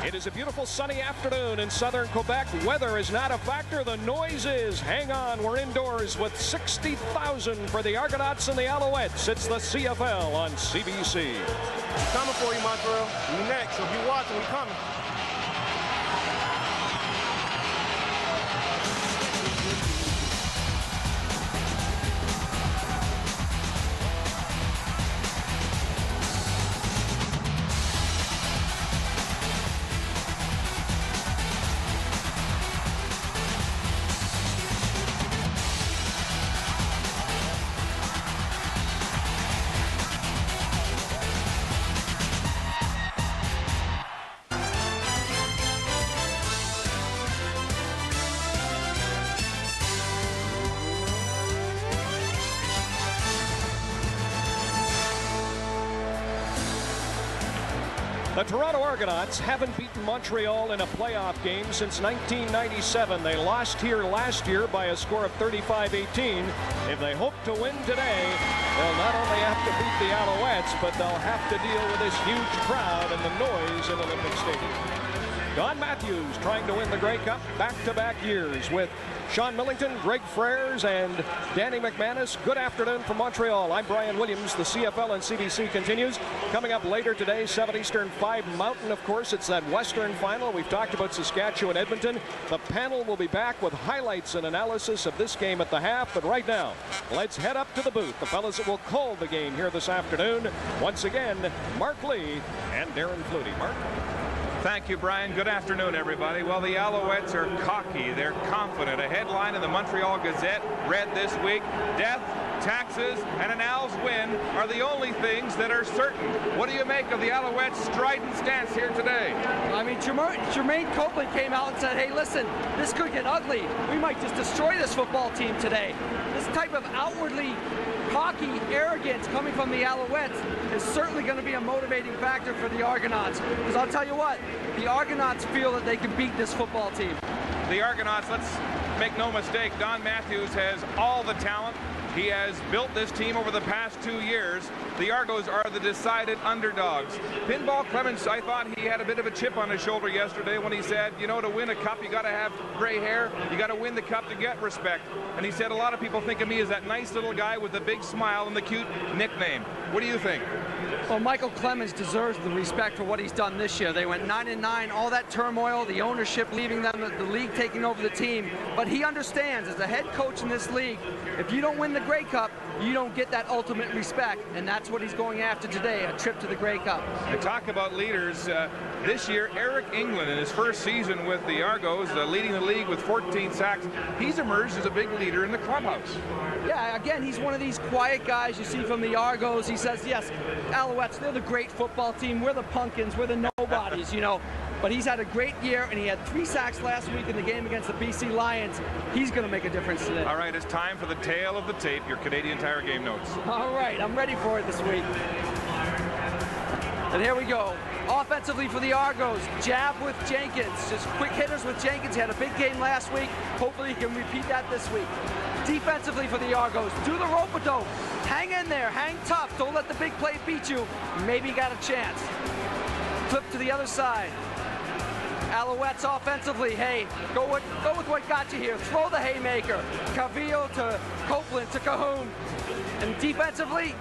It is a beautiful sunny afternoon in southern Quebec. Weather is not a factor. The noise is. Hang on, we're indoors with 60,000 for the Argonauts and the Alouettes. It's the CFL on CBC. Coming for you, Montreal. You next. So if you're watching, we coming. The Toronto Argonauts haven't beaten Montreal in a playoff game since 1997. They lost here last year by a score of 35-18. If they hope to win today, they'll not only have to beat the Alouettes, but they'll have to deal with this huge crowd and the noise in Olympic Stadium. Don Matthews trying to win the Grey Cup back-to-back years with Sean Millington, Greg Frères, and Danny McManus. Good afternoon from Montreal. I'm Brian Williams. The CFL and CBC continues. Coming up later today, 7 Eastern, 5 Mountain, of course. It's that Western final. We've talked about Saskatchewan, Edmonton. The panel will be back with highlights and analysis of this game at the half. But right now, let's head up to the booth. The fellas that will call the game here this afternoon. Once again, Mark Lee and Darren Flutie. Mark? Thank you, Brian. Good afternoon, everybody. Well, the Alouettes are cocky. They're confident. A headline in the Montreal Gazette read this week, "Death, taxes, and an Al's win are the only things that are certain." What do you make of the Alouettes' strident stance here today? I mean, Jermaine Copeland came out and said, hey, listen, this could get ugly. We might just destroy this football team today. This type of outwardly cocky arrogance coming from the Alouettes is certainly going to be a motivating factor for the Argonauts. Because I'll tell you what, the Argonauts feel that they can beat this football team. The Argonauts, let's make no mistake, Don Matthews has all the talent. He has built this team over the past 2 years. The Argos are the decided underdogs. Pinball Clemens, I thought he had a bit of a chip on his shoulder yesterday when he said, you know, to win a cup, you got to have gray hair. You got to win the cup to get respect. And he said, a lot of people think of me as that nice little guy with the big smile and the cute nickname. What do you think? Well, Michael Clemens deserves the respect for what he's done this year. They went 9-9, all that turmoil, the ownership leaving them, the league taking over the team. But he understands, as a head coach in this league, if you don't win the Grey Cup, you don't get that ultimate respect. And that's what he's going after today, a trip to the Grey Cup. And talk about leaders. This year, Eric England, in his first season with the Argos, leading the league with 14 sacks, he's emerged as a big leader in the clubhouse. Yeah, again, he's one of these quiet guys you see from the Argos. He says, yes, Alouettes, they're the great football team. We're the pumpkins. We're the nobodies, you know. But he's had a great year, and he had 3 sacks last week in the game against the BC Lions. He's going to make a difference today. All right, it's time for the tale of the tape, your Canadian Tire game notes. All right, I'm ready for it this week. And here we go. Offensively for the Argos, jab with Jenkins. Just quick hitters with Jenkins. He had a big game last week. Hopefully he can repeat that this week. Defensively for the Argos, do the rope-a-dope. Hang in there, hang tough. Don't let the big play beat you. Maybe you got a chance. Flip to the other side. Alouettes offensively, hey, go with what got you here. Throw the haymaker. Cavillo to Copeland to Cahoon. And defensively,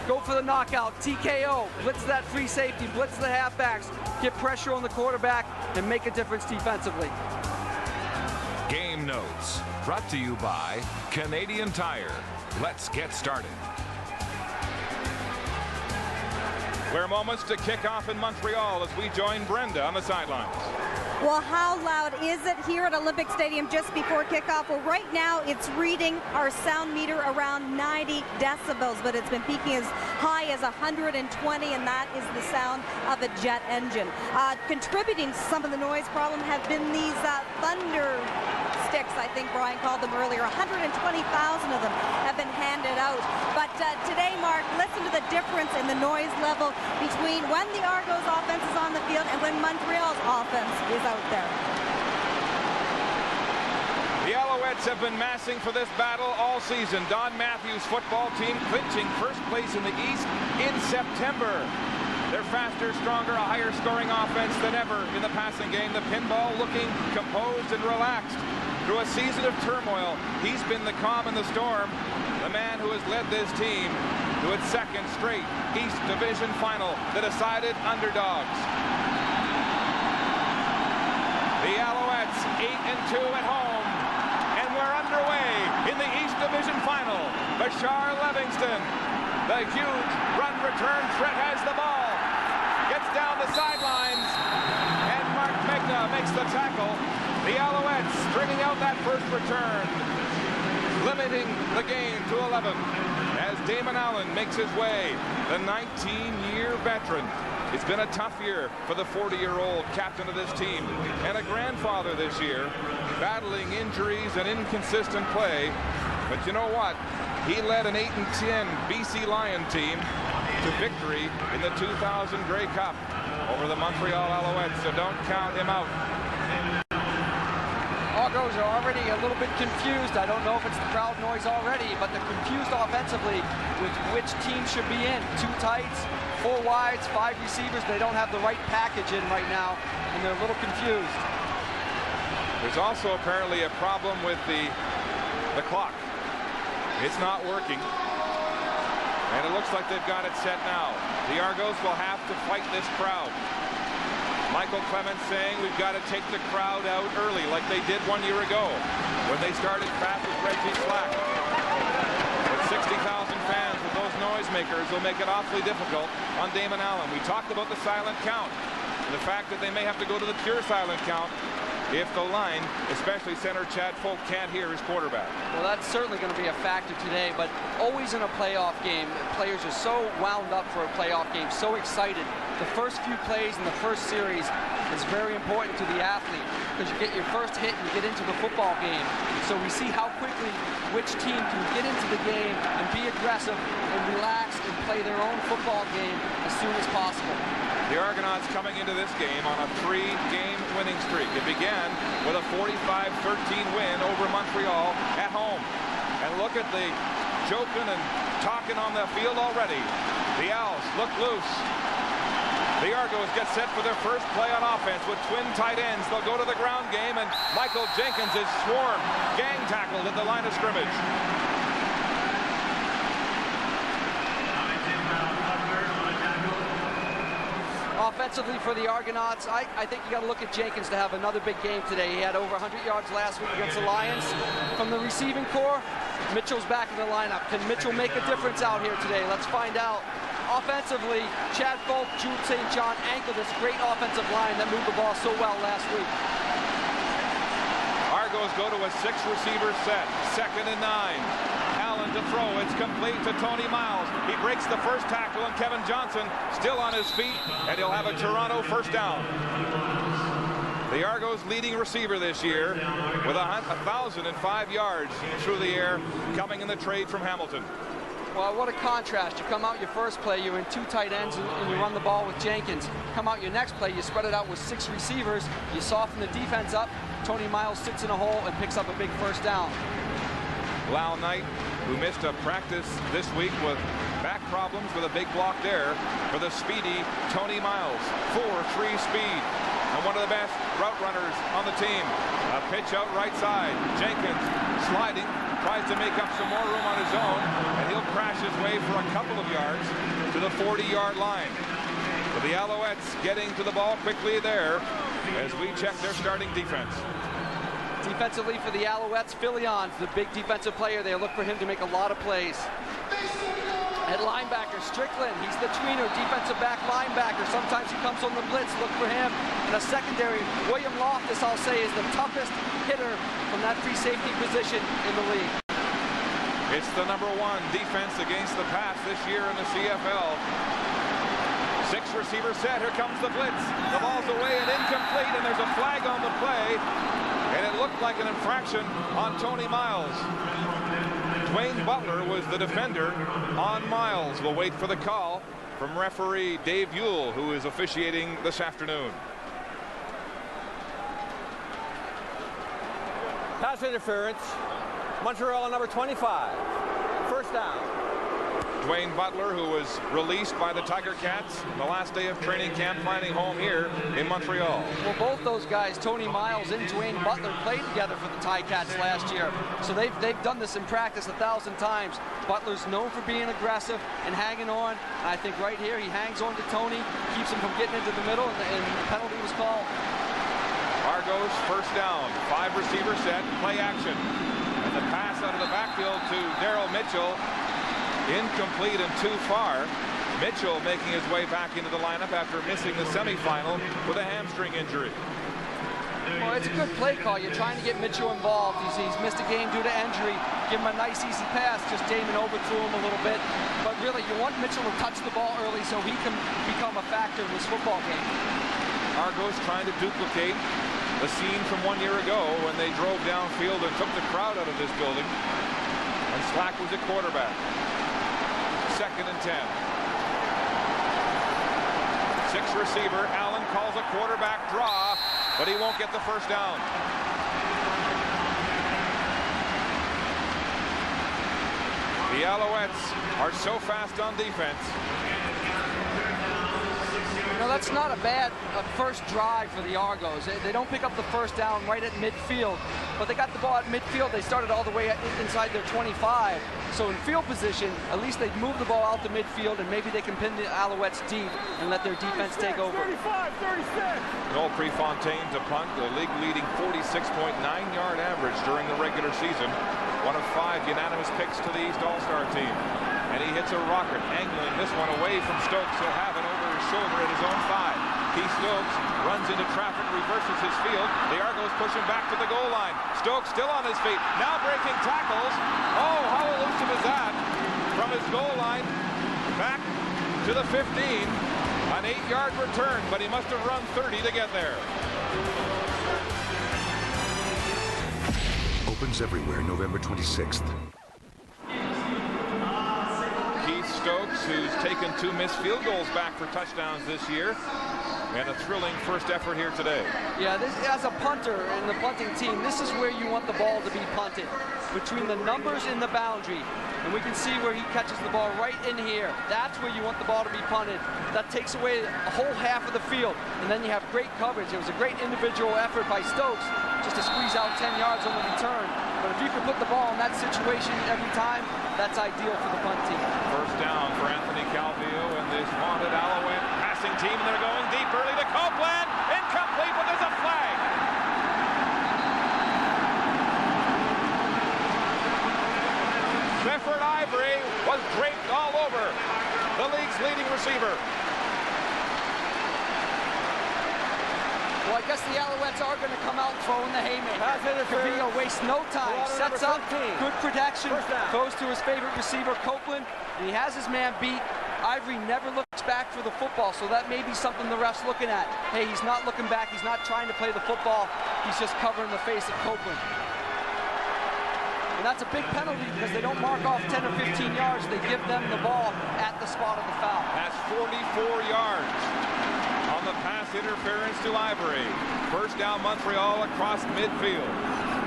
go for the knockout, TKO, blitz that free safety, blitz the halfbacks, get pressure on the quarterback, and make a difference defensively. Game notes, brought to you by Canadian Tire. Let's get started. We're moments to kick off in Montreal as we join Brenda on the sidelines. Well, how loud is it here at Olympic Stadium just before kickoff? Well, right now it's reading our sound meter around 90 decibels, but it's been peaking as high as 120, and that is the sound of a jet engine. Contributing to some of the noise problem have been these thunder sticks, I think Brian called them earlier. 120,000 of them have been handed out. But today, Mark, listen to the difference in the noise level between when the Argos offense is on the field and when Montreal's offense is out there. The Alouettes have been massing for this battle all season. Don Matthews' football team clinching first place in the East in September. They're faster, stronger, a higher scoring offense than ever in the passing game. The Pinball looking composed and relaxed. Through a season of turmoil, he's been the calm in the storm. The man who has led this team to its second straight East Division final, the decided underdogs. The Alouettes 8-2 at home, and we're underway in the East Division final. Bashar Livingston, the huge run return threat, has the ball, gets down the sidelines, and Mark Megna makes the tackle. The Alouettes stringing out that first return, limiting the game to 11 as Damon Allen makes his way, the 19-year veteran. It's been a tough year for the 40-year-old captain of this team and a grandfather this year, battling injuries and inconsistent play. But you know what? He led an 8-10 BC Lion team to victory in the 2000 Grey Cup over the Montreal Alouettes, so don't count him out. Argos are already a little bit confused. I don't know if it's the crowd noise already, but they're confused offensively with which team should be in. 2 tights, 4 wides, 5 receivers. They don't have the right package in right now, and they're a little confused. There's also apparently a problem with the clock. It's not working, and it looks like they've got it set now. The Argos will have to fight this crowd. Michael Clements saying we've got to take the crowd out early like they did 1 year ago when they started fast with Reggie Slack. With 60,000 fans with those noisemakers will make it awfully difficult on Damon Allen. We talked about the silent count and the fact that they may have to go to the pure silent count if the line, especially center Chad Folk, can't hear his quarterback. Well, that's certainly going to be a factor today, but always in a playoff game, players are so wound up for a playoff game, so excited. The first few plays in the first series is very important to the athlete because you get your first hit and you get into the football game. So we see how quickly which team can get into the game and be aggressive and relax and play their own football game as soon as possible. The Argonauts coming into this game on a 3-game winning streak. It began with a 45-13 win over Montreal at home. And look at the joking and talking on the field already. The Owls look loose. The Argos get set for their first play on offense with twin tight ends. They'll go to the ground game, and Michael Jenkins is swarmed, gang tackled at the line of scrimmage. Offensively for the Argonauts, I think you got to look at Jenkins to have another big game today. He had over 100 yards last week against the Lions. From the receiving core, Mitchell's back in the lineup. Can Mitchell make a difference out here today? Let's find out. Offensively, Chad Folk, Jude St. John anchored this great offensive line that moved the ball so well last week. Argos go to a 6-receiver set, 2nd and 9. Allen to throw, it's complete to Tony Miles. He breaks the first tackle, and Kevin Johnson still on his feet, and he'll have a Toronto first down. The Argos leading receiver this year with 1,005 yards through the air, coming in the trade from Hamilton. Well, what a contrast. You come out your first play, you're in 2 tight ends, and you run the ball with Jenkins. Come out your next play, you spread it out with 6 receivers, you soften the defense up, Tony Miles sits in a hole and picks up a big first down. Lyle Knight, who missed a practice this week with back problems with a big block there for the speedy Tony Miles. 4.3 speed, and one of the best route runners on the team. A pitch out right side. Jenkins sliding, tries to make up some more room on his own, and he'll crash his way for a couple of yards to the 40-yard line. But the Alouettes getting to the ball quickly there as we check their starting defense. Defensively for the Alouettes, Filion, the big defensive player. They look for him to make a lot of plays. At linebacker, Strickland, he's the tweener, defensive back linebacker. Sometimes he comes on the blitz, look for him. In a secondary, William Loftus, I'll say, is the toughest hitter from that free safety position in the league. It's the #1 defense against the pass this year in the CFL. 6-receiver set, here comes the blitz. The ball's away and incomplete, and there's a flag on the play. And it looked like an infraction on Tony Miles. Dwayne Butler was the defender on Miles. We'll wait for the call from referee Dave Ewell, who is officiating this afternoon. Pass interference. Montreal on number 25. First down. Dwayne Butler, who was released by the Tiger Cats the last day of training camp, finding home here in Montreal. Well, both those guys, Tony Miles and Dwayne Butler, played together for the Ticats last year. So they've done this in practice 1,000 times. Butler's known for being aggressive and hanging on. And I think right here he hangs on to Tony, keeps him from getting into the middle, and the penalty was called. Argos first down, 5 receiver set, play action. And the pass out of the backfield to Daryl Mitchell. Incomplete and too far. Mitchell making his way back into the lineup after missing the semifinal with a hamstring injury. Well, it's a good play call. You're trying to get Mitchell involved. He's missed a game due to injury. Give him a nice, easy pass. Just Damon overthrew him a little bit. But really, you want Mitchell to touch the ball early so he can become a factor in this football game. Argos trying to duplicate the scene from 1 year ago when they drove downfield and took the crowd out of this building. And Slack was at quarterback. 2nd and 10. 6 receiver. Allen calls a quarterback draw, but he won't get the first down. The Alouettes are so fast on defense. No, that's not a bad first drive for the Argos. They don't pick up the first down right at midfield, but they got the ball at midfield. They started all the way inside their 25. So in field position, at least they move the ball out to midfield, and maybe they can pin the Alouettes deep and let their defense take over. 35, 36. Noel Prefontaine to punt, the league-leading 46.9-yard average during the regular season. One of 5 unanimous picks to the East All-Star team. And he hits a rocket, angling this one away from Stokes. He'll have it over his shoulder at his own 5. Keith Stokes runs into traffic, reverses his field. The Argos push him back to the goal line. Stokes still on his feet, now breaking tackles. Oh, how elusive is that? From his goal line back to the 15. An 8-yard return, but he must have run 30 to get there. Opens everywhere November 26th. Keith Stokes, who's taken 2 missed field goals back for touchdowns this year. And a thrilling first effort here today. Yeah, as a punter in the punting team, this is where you want the ball to be punted, between the numbers and the boundary. And we can see where he catches the ball right in here. That's where you want the ball to be punted. That takes away a whole half of the field. And then you have great coverage. It was a great individual effort by Stokes just to squeeze out 10 yards on the return. But if you can put the ball in that situation every time, that's ideal for the punt team. First down for Anthony Calvillo and this vaunted Alouette passing team. And they're going deep early to Copeland. Incomplete, but there's a flag. Clifford Ivory was draped all over the league's leading receiver. Well, I guess the Alouettes are going to come out throwing the haymaker. Calvillo wastes no time, sets up, good protection, goes to his favorite receiver, Copeland, and he has his man beat. Ivory never looks back for the football, so that may be something the ref's looking at. Hey, he's not looking back, he's not trying to play the football, he's just covering the face of Copeland. And that's a big penalty because they don't mark off 10 or 15 yards, they give them the ball at the spot of the foul. That's 44 yards on the pass interference to Ivory. First down Montreal across midfield.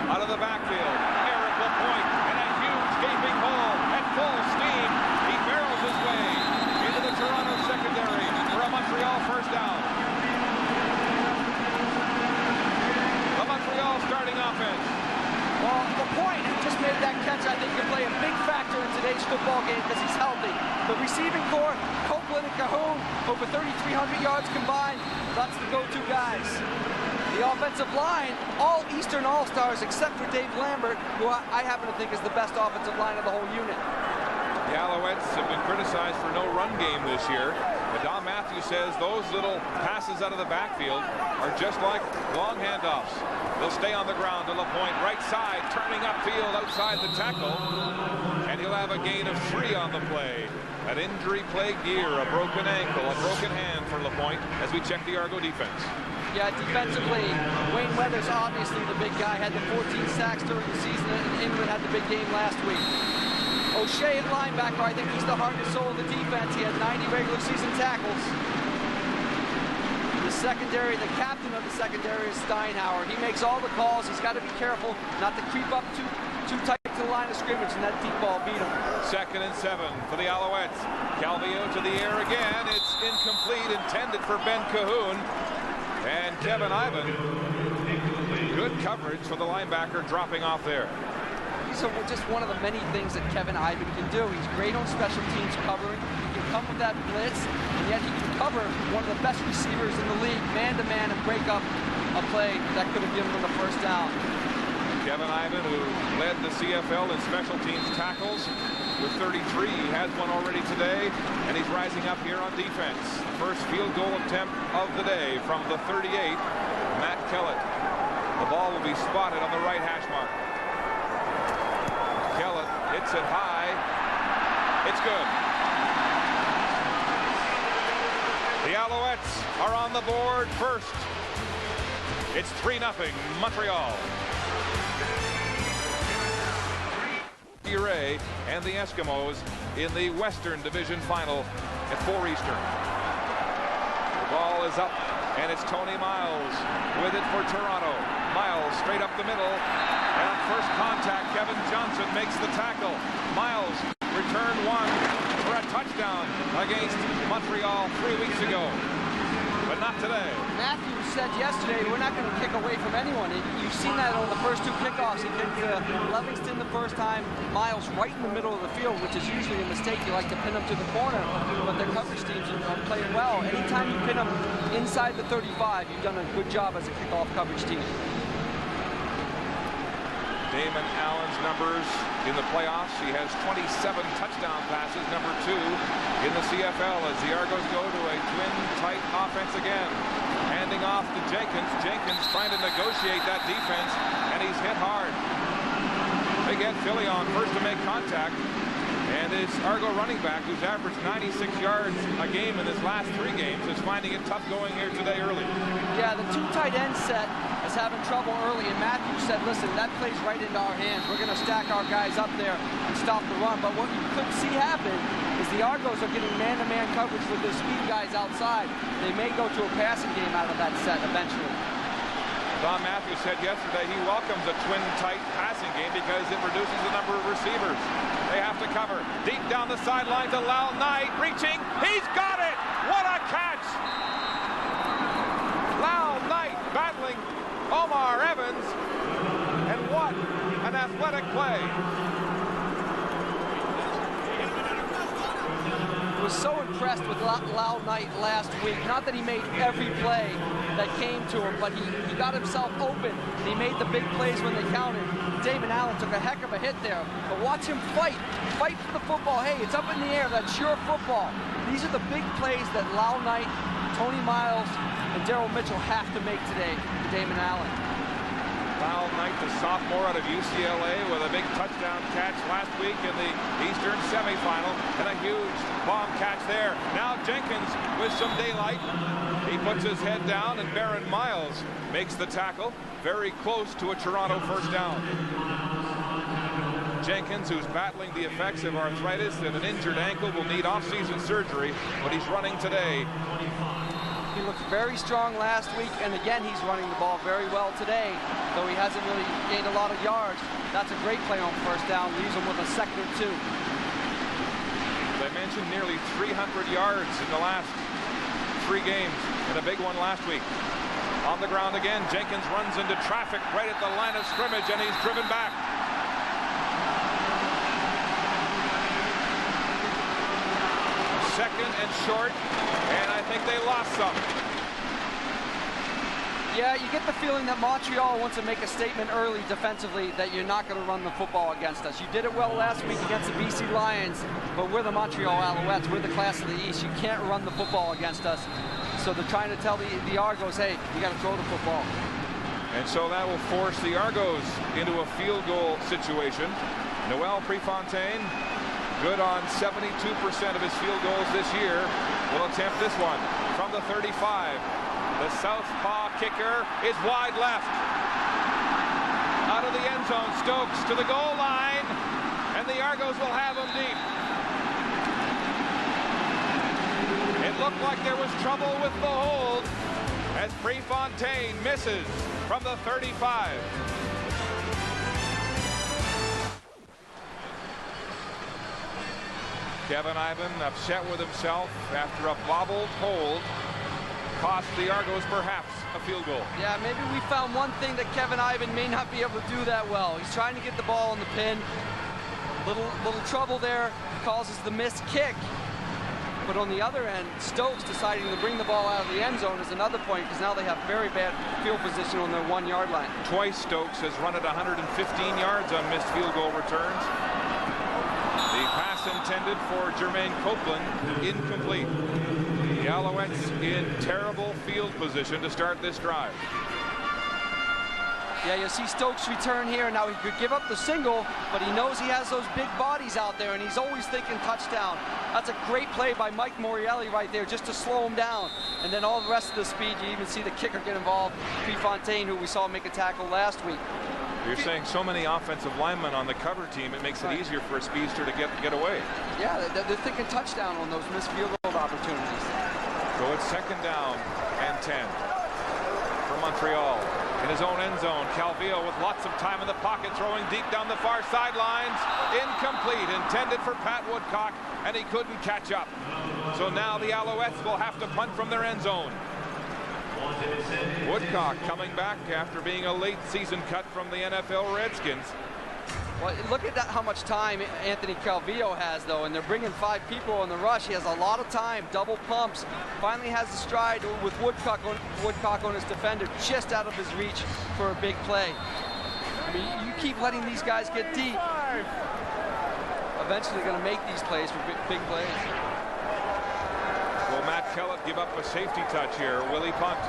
Out of the backfield, Eric Lapointe in a huge gaping hole at full steam. He barrels his way into the Toronto secondary for a Montreal first down. The Montreal starting offense. Well, Lapointe, who just made that catch, I think can play a big factor in today's football game because he's healthy. The receiving core, Copeland and Cahoon, over 3,300 yards combined. That's the go-to guys. The offensive line, all Eastern All-Stars except for Dave Lambert, who I happen to think is the best offensive line of the whole unit. The Alouettes have been criticized for no run game this year. But Don Matthews says those little passes out of the backfield are just like long handoffs. They'll stay on the ground to Lapointe, right side, turning upfield outside the tackle. And he'll have a gain of 3 on the play. An injury-plagued year, a broken ankle, a broken hand for Lapointe as we check the Argo defense. Yeah, defensively, Wayne Weathers, obviously the big guy, had the 14 sacks during the season, and England had the big game last week. O'Shea at linebacker, I think he's the heart and soul of the defense. He had 90 regular season tackles. The secondary, the captain of the secondary is Steinhauer. He makes all the calls. He's got to be careful not to creep up too tight to to the line of scrimmage, and that deep ball beat him. 2nd and 7 for the Alouettes. Calvillo to the air again. It's incomplete, intended for Ben Cahoon. And Kevin Ivan, good coverage for the linebacker, dropping off there. He's just one of the many things that Kevin Ivan can do. He's great on special teams covering. He can come with that blitz, and yet he can cover one of the best receivers in the league, man-to-man, and break up a play that could have given him the first down. Kevin Ivan, who led the CFL in special teams tackles with 33. He has one already today, and he's rising up here on defense. First field goal attempt of the day from the 38, Matt Kellett. The ball will be spotted on the right hash mark. Kellett hits it high. It's good. The Alouettes are on the board first. It's 3-0 Montreal. Ray and the Eskimos in the Western Division Final at 4 Eastern. The ball is up, and it's Tony Miles with it for Toronto. Miles straight up the middle, and on first contact, Kevin Johnson makes the tackle. Miles returned one for a touchdown against Montreal 3 weeks ago, but not today. Matthews said yesterday, we're not going to kick away from anyone. You've seen that on the first 2 kickoffs. He kicked Livingston the first time, Miles right in the middle of the field, which is usually a mistake. You like to pin them to the corner, but their coverage teams are playing well. Anytime you pin them inside the 35, you've done a good job as a kickoff coverage team. Damon Allen's numbers in the playoffs. He has 27 touchdown passes, number 2 in the CFL, as the Argos go to a twin tight offense again. Handing off to Jenkins. Jenkins trying to negotiate that defense, and he's hit hard. They get Philly on first to make contact, and his Argo running back, who's averaged 96 yards a game in his last 3 games, is finding it tough going here today early. Yeah, the 2 tight end set is having trouble early, and Matthews said, listen, that plays right into our hands. We're going to stack our guys up there and stop the run. But what you could see happen is the Argos are getting man-to-man coverage with their speed guys outside. They may go to a passing game out of that set eventually. Don Matthews said yesterday he welcomes a twin tight passing game because it reduces the number of receivers they have to cover. Deep down the sideline to Lyle Knight, reaching. He's got it! What a catch! Lyle Knight battling Omar Evans, and what an athletic play. I was so impressed with Lyle Knight last week. Not that he made every play that came to him, but he got himself open. He made the big plays when they counted. Damon Allen took a heck of a hit there, but watch him fight for the football. Hey, it's up in the air. That's your football. These are the big plays that Lyle Knight, Tony Miles, and Daryl Mitchell have to make today to Damon Allen. Lyle Knight, the sophomore out of UCLA, with a big touchdown catch last week in the Eastern semifinal, and a huge bomb catch there. Now Jenkins with some daylight. He puts his head down, and Baron Miles makes the tackle, very close to a Toronto first down. Jenkins, who's battling the effects of arthritis and an injured ankle, will need off-season surgery, but he's running today. He looked very strong last week, and again, he's running the ball very well today, though he hasn't really gained a lot of yards. That's a great play on first down, leaves him with a 2nd and 2. As I mentioned, nearly 300 yards in the last 3 games, and a big one last week. On the ground again, Jenkins runs into traffic right at the line of scrimmage, and he's driven back. Second and short, and I think they lost some. Yeah, you get the feeling that Montreal wants to make a statement early defensively that you're not going to run the football against us. You did it well last week against the BC Lions, but we're the Montreal Alouettes. We're the class of the East. You can't run the football against us. So they're trying to tell the Argos, hey, you got to throw the football. And so that will force the Argos into a field goal situation. Noel Prefontaine, good on 72% of his field goals this year, will attempt this one from the 35. The southpaw kicker is wide left. Out of the end zone, Stokes to the goal line, and the Argos will have him deep. It looked like there was trouble with the hold as Prefontaine misses from the 35. Kevin Ivan upset with himself after a bobbled hold cost the Argos perhaps a field goal. Yeah, maybe we found one thing that Kevin Ivan may not be able to do that well. He's trying to get the ball in the pin. Little trouble there, causes the missed kick. But on the other end, Stokes deciding to bring the ball out of the end zone is another point, because now they have very bad field position on their 1-yard line. Twice Stokes has run it 115 yards on missed field goal returns. The pass intended for Jermaine Copeland, incomplete. The Alouettes in terrible field position to start this drive. Yeah, you see Stokes return here. Now he could give up the single, but he knows he has those big bodies out there, and he's always thinking touchdown. That's a great play by Mike Morreale right there, just to slow him down. And then all the rest of the speed, you even see the kicker get involved, Prefontaine, who we saw make a tackle last week. You're saying so many offensive linemen on the cover team, it makes it easier for a speedster to get away. Yeah, they're thinking touchdown on those missed field goal opportunities. So it's 2nd down and 10 for Montreal. In his own end zone, Calvillo with lots of time in the pocket, throwing deep down the far sidelines. Incomplete, intended for Pat Woodcock, and he couldn't catch up. So now the Alouettes will have to punt from their end zone. Woodcock coming back after being a late season cut from the NFL Redskins. Well, look at that, how much time Anthony Calvillo has, though, and they're bringing 5 people on the rush. He has a lot of time, double pumps. Finally has the stride with Woodcock on his defender, just out of his reach for a big play. I mean, you keep letting these guys get deep. Eventually going to make these plays for big plays. Will Matt Kellett give up a safety touch here? Will he punt?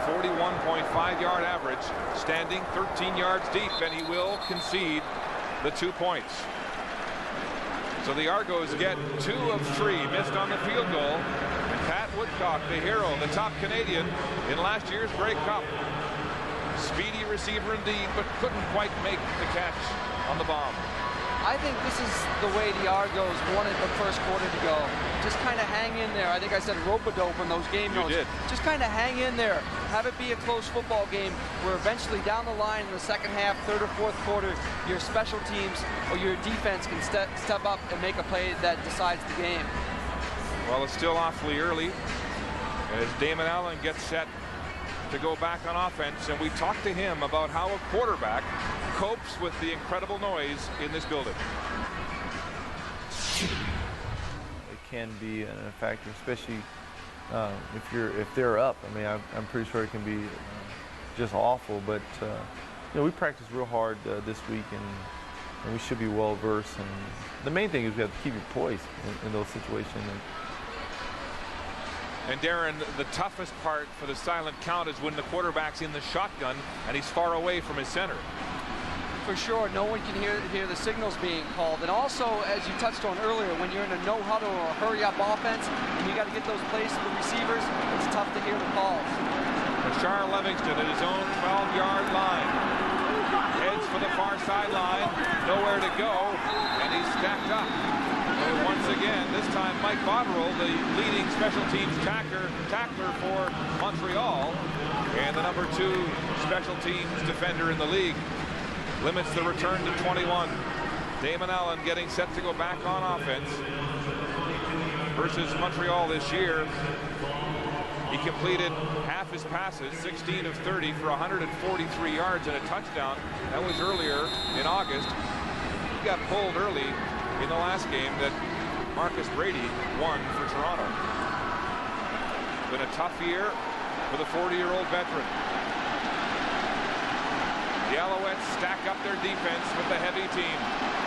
41.5-yard average, standing 13 yards deep, and he will concede the 2 points. So the Argos get 2 of 3 missed on the field goal. And Pat Woodcock, the hero, the top Canadian in last year's Grey Cup. Speedy receiver indeed, but couldn't quite make the catch on the bomb. I think this is the way the Argos wanted the first quarter to go. Just kind of hang in there. I think I said rope-a-dope in those game notes. You did. Just kind of hang in there. Have it be a close football game where eventually down the line in the second half, 3rd or 4th quarter, your special teams or your defense can step up and make a play that decides the game. Well, it's still awfully early as Damon Allen gets set to go back on offense, and we talked to him about how a quarterback copes with the incredible noise in this building. It can be a factor, especially if they're up. I mean, I'm pretty sure it can be just awful. But you know, we practiced real hard this week, and we should be well versed. And the main thing is we have to keep your poise in those situations. And Darren, the toughest part for the silent count is when the quarterback's in the shotgun and he's far away from his center. For sure, no one can hear the signals being called. And also, as you touched on earlier, when you're in a no huddle or a hurry up offense and you got to get those plays to the receivers, it's tough to hear the calls. Bashar Livingston at his own 12-yard line. Heads for the far sideline, nowhere to go, and he's stacked up. So once again, this time Mike Botterill, the leading special teams tackler for Montreal, and the number 2 special teams defender in the league, limits the return to 21. Damon Allen getting set to go back on offense versus Montreal this year. He completed half his passes, 16 of 30 for 143 yards and a touchdown. That was earlier in August. He got pulled early in the last game that Marcus Brady won for Toronto. Been a tough year for the 40-year-old veteran. The Alouettes stack up their defense with the heavy team.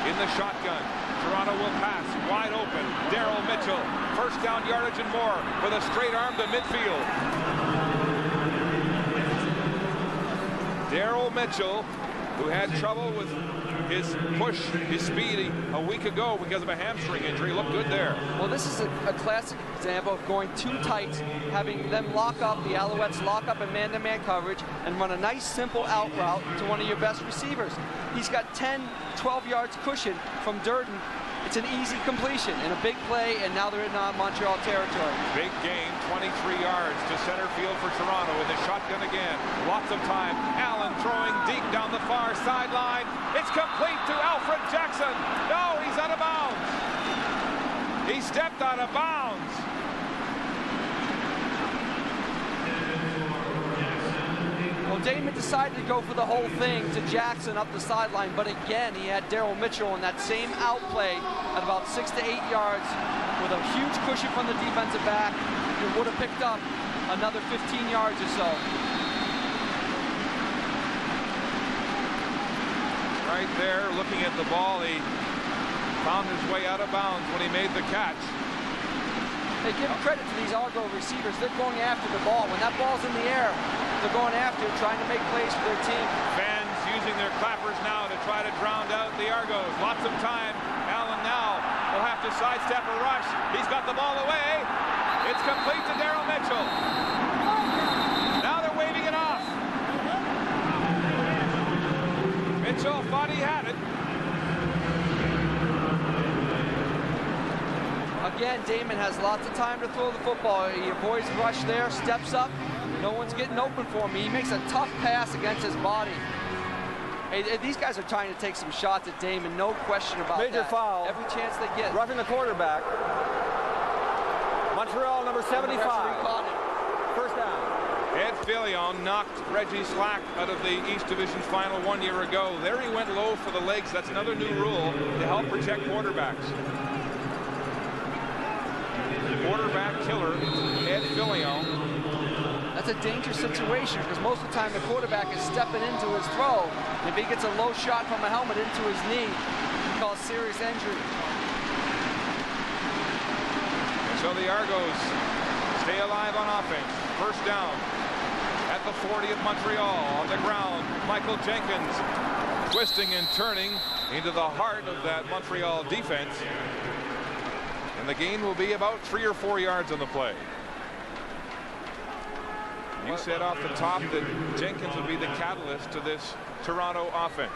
In the shotgun, Toronto will pass, wide open. Daryl Mitchell, first down yardage and more with a straight arm to midfield. Daryl Mitchell, who had trouble with his push, his speed a week ago because of a hamstring injury, looked good there. Well, this is a classic example of going too tight, having them lock up, the Alouettes lock up in man-to-man coverage and run a nice simple out route to one of your best receivers. He's got 10, 12 yards cushion from Durden. It's an easy completion and a big play, and now they're in Montreal territory. Big gain, 23 yards to center field for Toronto in the shotgun again. Lots of time. Allen throwing deep down the far sideline. It's complete to Alfred Jackson. No, he's out of bounds. He stepped out of bounds. Well, Damon decided to go for the whole thing to Jackson up the sideline, but again, he had Daryl Mitchell in that same outplay at about 6 to 8 yards with a huge cushion from the defensive back. He would have picked up another 15 yards or so. Right there, looking at the ball, he found his way out of bounds when he made the catch. Hey, give credit to these Argo receivers. They're going after the ball. When that ball's in the air, they're going after it, trying to make plays for their team. Fans using their clappers now to try to drown out the Argos. Lots of time. Allen now will have to sidestep a rush. He's got the ball away. It's complete to Daryl Mitchell. Now they're waving it off. Mitchell thought he had it. Again, Damon has lots of time to throw the football. He avoids rush there, steps up. No one's getting open for him. He makes a tough pass against his body. Hey, these guys are trying to take some shots at Damon, no question about that. Major foul. Every chance they get. Roughing the quarterback. Montreal, number 75. First down. Ed Fillion knocked Reggie Slack out of the East Division final 1 year ago. There he went low for the legs. That's another new rule to help protect quarterbacks. Quarterback killer, Ed Fillion. That's a dangerous situation because most of the time the quarterback is stepping into his throw. If he gets a low shot from a helmet into his knee, he calls serious injury. And so the Argos stay alive on offense. First down at the 40 of Montreal. On the ground, Michael Jenkins twisting and turning into the heart of that Montreal defense. And the gain will be about 3 or 4 yards on the play. You said off the top that Jenkins would be the catalyst to this Toronto offense.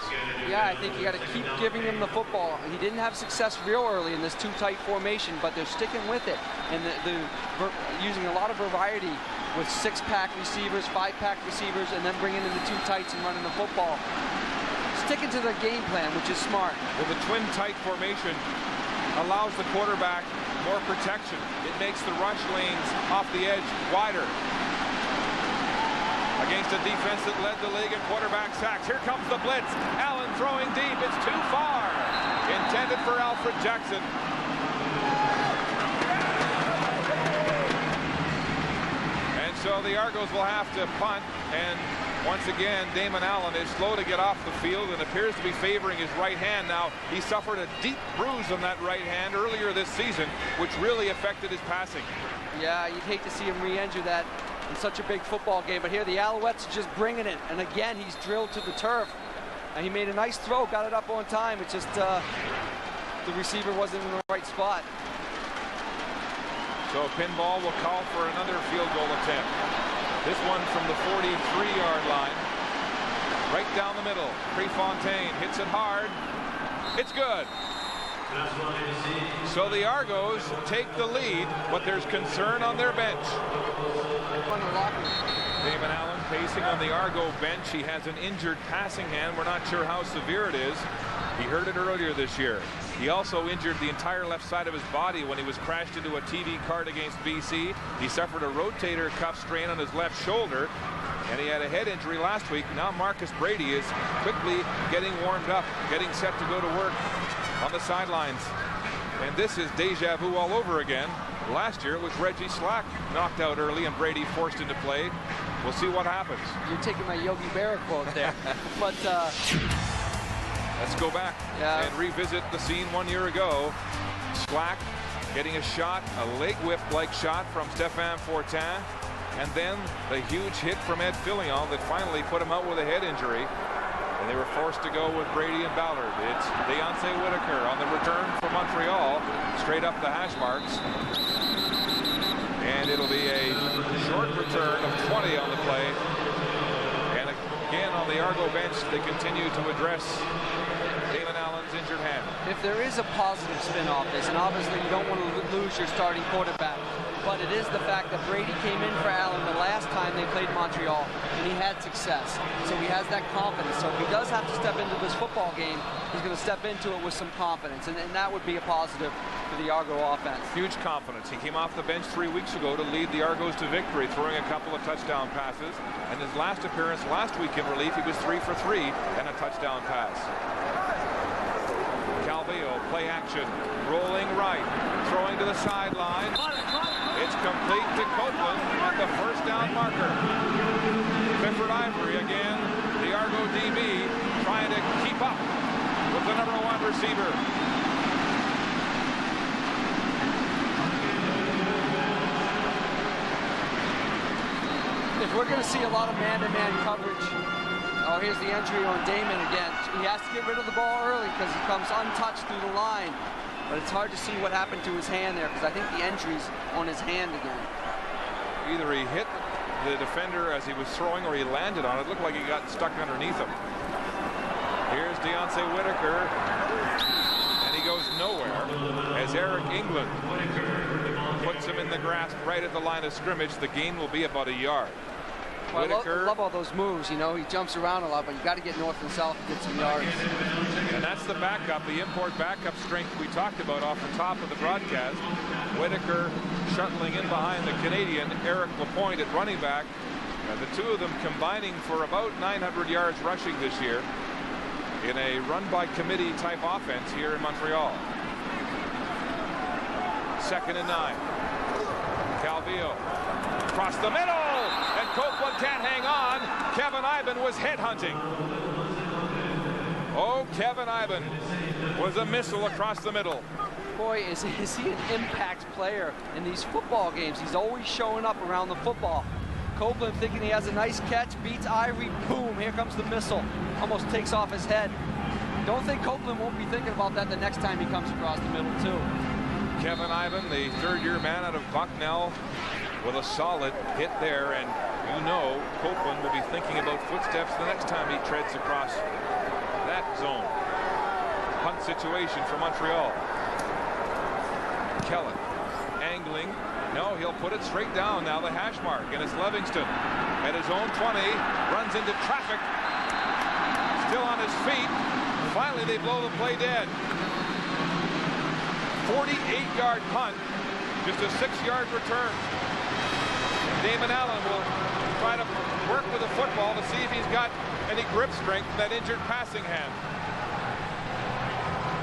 Yeah, I think you got to keep giving him the football. He didn't have success real early in this too tight formation, but they're sticking with it. And they're using a lot of variety with 6-pack receivers, 5-pack receivers, and then bringing in the 2 tights and running the football. Sticking to their game plan, which is smart. Well, the twin tight formation allows the quarterback more protection. It makes the rush lanes off the edge wider. Against a defense that led the league in quarterback sacks. Here comes the blitz. Allen throwing deep. It's too far. Intended for Alfred Jackson. And so the Argos will have to punt. And once again, Damon Allen is slow to get off the field and appears to be favoring his right hand. Now, he suffered a deep bruise on that right hand earlier this season, which really affected his passing. Yeah, you'd hate to see him re-injure that in such a big football game, but here the Alouettes are just bringing it, and again he's drilled to the turf, and he made a nice throw, got it up on time. It's just the receiver wasn't in the right spot. So Pinball will call for another field goal attempt. This one from the 43-yard line, right down the middle. Prefontaine hits it hard. It's good. So the Argos take the lead, but there's concern on their bench. Damon Allen pacing on the Argo bench. He has an injured passing hand. We're not sure how severe it is. He hurt it earlier this year. He also injured the entire left side of his body when he was crashed into a TV cart against BC. He suffered a rotator cuff strain on his left shoulder, and he had a head injury last week. Now Marcus Brady is quickly getting warmed up, getting set to go to work on the sidelines. And this is deja vu all over again. Last year it was Reggie Slack knocked out early and Brady forced into play. We'll see what happens. You're taking my Yogi Berra quote there. But let's go back and revisit the scene 1 year ago. Slack getting a shot, a leg whip-like shot from Stéphane Fortin, and then the huge hit from Ed Fillion that finally put him out with a head injury. And they were forced to go with Brady and Ballard. It's Deontay Whitaker on the return for Montreal, straight up the hash marks. And it'll be a short return of 20 on the play. And again on the Argo bench, they continue to address Damon Allen's injured hand. If there is a positive spin off this, and obviously you don't want to lose your starting quarterback, but it is the fact that Brady came in for Allen the last time they played Montreal, and he had success. So he has that confidence. So if he does have to step into this football game, he's going to step into it with some confidence, and that would be a positive for the Argo offense. Huge confidence. He came off the bench 3 weeks ago to lead the Argos to victory, throwing a couple of touchdown passes. And his last appearance last week in relief, he was 3 for 3 and a touchdown pass. Calvillo, play action, rolling right, throwing to the sideline. It's complete to Copeland at the first down marker. Clifford Ivory again, the Argo DB, trying to keep up with the #1 receiver. If we're going to see a lot of man-to-man coverage, oh, here's the entry on Damon again. He has to get rid of the ball early because he comes untouched through the line. But it's hard to see what happened to his hand there because I think the entry's on his hand again. Either he hit the defender as he was throwing or he landed on it. It looked like he got stuck underneath him. Here's Deontay Whitaker, and he goes nowhere as Eric England puts him in the grasp right at the line of scrimmage. The gain will be about a yard. Well, I love all those moves. You know, he jumps around a lot, but you got to get north and south to get some yards. And that's the backup, the import backup strength we talked about off the top of the broadcast. Whitaker shuttling in behind the Canadian, Eric Lapointe at running back. The two of them combining for about 900 yards rushing this year in a run-by-committee type offense here in Montreal. 2nd and 9. Calvillo across the middle, and Copeland can't hang on. Kevin Iben was headhunting. Oh, Kevin Iben was a missile across the middle. Boy, is he an impact player in these football games. He's always showing up around the football. Copeland thinking he has a nice catch, beats Ivory, boom, here comes the missile. Almost takes off his head. Don't think Copeland won't be thinking about that the next time he comes across the middle, too. Kevin Iben, the third-year man out of Bucknell, with a solid hit there, and you know Copeland will be thinking about footsteps the next time he treads across that zone. Punt situation for Montreal. Kellen angling. No, he'll put it straight down now, the hash mark, and it's Livingston at his own 20, runs into traffic, still on his feet. Finally, they blow the play dead. 48-yard punt, just a 6-yard return. Damon Allen will try to work with the football to see if he's got any grip strength in that injured passing hand.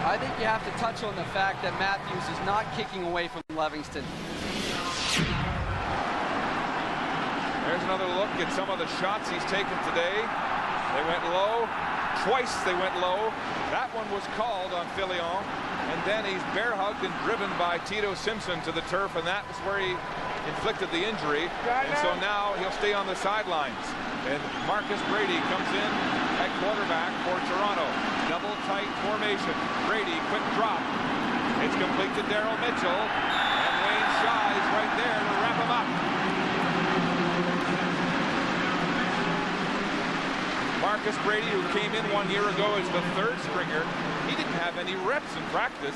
I think you have to touch on the fact that Matthews is not kicking away from Livingston. There's another look at some of the shots he's taken today. They went low. Twice they went low. That one was called on Filion. And then he's bear-hugged and driven by Tito Simpson to the turf, and that was where he inflicted the injury. And so now he'll stay on the sidelines. And Marcus Brady comes in at quarterback for Toronto. Double tight formation. Brady, quick drop. It's complete to Daryl Mitchell. And Wayne Shaw is right there to wrap him up. Marcus Brady, who came in 1 year ago as the third stringer, he didn't have any reps in practice.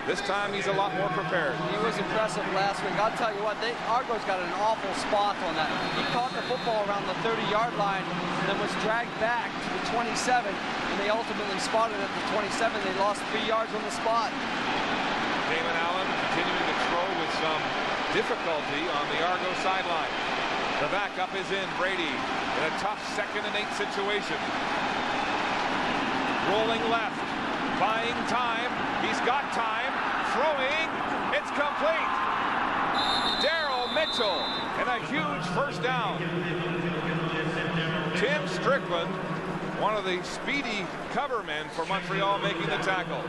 This time he's a lot more prepared. He was impressive last week. I'll tell you what, Argo's got an awful spot on that. He caught the football around the 30-yard line and then was dragged back to the 27, and they ultimately spotted at the 27. They lost 3 yards on the spot. Damon Allen continuing to throw with some difficulty on the Argo sideline. The backup is in. Brady in a tough 2nd and 8 situation. Rolling left, buying time. He's got time. Throwing. It's complete. Daryl Mitchell and a huge first down. Tim Strickland, one of the speedy cover men for Montreal, making the tackle.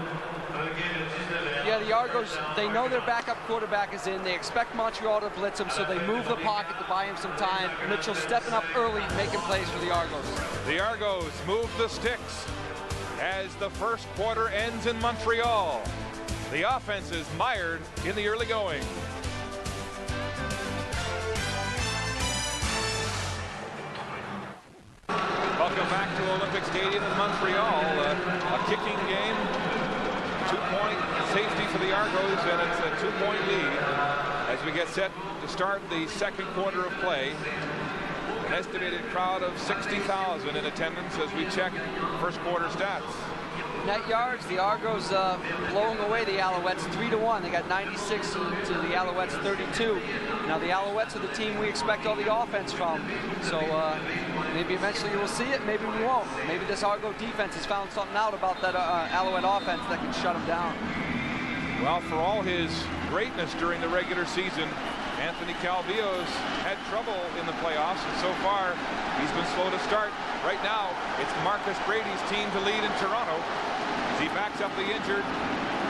Yeah, the Argos, they know their backup quarterback is in. They expect Montreal to blitz him, so they move the pocket to buy him some time. Mitchell stepping up early, making plays for the Argos. The Argos move the sticks as the first quarter ends in Montreal. The offense is mired in the early going. Welcome back to Olympic Stadium in Montreal. A kicking game. 2-point safety for the Argos, and it's a 2-point lead. as we get set to start the second quarter of play. An estimated crowd of 60,000 in attendance as we check first quarter stats. Net yards, the Argos blowing away the Alouettes 3-1. They got 96 to the Alouettes 32. Now the Alouettes are the team we expect all the offense from. So maybe eventually we'll see it, maybe we won't. Maybe this Argo defense has found something out about that Alouette offense that can shut them down. Well, for all his greatness during the regular season, Anthony Calvillo's had trouble in the playoffs, and so far he's been slow to start. Right now, it's Marcus Brady's team to lead in Toronto. As he backs up the injured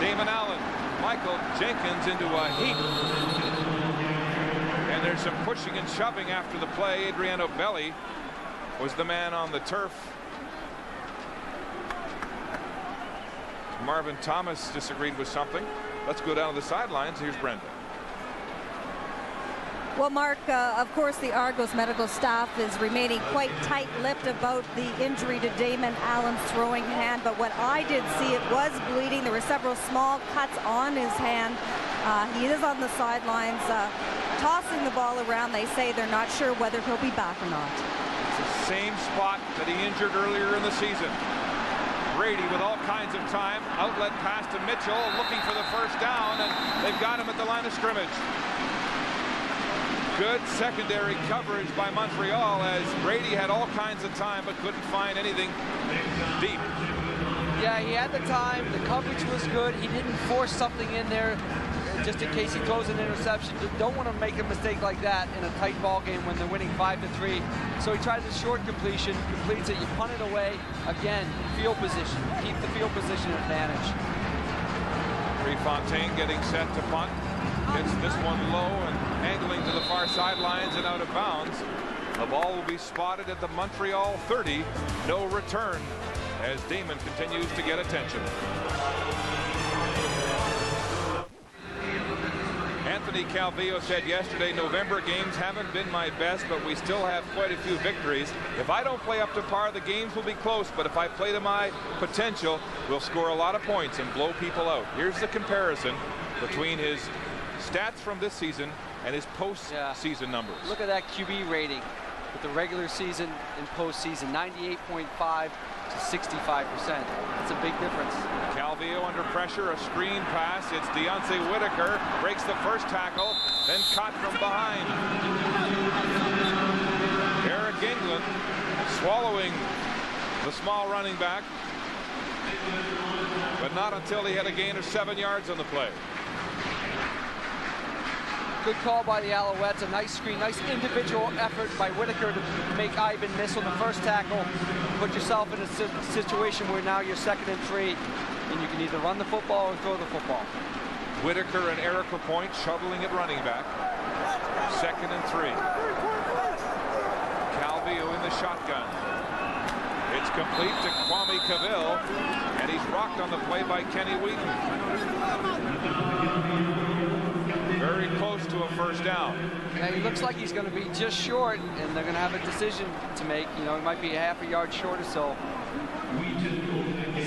Damon Allen. Michael Jenkins into a heap. And there's some pushing and shoving after the play. Adriano Belli was the man on the turf. Marvin Thomas disagreed with something. Let's go down to the sidelines. Here's Brenda. Well, Mark, of course, the Argos medical staff is remaining quite tight-lipped about the injury to Damon Allen's throwing hand. But what I did see, it was bleeding. There were several small cuts on his hand. He is on the sidelines tossing the ball around. They say they're not sure whether he'll be back or not. It's the same spot that he injured earlier in the season. Brady with all kinds of time. Outlet pass to Mitchell, looking for the first down, and they've got him at the line of scrimmage. Good secondary coverage by Montreal as Brady had all kinds of time but couldn't find anything deep. Yeah, he had the time. The coverage was good. He didn't force something in there just in case he throws an interception. You don't want to make a mistake like that in a tight ball game when they're winning 5-3. So he tries a short completion, completes it, you punt it away. Again, field position. Keep the field position advantage. Prefontaine getting set to punt. Gets this one low and angling to the far sidelines and out of bounds. The ball will be spotted at the Montreal 30. No return as Damon continues to get attention. Anthony Calvillo said yesterday, November games haven't been my best, but we still have quite a few victories. If I don't play up to par, the games will be close, but if I play to my potential, we'll score a lot of points and blow people out. Here's the comparison between his stats from this season and his post-season numbers. Look at that QB rating with the regular season and postseason, 98.5 to 65%. That's a big difference. Calvillo under pressure, a screen pass. It's Deontay Whitaker, breaks the first tackle, then caught from behind. Eric England swallowing the small running back, but not until he had a gain of 7 yards on the play. Good call by the Alouettes. A nice screen, nice individual effort by Whitaker to make Ivan miss on the first tackle. Put yourself in a situation where now you're 2nd and 3, and you can either run the football or throw the football. Whitaker and Eric Lapointe shuttling at running back. 2nd and 3. Calvillo in the shotgun. It's complete to Kwame Cavill, and he's rocked on the play by Kenny Wheaton. Very close to a first down. Yeah, he looks like he's going to be just short, and they're going to have a decision to make. You know, he might be a half a yard short or so.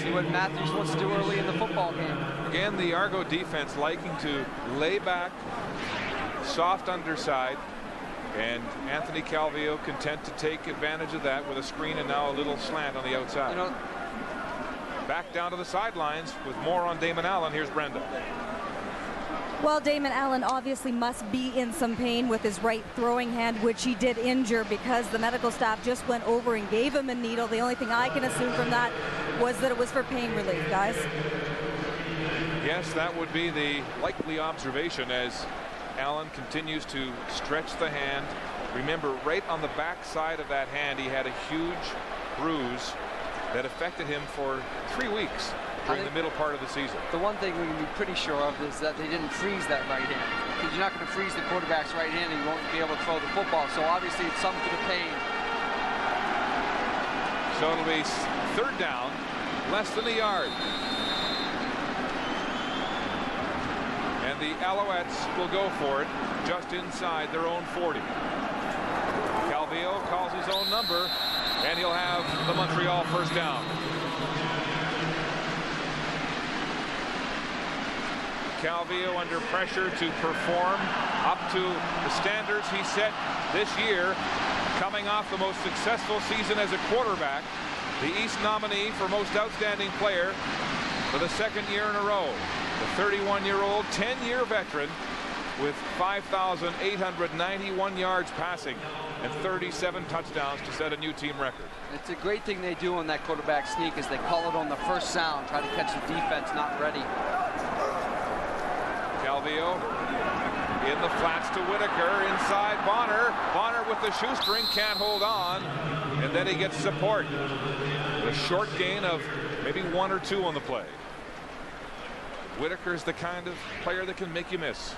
See what Matthews wants to do early in the football game. Again, the Argo defense liking to lay back, soft underside, and Anthony Calvillo content to take advantage of that with a screen and now a little slant on the outside. You know, back down to the sidelines with more on Damon Allen. Here's Brenda. Well, Damon Allen obviously must be in some pain with his right throwing hand, which he did injure because the medical staff just went over and gave him a needle. The only thing I can assume from that was that it was for pain relief, guys. Yes, that would be the likely observation as Allen continues to stretch the hand. Remember, right on the back side of that hand, he had a huge bruise that affected him for 3 weeks during the middle part of the season. The one thing we can be pretty sure of is that they didn't freeze that right hand. Because you're not going to freeze the quarterback's right hand and you won't be able to throw the football. So obviously it's something for the pain. So it'll be 3rd down, less than a yard. And the Alouettes will go for it just inside their own 40. Calvillo calls his own number, and he'll have the Montreal first down. Calvillo under pressure to perform up to the standards he set this year, coming off the most successful season as a quarterback, the East nominee for most outstanding player for the second year in a row. The 31-year-old, 10-year veteran with 5,891 yards passing and 37 touchdowns to set a new team record. It's a great thing they do on that quarterback sneak is they call it on the first sound, try to catch the defense not ready. Calvillo in the flats to Whitaker, inside Bonner. Bonner with the shoestring, can't hold on, and then he gets support. A short gain of maybe 1 or 2 on the play. Whitaker's the kind of player that can make you miss.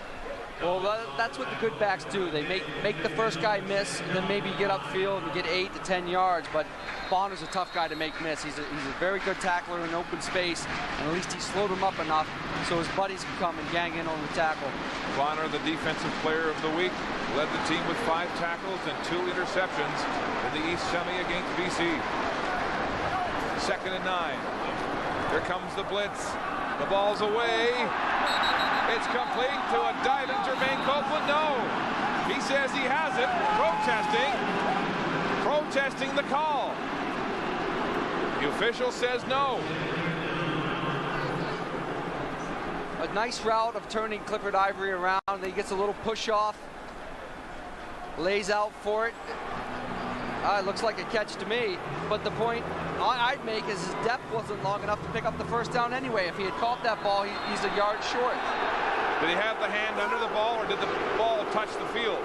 Well, that's what the good backs do. They make the first guy miss, and then maybe get upfield and get 8 to 10 yards. But Bonner's a tough guy to make miss. He's a very good tackler in open space, and at least he slowed him up enough so his buddies can come and gang in on the tackle. Bonner, the defensive player of the week, led the team with 5 tackles and 2 interceptions in the East Semi against BC. 2nd and 9. Here comes the blitz. The ball's away. It's complete to a diving Jermaine Copeland. No. He says he has it. Protesting the call. The official says no. A nice route of turning Clifford Ivory around. He gets a little push off. Lays out for it. It looks like a catch to me, but the point I'd make is his depth wasn't long enough to pick up the first down anyway. If he had caught that ball, he's a yard short. Did he have the hand under the ball, or did the ball touch the field?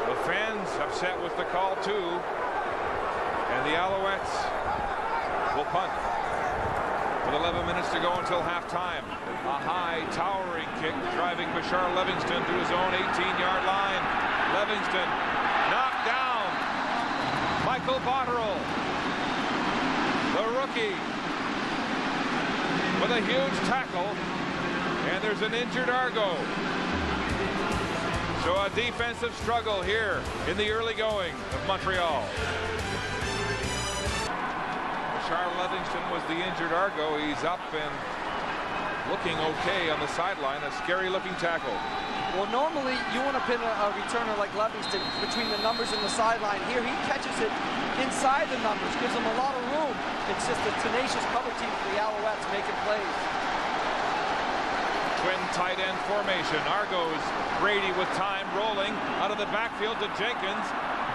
The fans upset with the call too, and the Alouettes will punt with 11 minutes to go until halftime. A high, towering kick driving Bashar Livingston to his own 18-yard line. Livingston knocked down. Michael Botterill, the rookie, with a huge tackle, and there's an injured Argo. So a defensive struggle here in the early going of Montreal. Bashar Livingston was the injured Argo. He's up and looking okay on the sideline. A scary looking tackle. Well, normally you want to pin a returner like Livingston between the numbers and the sideline. Here he catches it inside the numbers, gives him a lot of room. It's just a tenacious cover team for the Alouettes making plays. Twin tight end formation. Argos, Brady with time rolling out of the backfield to Jenkins,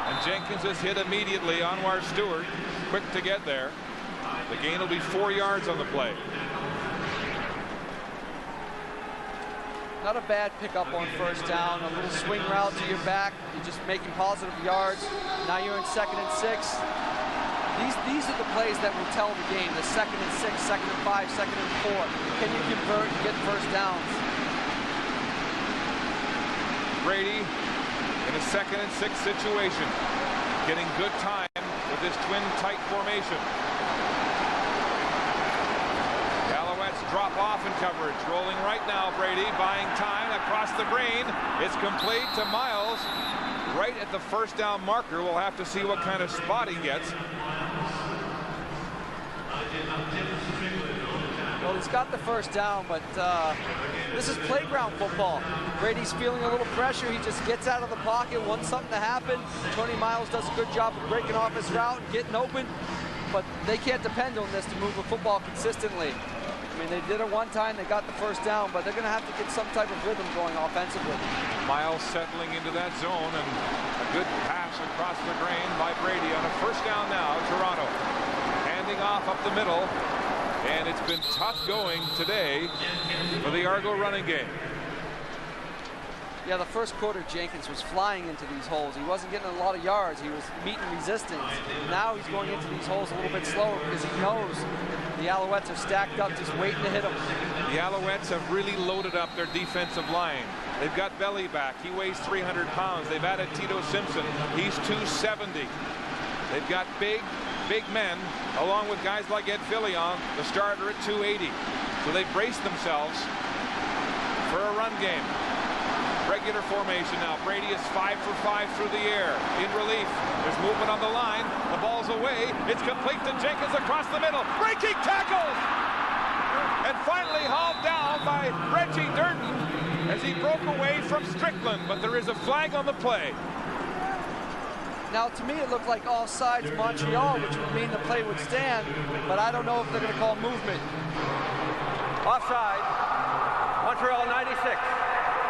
and Jenkins is hit immediately. Anwar Stewart quick to get there. The gain will be 4 yards on the play. Not a bad pickup on first down. A little swing route to your back. You're just making positive yards. Now you're in 2nd and 6. These are the plays that will tell the game. The 2nd and 6, 2nd and 5, 2nd and 4. Can you convert and get first downs? Brady in a 2nd and 6 situation, getting good time with this twin tight formation. Drop off in coverage, rolling right now. Brady buying time across the green. It's complete to Miles right at the first down marker. We'll have to see what kind of spot he gets. Well, he's got the first down, but this is playground football. Brady's feeling a little pressure. He just gets out of the pocket, wants something to happen. Tony Miles does a good job of breaking off his route and getting open, but they can't depend on this to move the football consistently. I mean, they did it one time, they got the first down, but they're going to have to get some type of rhythm going offensively. Miles settling into that zone, and a good pass across the grain by Brady on a first down now. Toronto handing off up the middle, and it's been tough going today for the Argo running game. Yeah, the first quarter, Jenkins was flying into these holes. He wasn't getting a lot of yards. He was meeting resistance. Now he's going into these holes a little bit slower because he knows the Alouettes are stacked up, just waiting to hit him. The Alouettes have really loaded up their defensive line. They've got Belly back. He weighs 300 pounds. They've added Tito Simpson. He's 270. They've got big men, along with guys like Ed Fillion, the starter at 280. So they brace themselves for a run game. Regular formation now. Brady is 5 for 5 through the air. In relief. There's movement on the line. The ball's away. It's complete to Jenkins across the middle. Breaking tackles! and finally hauled down by Reggie Durden as he broke away from Strickland, but there is a flag on the play. Now, to me, it looked like offsides Montreal, which would mean the play would stand, but I don't know if they're going to call movement. Offside. Montreal 96.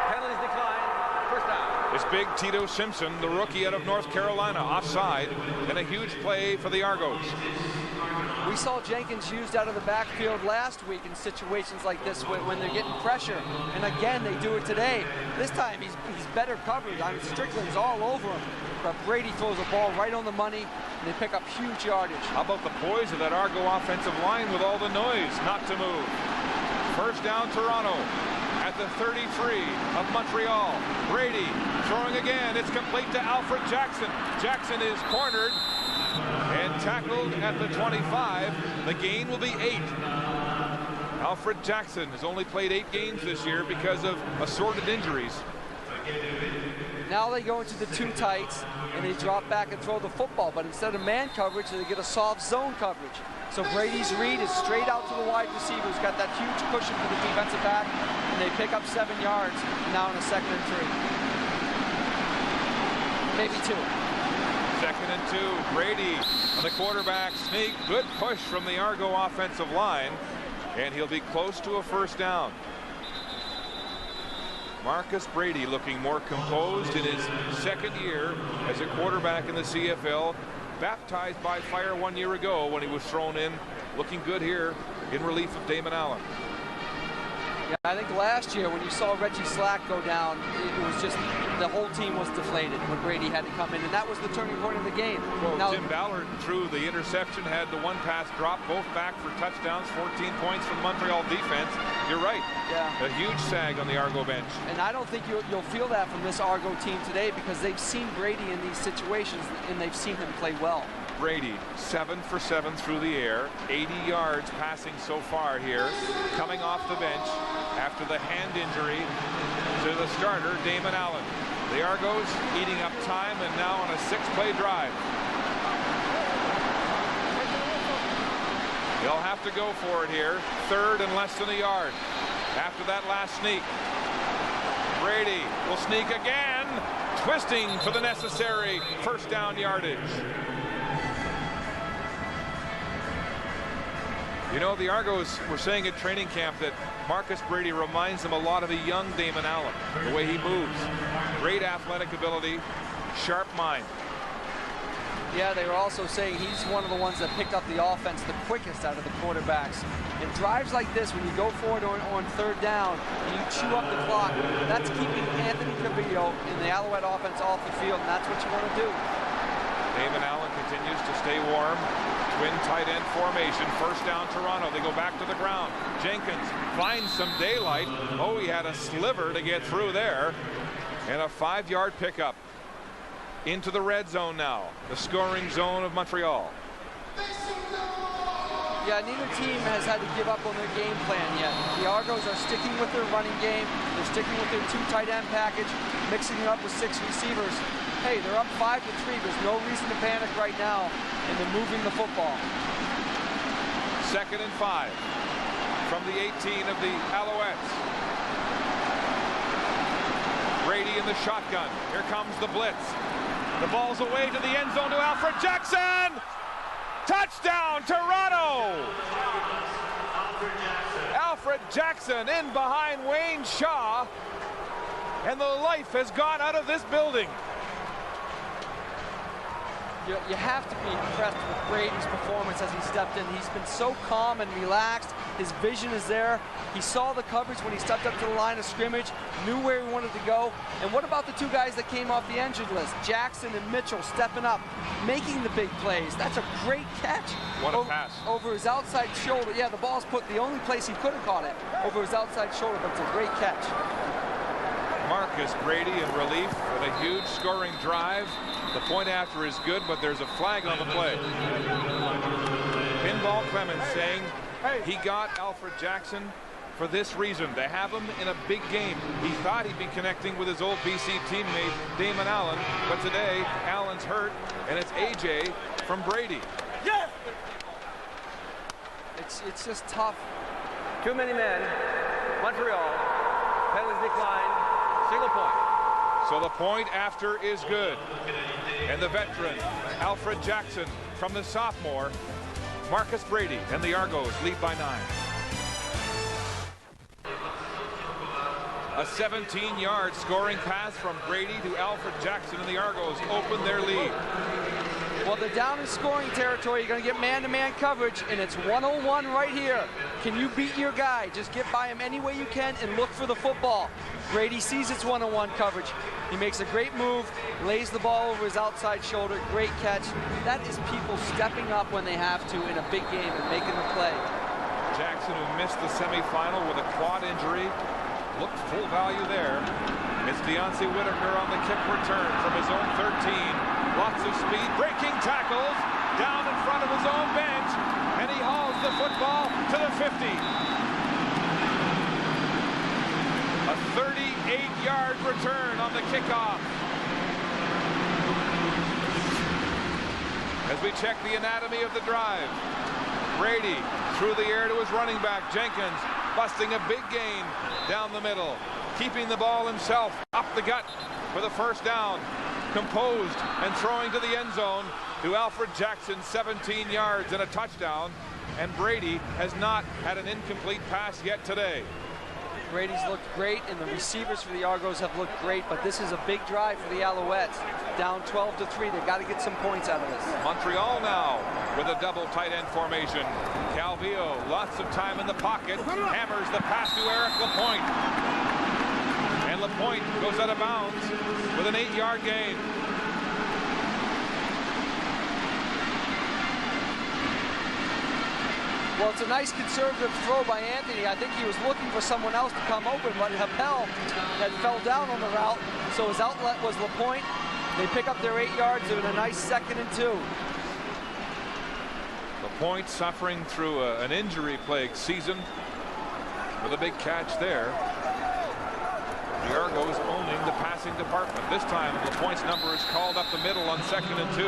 Penalties decline. First down. It's big Tito Simpson, the rookie out of North Carolina, offside, and a huge play for the Argos. We saw Jenkins used out of the backfield last week in situations like this when they're getting pressure, and again, they do it today. This time, he's better covered. I mean, Strickland's all over him, but Brady throws a ball right on the money, and they pick up huge yardage. How about the poise of that Argo offensive line with all the noise not to move? First down, Toronto at the 33 of Montreal. Brady throwing again. It's complete to Alfred Jackson. Jackson is cornered and tackled at the 25. The gain will be 8. Alfred Jackson has only played 8 games this year because of assorted injuries. Now they go into the 2 tights and they drop back and throw the football, but instead of man coverage, they get a soft zone coverage. So Brady's read is straight out to the wide receiver, who's got that huge cushion for the defensive back, and they pick up 7 yards now in a 2nd and 3. Maybe 2. 2nd and 2. Brady on the quarterback sneak. Good push from the Argo offensive line, and he'll be close to a first down. Marcus Brady looking more composed in his 2nd year as a quarterback in the CFL. Baptized by fire 1 year ago when he was thrown in. Looking good here in relief of Damon Allen. Yeah, I think last year when you saw Reggie Slack go down, it was just the whole team was deflated when Brady had to come in, and that was the turning point of the game. Well, now, Jim Ballard threw the interception, had the 1 pass drop, both back for touchdowns, 14 points from the Montreal defense. You're right. Yeah. A huge sag on the Argo bench. And I don't think you'll feel that from this Argo team today because they've seen Brady in these situations and they've seen him play well. Brady 7 for 7 through the air, 80 yards passing so far here, coming off the bench after the hand injury to the starter Damon Allen. The Argos eating up time and now on a 6-play drive. They'll have to go for it here. 3rd and less than a yard after that last sneak. Brady will sneak again, twisting for the necessary first down yardage. You know, the Argos were saying at training camp that Marcus Brady reminds them a lot of a young Damon Allen, the way he moves. Great athletic ability, sharp mind. Yeah, they were also saying he's one of the ones that picked up the offense the quickest out of the quarterbacks. In drives like this, when you go forward on 3rd down and you chew up the clock, that's keeping Anthony Cavillo in the Alouette offense off the field, and that's what you want to do. Damon Allen continues to stay warm. Twin tight end formation. First down Toronto. They go back to the ground. Jenkins finds some daylight. Oh, he had a sliver to get through there. And a 5-yard pickup. Into the red zone now. The scoring zone of Montreal. Yeah, neither team has had to give up on their game plan yet. The Argos are sticking with their running game. They're sticking with their 2 tight end package, mixing it up with 6 receivers. Hey, they're up 5-3. There's no reason to panic right now, and they're moving the football. 2nd and 5 from the 18 of the Alouettes. Brady in the shotgun. Here comes the blitz. The ball's away to the end zone to Alfred Jackson. Touchdown, Toronto! Alfred Jackson in behind Wayne Shaw, and the life has gone out of this building. You have to be impressed with Brady's performance as he stepped in. He's been so calm and relaxed. His vision is there. He saw the coverage when he stepped up to the line of scrimmage, knew where he wanted to go. And what about the 2 guys that came off the injured list? Jackson and Mitchell stepping up, making the big plays. That's a great catch. What a pass. Over his outside shoulder. Yeah, the ball's put the only place he could have caught it, over his outside shoulder, but it's a great catch. Marcus Brady in relief with a huge scoring drive. The point after is good, but there's a flag on the play. Pinball Clemens saying he got Alfred Jackson for this reason, to have him in a big game. He thought he'd be connecting with his old BC teammate Damon Allen, but today Allen's hurt, and it's AJ from Brady. It's just tough Too many men. Montreal. Penalties declined. Single point. So the point after is good. And the veteran, Alfred Jackson, from the sophomore, Marcus Brady, and the Argos lead by 9. A 17-yard scoring pass from Brady to Alfred Jackson, and the Argos open their lead. Well, they're down in scoring territory. You're going to get man-to-man coverage, and it's 101 right here. Can you beat your guy? Just get by him any way you can and look for the football. Brady sees it's 101 coverage. He makes a great move, lays the ball over his outside shoulder. Great catch. That is people stepping up when they have to in a big game and making the play. Jackson, who missed the semifinal with a quad injury, looked full value there. It's Deontay Whitaker on the kick return from his own 13. Lots of speed, breaking tackles, down in front of his own bench, and he hauls the football to the 50. A 38-yard return on the kickoff. As we check the anatomy of the drive, Brady through the air to his running back, Jenkins, busting a big gain down the middle, keeping the ball himself up the gut for the first down. Composed and throwing to the end zone to Alfred Jackson, 17 yards and a touchdown. And Brady has not had an incomplete pass yet today. Brady's looked great, and the receivers for the Argos have looked great, but this is a big drive for the Alouettes. Down 12-3, they've got to get some points out of this. Montreal now with a double tight end formation. Calvillo, lots of time in the pocket, hammers the pass to Eric Lapointe. And Lapointe goes out of bounds with an 8-yard gain. Well, it's a nice conservative throw by Anthony. I think he was looking for someone else to come open, but Happel had fell down on the route, so his outlet was Lapointe. They pick up their 8 yards with a nice 2nd and 2. Lapointe suffering through an injury-plagued season with a big catch there. The Argos owning the passing department. This time, Lapointe's number is called up the middle on 2nd and 2.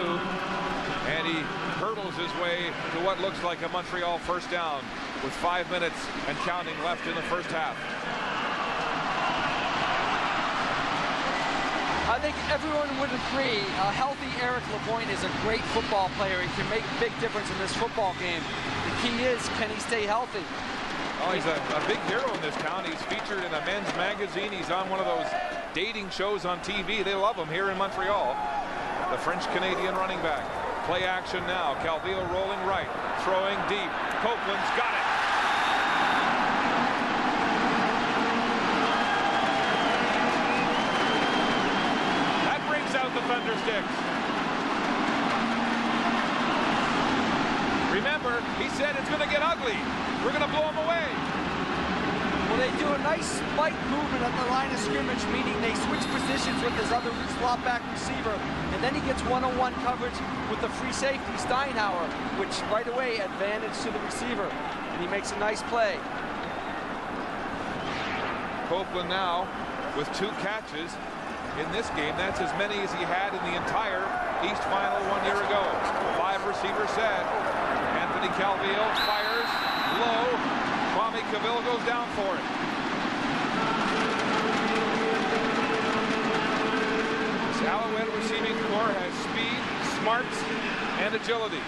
And he hurdles his way to what looks like a Montreal first down with 5 minutes and counting left in the first half. I think everyone would agree a healthy Eric Lapointe is a great football player. He can make a big difference in this football game. The key is, can he stay healthy? Oh, he's a big hero in this town. He's featured in a men's magazine. He's on one of those dating shows on TV. They love him here in Montreal. The French-Canadian running back. Play action now. Calvillo rolling right, throwing deep. Copeland's got it. That brings out the Thundersticks. Remember, he said it's going to get ugly. We're going to blow him away. Well, they do a nice spike movement at the line of scrimmage, meaning they switch positions with his other slot back receiver, and then he gets one-on-one coverage with the free safety, Steinhauer, which right away advantage to the receiver, and he makes a nice play. Copeland now with 2 catches in this game. That's as many as he had in the entire East Final 1 year ago. 5 receiver set. Anthony Calvillo fires low. Kwame Cavill goes down for it. This Alouette receiving corps has speed, smarts, and agility.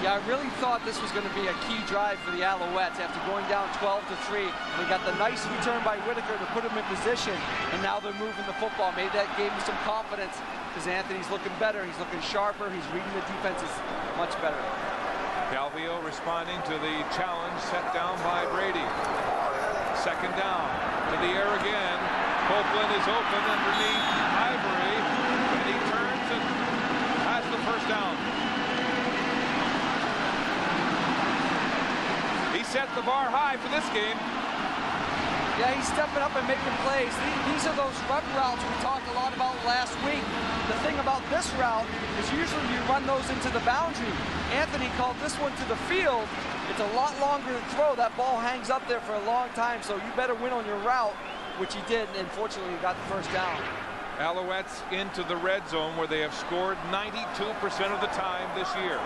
Yeah, I really thought this was going to be a key drive for the Alouettes after going down 12-3. They got the nice return by Whitaker to put him in position, and now they're moving the football. Maybe that gave him some confidence because Anthony's looking better. He's looking sharper. He's reading the defenses much better. Calvillo responding to the challenge set down by Brady. 2nd down. To the air again. Copeland is open underneath Ivory, and he turns and has the first down. He set the bar high for this game. Yeah, he's stepping up and making plays. These are those rep routes we talked a lot about last week. The thing about this route is usually you run those into the boundary. Anthony called this one to the field. It's a lot longer to throw. That ball hangs up there for a long time, so you better win on your route, which he did, and fortunately he got the first down. Alouettes into the red zone where they have scored 92% of the time this year.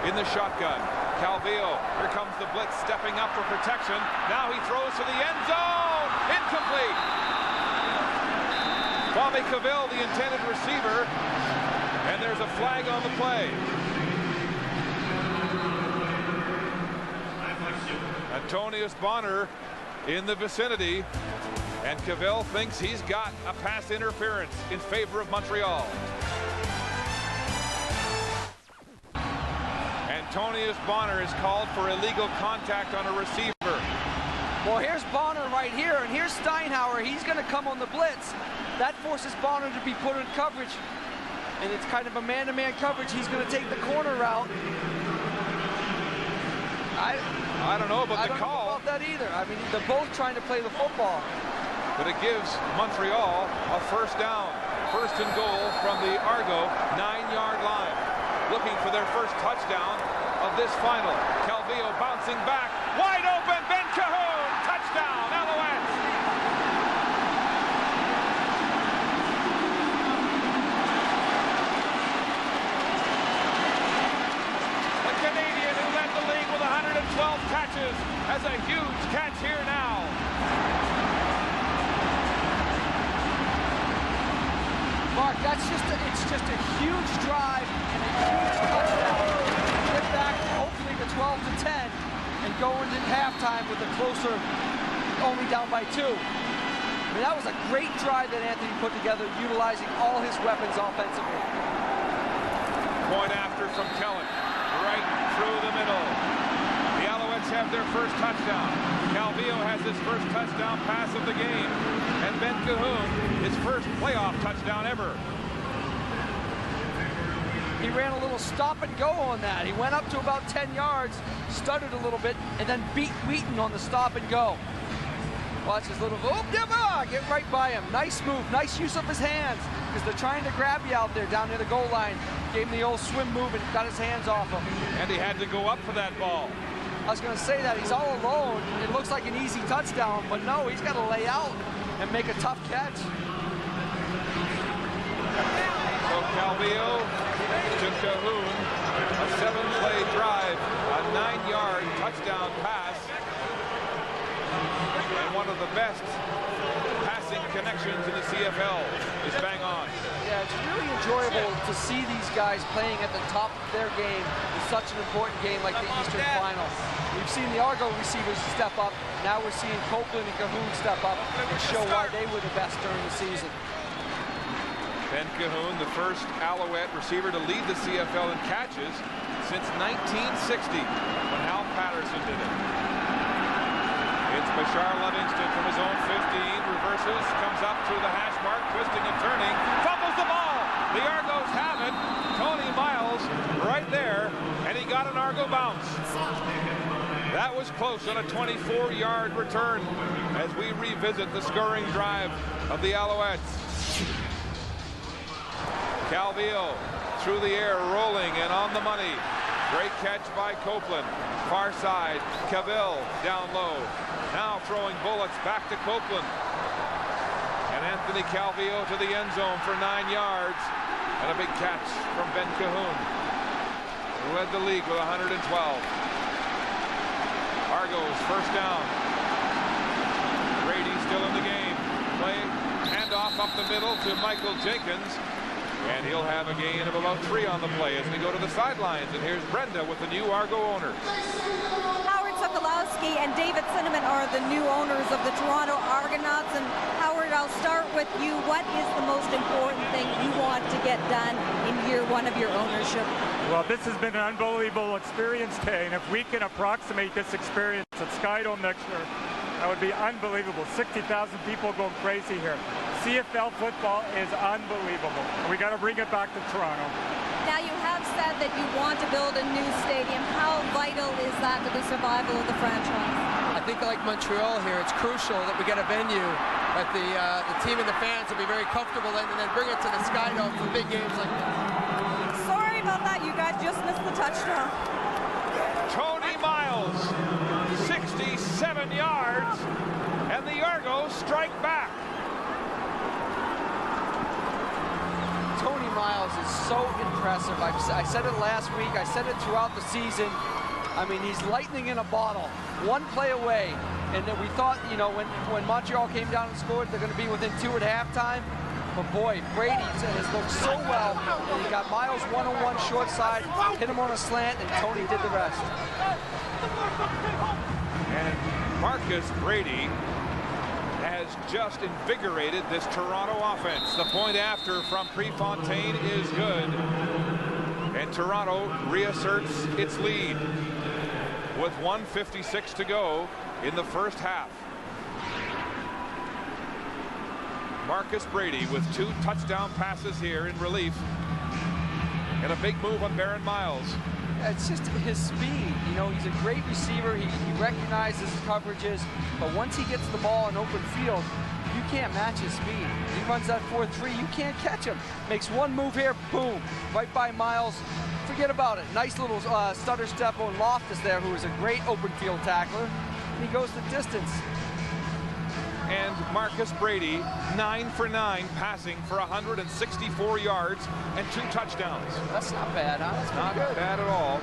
in the shotgun. Calvillo, here comes the blitz, stepping up for protection. Now he throws to the end zone. Incomplete. Bobby Cavell, the intended receiver, and there's a flag on the play. Antonius Bonner in the vicinity, and Cavell thinks he's got a pass interference in favor of Montreal. Antonius Bonner is called for illegal contact on a receiver. Well, here's Bonner right here, and here's Steinhauer. He's going to come on the blitz. That forces Bonner to be put in coverage, and it's kind of a man-to-man coverage. He's going to take the corner route. I don't know about the call. I don't know about that either. I mean, they're both trying to play the football. But it gives Montreal a first down. First and goal from the Argo 9-yard line. Looking for their first touchdown of this final. Calvillo bouncing back. Wide open. Ben Cahoon. Touchdown. Alouettes. The Canadian who led the league with 112 catches has a huge catch here now. Mark, it's just a huge drive and a huge touchdown. Get back hopefully to 12-10 and go into halftime with a closer, only down by 2. I mean, that was a great drive that Anthony put together, utilizing all his weapons offensively. Point after from Kellen, right through the middle. The Alouettes have their first touchdown. Calvillo has his first touchdown pass of the game. And Ben Cahoon, his first playoff touchdown ever. He ran a little stop and go on that. He went up to about 10 yards, stuttered a little bit, and then beat Wheaton on the stop and go. Watch his little, get right by him. Nice move, nice use of his hands, because they're trying to grab you out there down near the goal line. Gave him the old swim move and got his hands off him. And he had to go up for that ball. I was going to say that, he's all alone. It looks like an easy touchdown, but no, he's got to lay out and make a tough catch. So Calvillo to Cahoon, a 7-play drive, a 9-yard touchdown pass, and one of the best passing connections in the CFL is bang on. Yeah, it's really enjoyable to see these guys playing at the top of their game in such an important game like the Eastern Final. We've seen the Argo receivers step up. Now we're seeing Copeland and Cahoon step up and show why they were the best during the season. Ben Cahoon, the first Alouette receiver to lead the CFL in catches since 1960, when Hal Patterson did it. It's Bashar Livingston from his own 15, reverses, comes up to the hash mark, twisting and turning, fumbles the ball. The Argos have it. Tony Miles right there, and he got an Argo bounce. That was close on a 24-yard return as we revisit the scoring drive of the Alouettes. Calvillo through the air, rolling and on the money. Great catch by Copeland. Far side, Cavell down low. Now throwing bullets back to Copeland. And Anthony Calvillo to the end zone for 9 yards. And a big catch from Ben Cahoon, who led the league with 112. Argos first down. Brady still in the game. Play, handoff up the middle to Michael Jenkins. And he'll have a gain of about 3 on the play as we go to the sidelines. And here's Brenda with the new Argo owners. Howard Sokolowski and David Cinnamon are the new owners of the Toronto Argonauts. And Howard, I'll start with you. What is the most important thing you want to get done in year 1 of your ownership? Well, this has been an unbelievable experience today. And if we can approximate this experience at Skydome next year, that would be unbelievable. 60,000 people going crazy here. CFL football is unbelievable. We got to bring it back to Toronto. Now, you have said that you want to build a new stadium. How vital is that to the survival of the franchise? I think like Montreal here, it's crucial that we get a venue that the team and the fans will be very comfortable in, and then bring it to the Skydome for big games like that. Sorry about that. You guys just missed the touchdown. Tony Miles, 67 yards, and the Argos strike back. Tony Miles is so impressive. I said it last week. I said it throughout the season. I mean, he's lightning in a bottle. One play away. And then we thought, you know, when Montreal came down and scored, they're going to be within 2 at halftime. But boy, Brady has looked so well. He got Miles one-on-one short side, hit him on a slant, and Tony did the rest. And Marcus Brady has just invigorated this Toronto offense. The point after from Prefontaine is good. And Toronto reasserts its lead with 1:56 to go in the first half. Marcus Brady with 2 touchdown passes here in relief. And a big move on Baron Miles. It's just his speed. You know, he's a great receiver. He recognizes coverages, but once he gets the ball in open field, you can't match his speed. He runs that 4.3, you can't catch him. Makes one move here, boom, right by Miles. Forget about it. Nice little stutter step on Loftus there, who is a great open field tackler. And he goes the distance. And Marcus Brady, 9 for 9, passing for 164 yards and 2 touchdowns. That's not bad, huh? That's not good. Bad at all.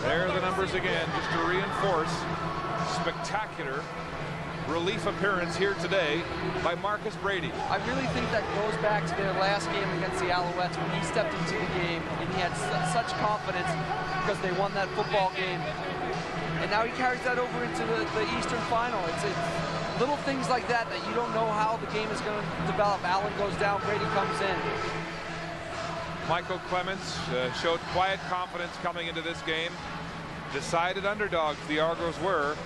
There are the numbers again, just to reinforce. Spectacular relief appearance here today by Marcus Brady. I really think that goes back to their last game against the Alouettes when he stepped into the game and he had such confidence because they won that football game. And now he carries that over into the Eastern Final. It's little things like that that you don't know how the game is going to develop. Allen goes down, Brady comes in. Michael Clements showed quiet confidence coming into this game. Decided underdogs the Argos were.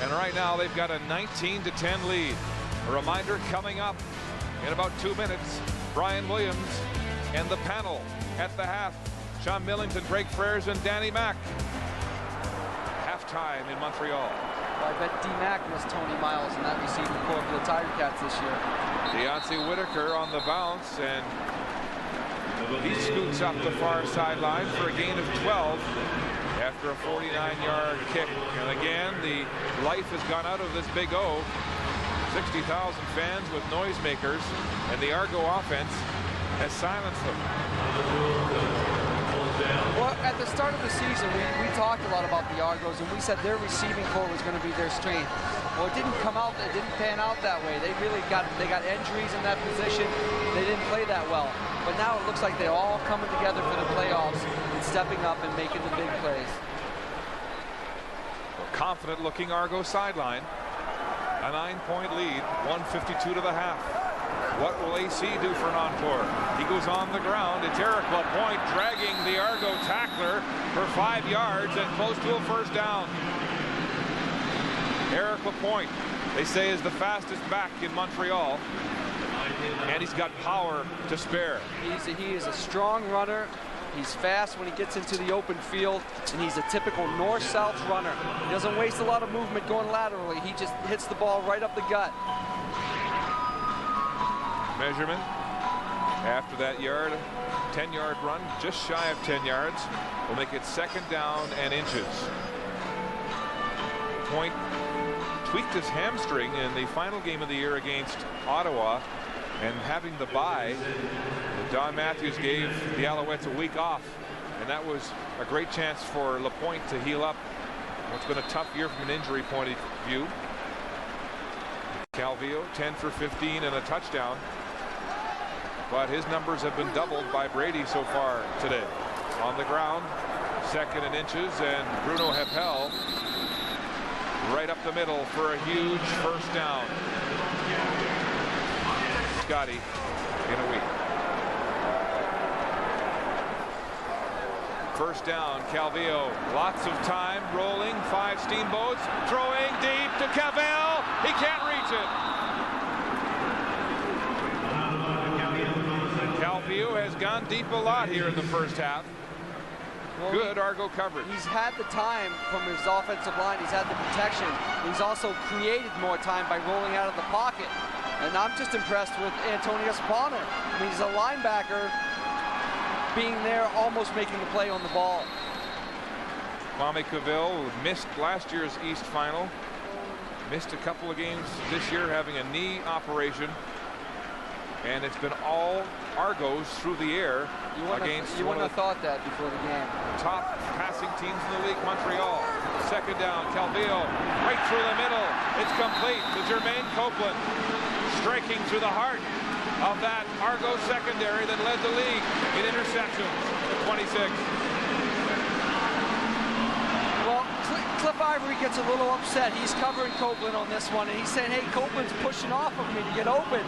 And right now they've got a 19-10 lead. A reminder coming up in about 2 minutes. Brian Williams and the panel at the half. Sean Millington, Greg Frères, and Danny Mack. Halftime in Montreal. Well, I bet D-Mac missed Tony Miles in that receiving corps for the Tiger Cats this year. Deontay Whitaker on the bounce, and he scoots up the far sideline for a gain of 12 after a 49-yard kick. And again, the life has gone out of this Big O. 60,000 fans with noisemakers, and the Argo offense has silenced them. Well, at the start of the season, we talked a lot about the Argos, and we said their receiving corps was going to be their strength. Well, it didn't come out. It didn't pan out that way. They got injuries in that position. They didn't play that well. But now it looks like they're all coming together for the playoffs and stepping up and making the big plays. Confident-looking Argo sideline. A 9-point lead, 1:52 to the half. What will AC do for an encore? He goes on the ground. It's Eric Lapointe dragging the Argo tackler for 5 yards and close to a first down. Eric Lapointe, they say, is the fastest back in Montreal, and he's got power to spare. He is a strong runner. He's fast when he gets into the open field, and he's a typical north-south runner. He doesn't waste a lot of movement going laterally. He just hits the ball right up the gut. Measurement after that 10-yard run, just shy of 10 yards, will make it 2nd down and inches. Point tweaked his hamstring in the final game of the year against Ottawa, and having the bye, Don Matthews gave the Alouettes a week off, and that was a great chance for Lapointe to heal up what's been a tough year from an injury point of view. Calvillo, 10 for 15 and a touchdown, but his numbers have been doubled by Brady so far today. On the ground, 2nd and inches, and Bruno Heppel right up the middle for a huge first down. Scotty in a week. First down, Calvillo, lots of time, rolling, 5 steamboats, throwing deep to Cavell. He can't reach it. Calvillo has gone deep a lot here in the first half. Well, good Argo coverage. He's had the time from his offensive line. He's had the protection. He's also created more time by rolling out of the pocket. And I'm just impressed with Antonius Bonner. I mean, he's a linebacker being there, almost making the play on the ball. Kwame Cavell missed last year's East Final. Missed a couple of games this year, having a knee operation. And it's been all Argos through the air against you wouldn't have thought that before the game. Top passing teams in the league, Montreal. Second down, Calvillo right through the middle. It's complete to Jermaine Copeland, striking through the heart of that Argos secondary that led the league in interceptions at 26. Well, Cliff Ivory gets a little upset. He's covering Copeland on this one, and he's saying, hey, Copeland's pushing off of me to get open.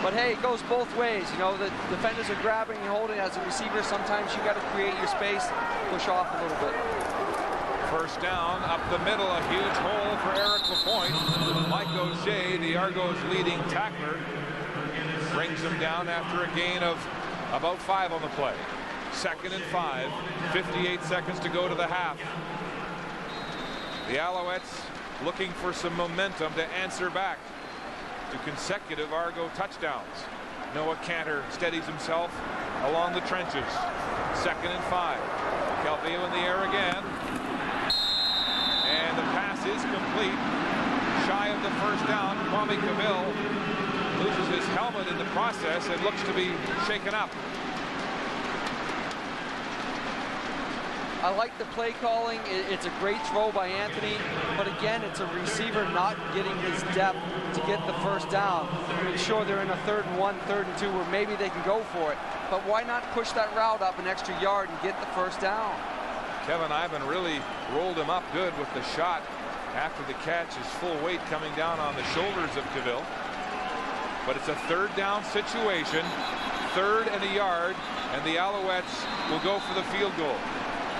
But hey, it goes both ways. You know, the defenders are grabbing and holding. As a receiver, sometimes you got to create your space, push off a little bit. First down, up the middle, a huge hole for Eric Lapointe. Mike Auger, the Argos leading tackler, brings him down after a gain of about 5 on the play. 2nd and 5, 58 seconds to go to the half. The Alouettes looking for some momentum to answer back to consecutive Argo touchdowns. Noah Cantor steadies himself along the trenches. 2nd and 5. Calvillo in the air again. And the pass is complete. Shy of the first down. Kwame Cavill loses his helmet in the process and looks to be shaken up. I like the play calling. It's a great throw by Anthony, but again, it's a receiver not getting his depth to get the first down. I mean, sure, they're in a 3rd and 1, 3rd and 2 where maybe they can go for it, but why not push that route up an extra yard and get the first down? Kevin Ivan really rolled him up good with the shot after the catch, his full weight coming down on the shoulders of Cavill. But it's a 3rd down situation, 3rd and a yard, and the Alouettes will go for the field goal.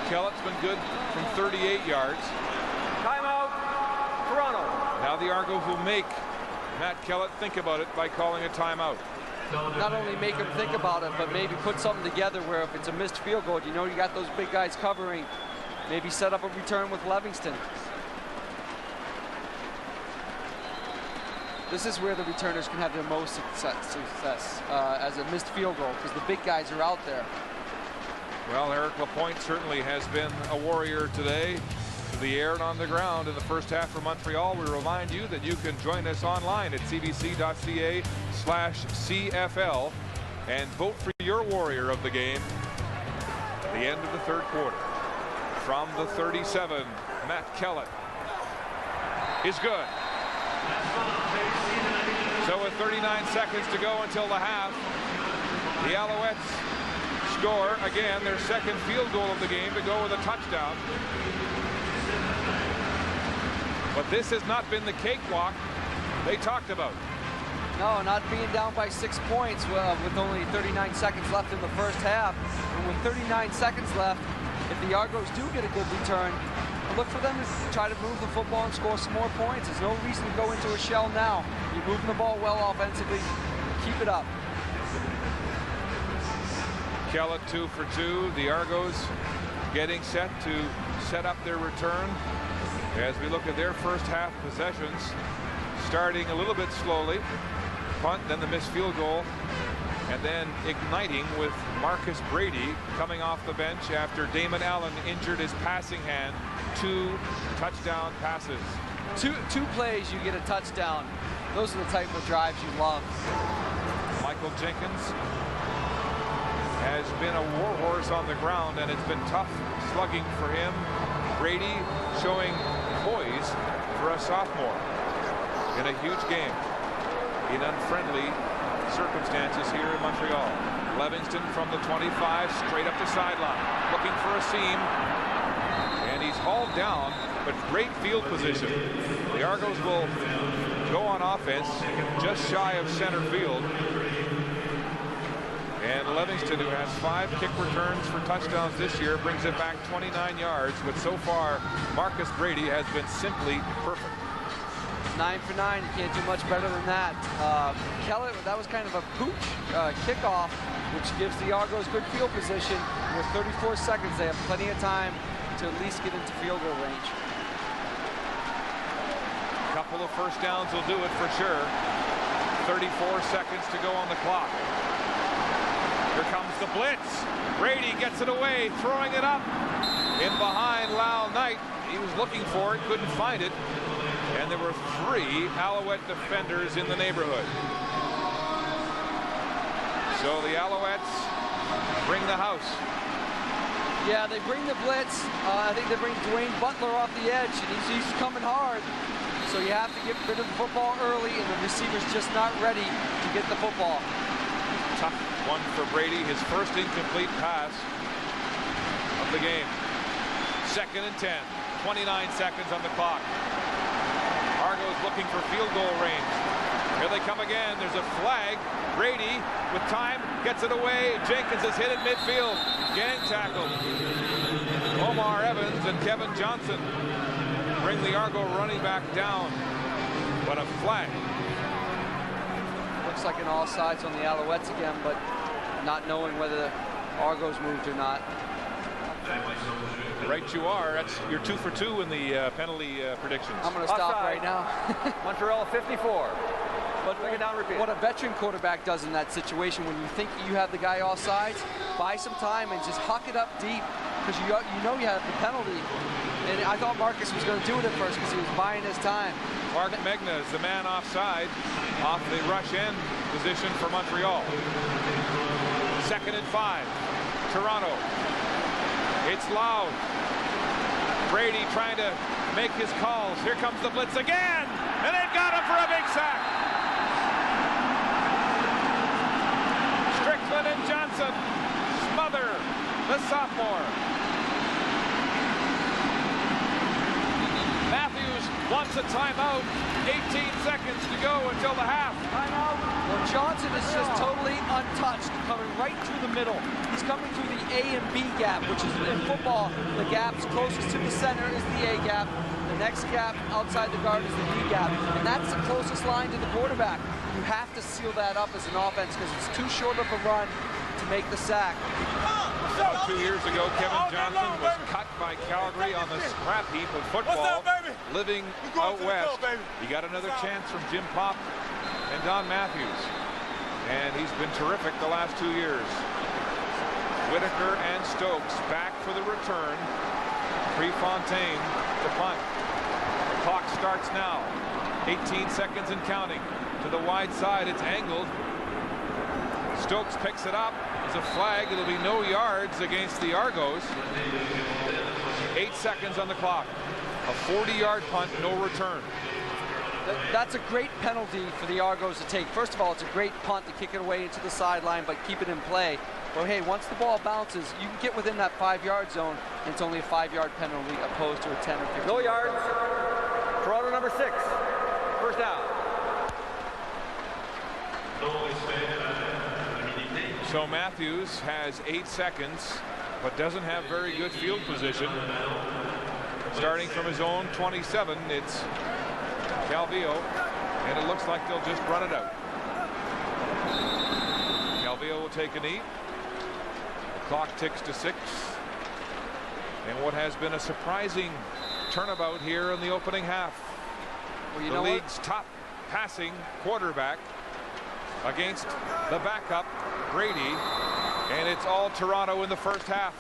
Kellett's been good from 38 yards. Timeout, Toronto. Now the Argos will make Matt Kellett think about it by calling a timeout. Not only make him think about it, but maybe put something together where if it's a missed field goal, you know you got those big guys covering, maybe set up a return with Livingston. This is where the returners can have their most success as a missed field goal, because the big guys are out there. Well, Eric Lapointe certainly has been a warrior today, to the air and on the ground in the first half for Montreal. We remind you that you can join us online at cbc.ca/CFL and vote for your warrior of the game at the end of the 3rd quarter. From the 37, Matt Kellett is good. So with 39 seconds to go until the half, the Alouettes score again their 2nd field goal of the game to go with a touchdown. But this has not been the cakewalk they talked about. No, not being down by 6 points with only 39 seconds left in the first half. And with 39 seconds left, if the Argos do get a good return, look for them to try to move the football and score some more points. There's no reason to go into a shell now. You're moving the ball well offensively. Keep it up. Kellett 2 for 2. The Argos getting set to set up their return as we look at their first half possessions, starting a little bit slowly. Punt, then the missed field goal, and then igniting with Marcus Brady coming off the bench after Damon Allen injured his passing hand. 2 touchdown passes. Two plays, you get a touchdown. Those are the type of drives you love. Michael Jenkins has been a warhorse on the ground, and it's been tough slugging for him. Brady showing poise for a sophomore in a huge game in unfriendly circumstances here in Montreal. Livingston from the 25 straight up the sideline, looking for a seam, and he's hauled down, but great field position. The Argos will go on offense just shy of center field. And Livingston, who has 5 kick returns for touchdowns this year, brings it back 29 yards. But so far, Marcus Brady has been simply perfect. 9 for 9. You can't do much better than that. Kellett, that was kind of a pooch kickoff, which gives the Argos good field position. With 34 seconds, they have plenty of time to at least get into field goal range. A couple of first downs will do it for sure. 34 seconds to go on the clock. Here comes the blitz. Brady gets it away, throwing it up in behind Lyle Knight. He was looking for it, couldn't find it. And there were 3 Alouette defenders in the neighborhood. So the Alouettes bring the house. Yeah, they bring the blitz. I think they bring Dwayne Butler off the edge, and he's coming hard. So you have to get rid of the football early, and the receiver's just not ready to get the football. Tough one for Brady, his first incomplete pass of the game. 2nd and 10, 29 seconds on the clock. Argos looking for field goal range. Here they come again. There's a flag. Brady with time gets it away. Jenkins is hit at midfield. Gang tackle. Omar Evans and Kevin Johnson bring the Argo running back down. But a flag. Looks like an all sides on the Alouettes again, but not knowing whether the Argos moved or not. Right you are. That's you're 2 for 2 in the penalty predictions. I'm going to stop Offside. right now. Montreal 54. But Bring it down, repeat. What a veteran quarterback does in that situation, when you think you have the guy off sides, buy some time and just huck it up deep, because you know you have the penalty. And I thought Marcus was going to do it at first because he was buying his time. Mark Megna is the man offside, off the rush end position for Montreal. 2nd and 5. Toronto. It's loud. Brady trying to make his calls. Here comes the blitz again, and they've got him for a big sack. Strickland and Johnson smother the sophomore. Matthews wants a timeout. 18 seconds to go until the half. Well, Johnson is just totally untouched, coming right through the middle. He's coming through the A and B gap, which is in football, the gaps closest to the center is the A gap. The next gap outside the guard is the B gap. And that's the closest line to the quarterback. You have to seal that up as an offense because it's too short of a run to make the sack. 2 years ago, Kevin Johnson was cut by Calgary on the scrap heap of football, living out west. He got another chance from Jim Pop and Don Matthews, and he's been terrific the last 2 years. Whitaker and Stokes back for the return. Prefontaine to punt. The clock starts now. 18 seconds and counting. To the wide side, it's angled. Stokes picks it up. There's a flag. It'll be no yards against the Argos. 8 seconds on the clock. A 40-yard punt, no return. That's a great penalty for the Argos to take. First of all, it's a great punt to kick it away into the sideline, but keep it in play. Well, hey, once the ball bounces, you can get within that 5-yard zone, and it's only a 5-yard penalty opposed to a 10 or 15. No yards. Toronto number 6. First down. So Matthews has 8 seconds, but doesn't have very good field position. Starting from his own 27, it's Calvillo, and it looks like they'll just run it out. Calvillo will take a knee. The clock ticks to 6. And what has been a surprising turnabout here in the opening half. Well, the league's top passing quarterback against the backup, Brady, and it's all Toronto in the first half.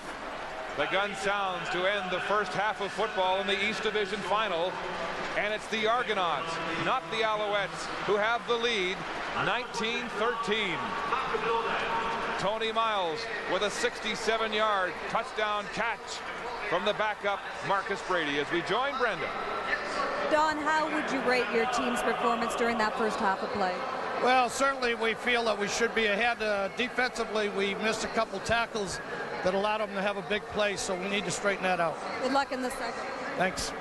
The gun sounds to end the first half of football in the East Division final, and it's the Argonauts, not the Alouettes, who have the lead, 19-13. Tony Miles with a 67-yard touchdown catch from the backup, Marcus Brady, as we join Brenda. Don, how would you rate your team's performance during that first half of play? Well, certainly we feel that we should be ahead. Defensively, we missed a couple tackles that allowed them to have a big play, so we need to straighten that out. Good luck in the second. Thanks.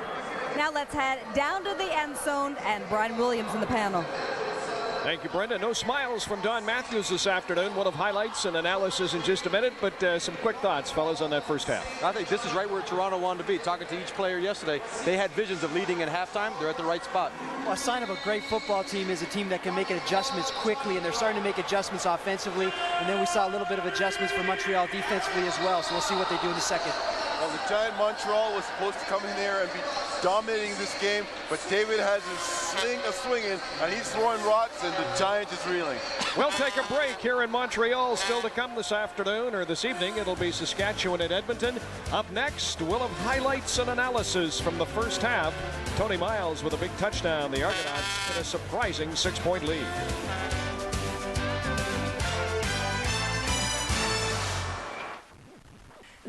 Now let's head down to the end zone, and Brian Williams in the panel. Thank you, Brenda. No smiles from Don Matthews this afternoon. We'll have highlights and analysis in just a minute, but some quick thoughts, fellas, on that first half. I think this is right where Toronto wanted to be. Talking to each player yesterday, they had visions of leading at halftime. They're at the right spot. Well, a sign of a great football team is a team that can make adjustments quickly, and they're starting to make adjustments offensively. And then we saw a little bit of adjustments for Montreal defensively as well, so we'll see what they do in the second. Well, the giant Montreal was supposed to come in there and be dominating this game, but David has his sling swinging, and he's throwing rocks, and the Giant is reeling. We'll take a break here in Montreal. Still to come this afternoon or this evening, it'll be Saskatchewan and Edmonton. Up next, we'll have highlights and analysis from the first half. Tony Miles with a big touchdown. The Argonauts in a surprising 6-point lead.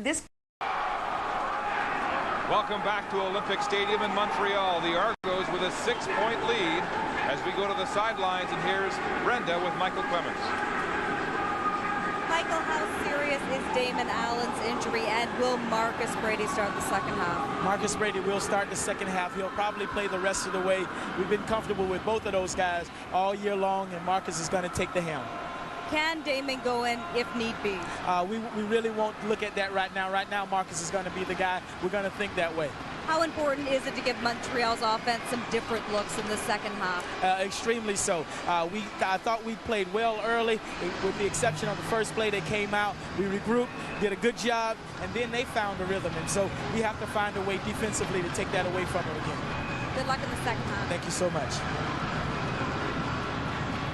this. Welcome back to Olympic Stadium in Montreal. The Argos with a 6-point lead as we go to the sidelines, and here's Brenda with Michael Clemens. Michael, how serious is Damon Allen's injury, and will Marcus Brady start the second half? Marcus Brady will start the second half. He'll probably play the rest of the way. We've been comfortable with both of those guys all year long, and Marcus is going to take the helm. Can Damon go in if need be? We really won't look at that right now. Right now, Marcus is going to be the guy. We're going to think that way. How important is it to give Montreal's offense some different looks in the second half? Extremely so. I thought we played well early, with the exception of the first play. They came out, we regrouped, did a good job, and then they found a rhythm. And so we have to find a way defensively to take that away from them again. Good luck in the second half. Thank you so much.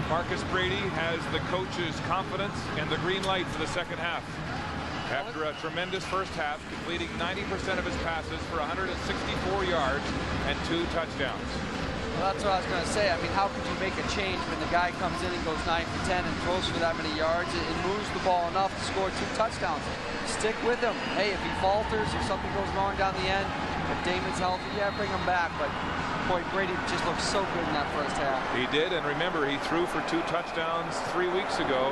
Marcus Brady has the coach's confidence and the green light for the second half. After a tremendous first half, completing 90% of his passes for 164 yards and 2 touchdowns. Well, that's what I was going to say. I mean, how could you make a change when the guy comes in and goes 9 for 10 and throws for that many yards? It moves the ball enough to score 2 touchdowns. Stick with him. Hey, if he falters or something goes wrong down the end, if Damon's healthy, yeah, bring him back. But boy, Brady just looked so good in that first half. He did, and remember, he threw for 2 touchdowns 3 weeks ago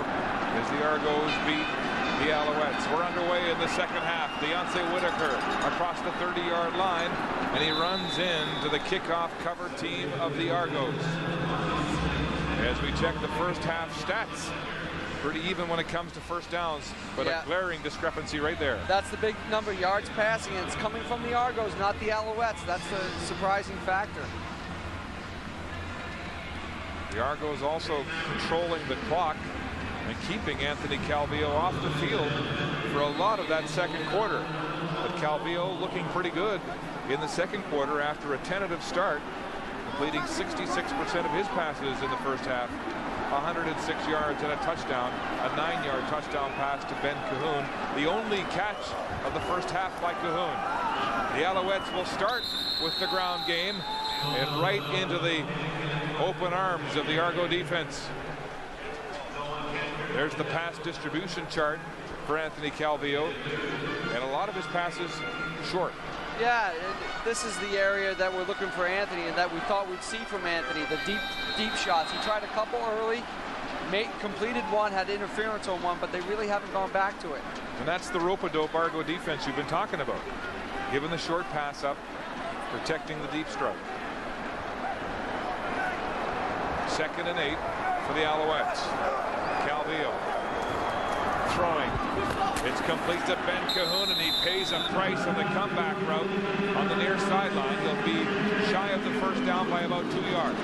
as the Argos beat the Alouettes. We're underway in the second half. Deontay Whitaker across the 30-yard line, and he runs into the kickoff cover team of the Argos. As we check the first half stats, pretty even when it comes to first downs, but a glaring discrepancy right there. That's the big number, yards passing, and it's coming from the Argos, not the Alouettes. That's the surprising factor. The Argos also controlling the clock and keeping Anthony Calvillo off the field for a lot of that second quarter. But Calvillo looking pretty good in the second quarter after a tentative start, completing 66% of his passes in the first half. 106 yards and a touchdown, a 9-yard touchdown pass to Ben Cahoon, the only catch of the first half by Cahoon. The Alouettes will start with the ground game and right into the open arms of the Argo defense. There's the pass distribution chart for Anthony Calvillo, and a lot of his passes short. Yeah, this is the area that we're looking for Anthony, and that we thought we'd see from Anthony, the deep shots. He tried a couple early, completed one, had interference on one, but they really haven't gone back to it. And that's the rope-a-dope Argo defense you've been talking about. Giving the short pass up, protecting the deep stroke. 2nd and 8 for the Alouettes. Calvillo throwing. It's complete to Ben Cahoon, and he pays a price on the comeback route on the near sideline. He'll be shy of the first down by about 2 yards.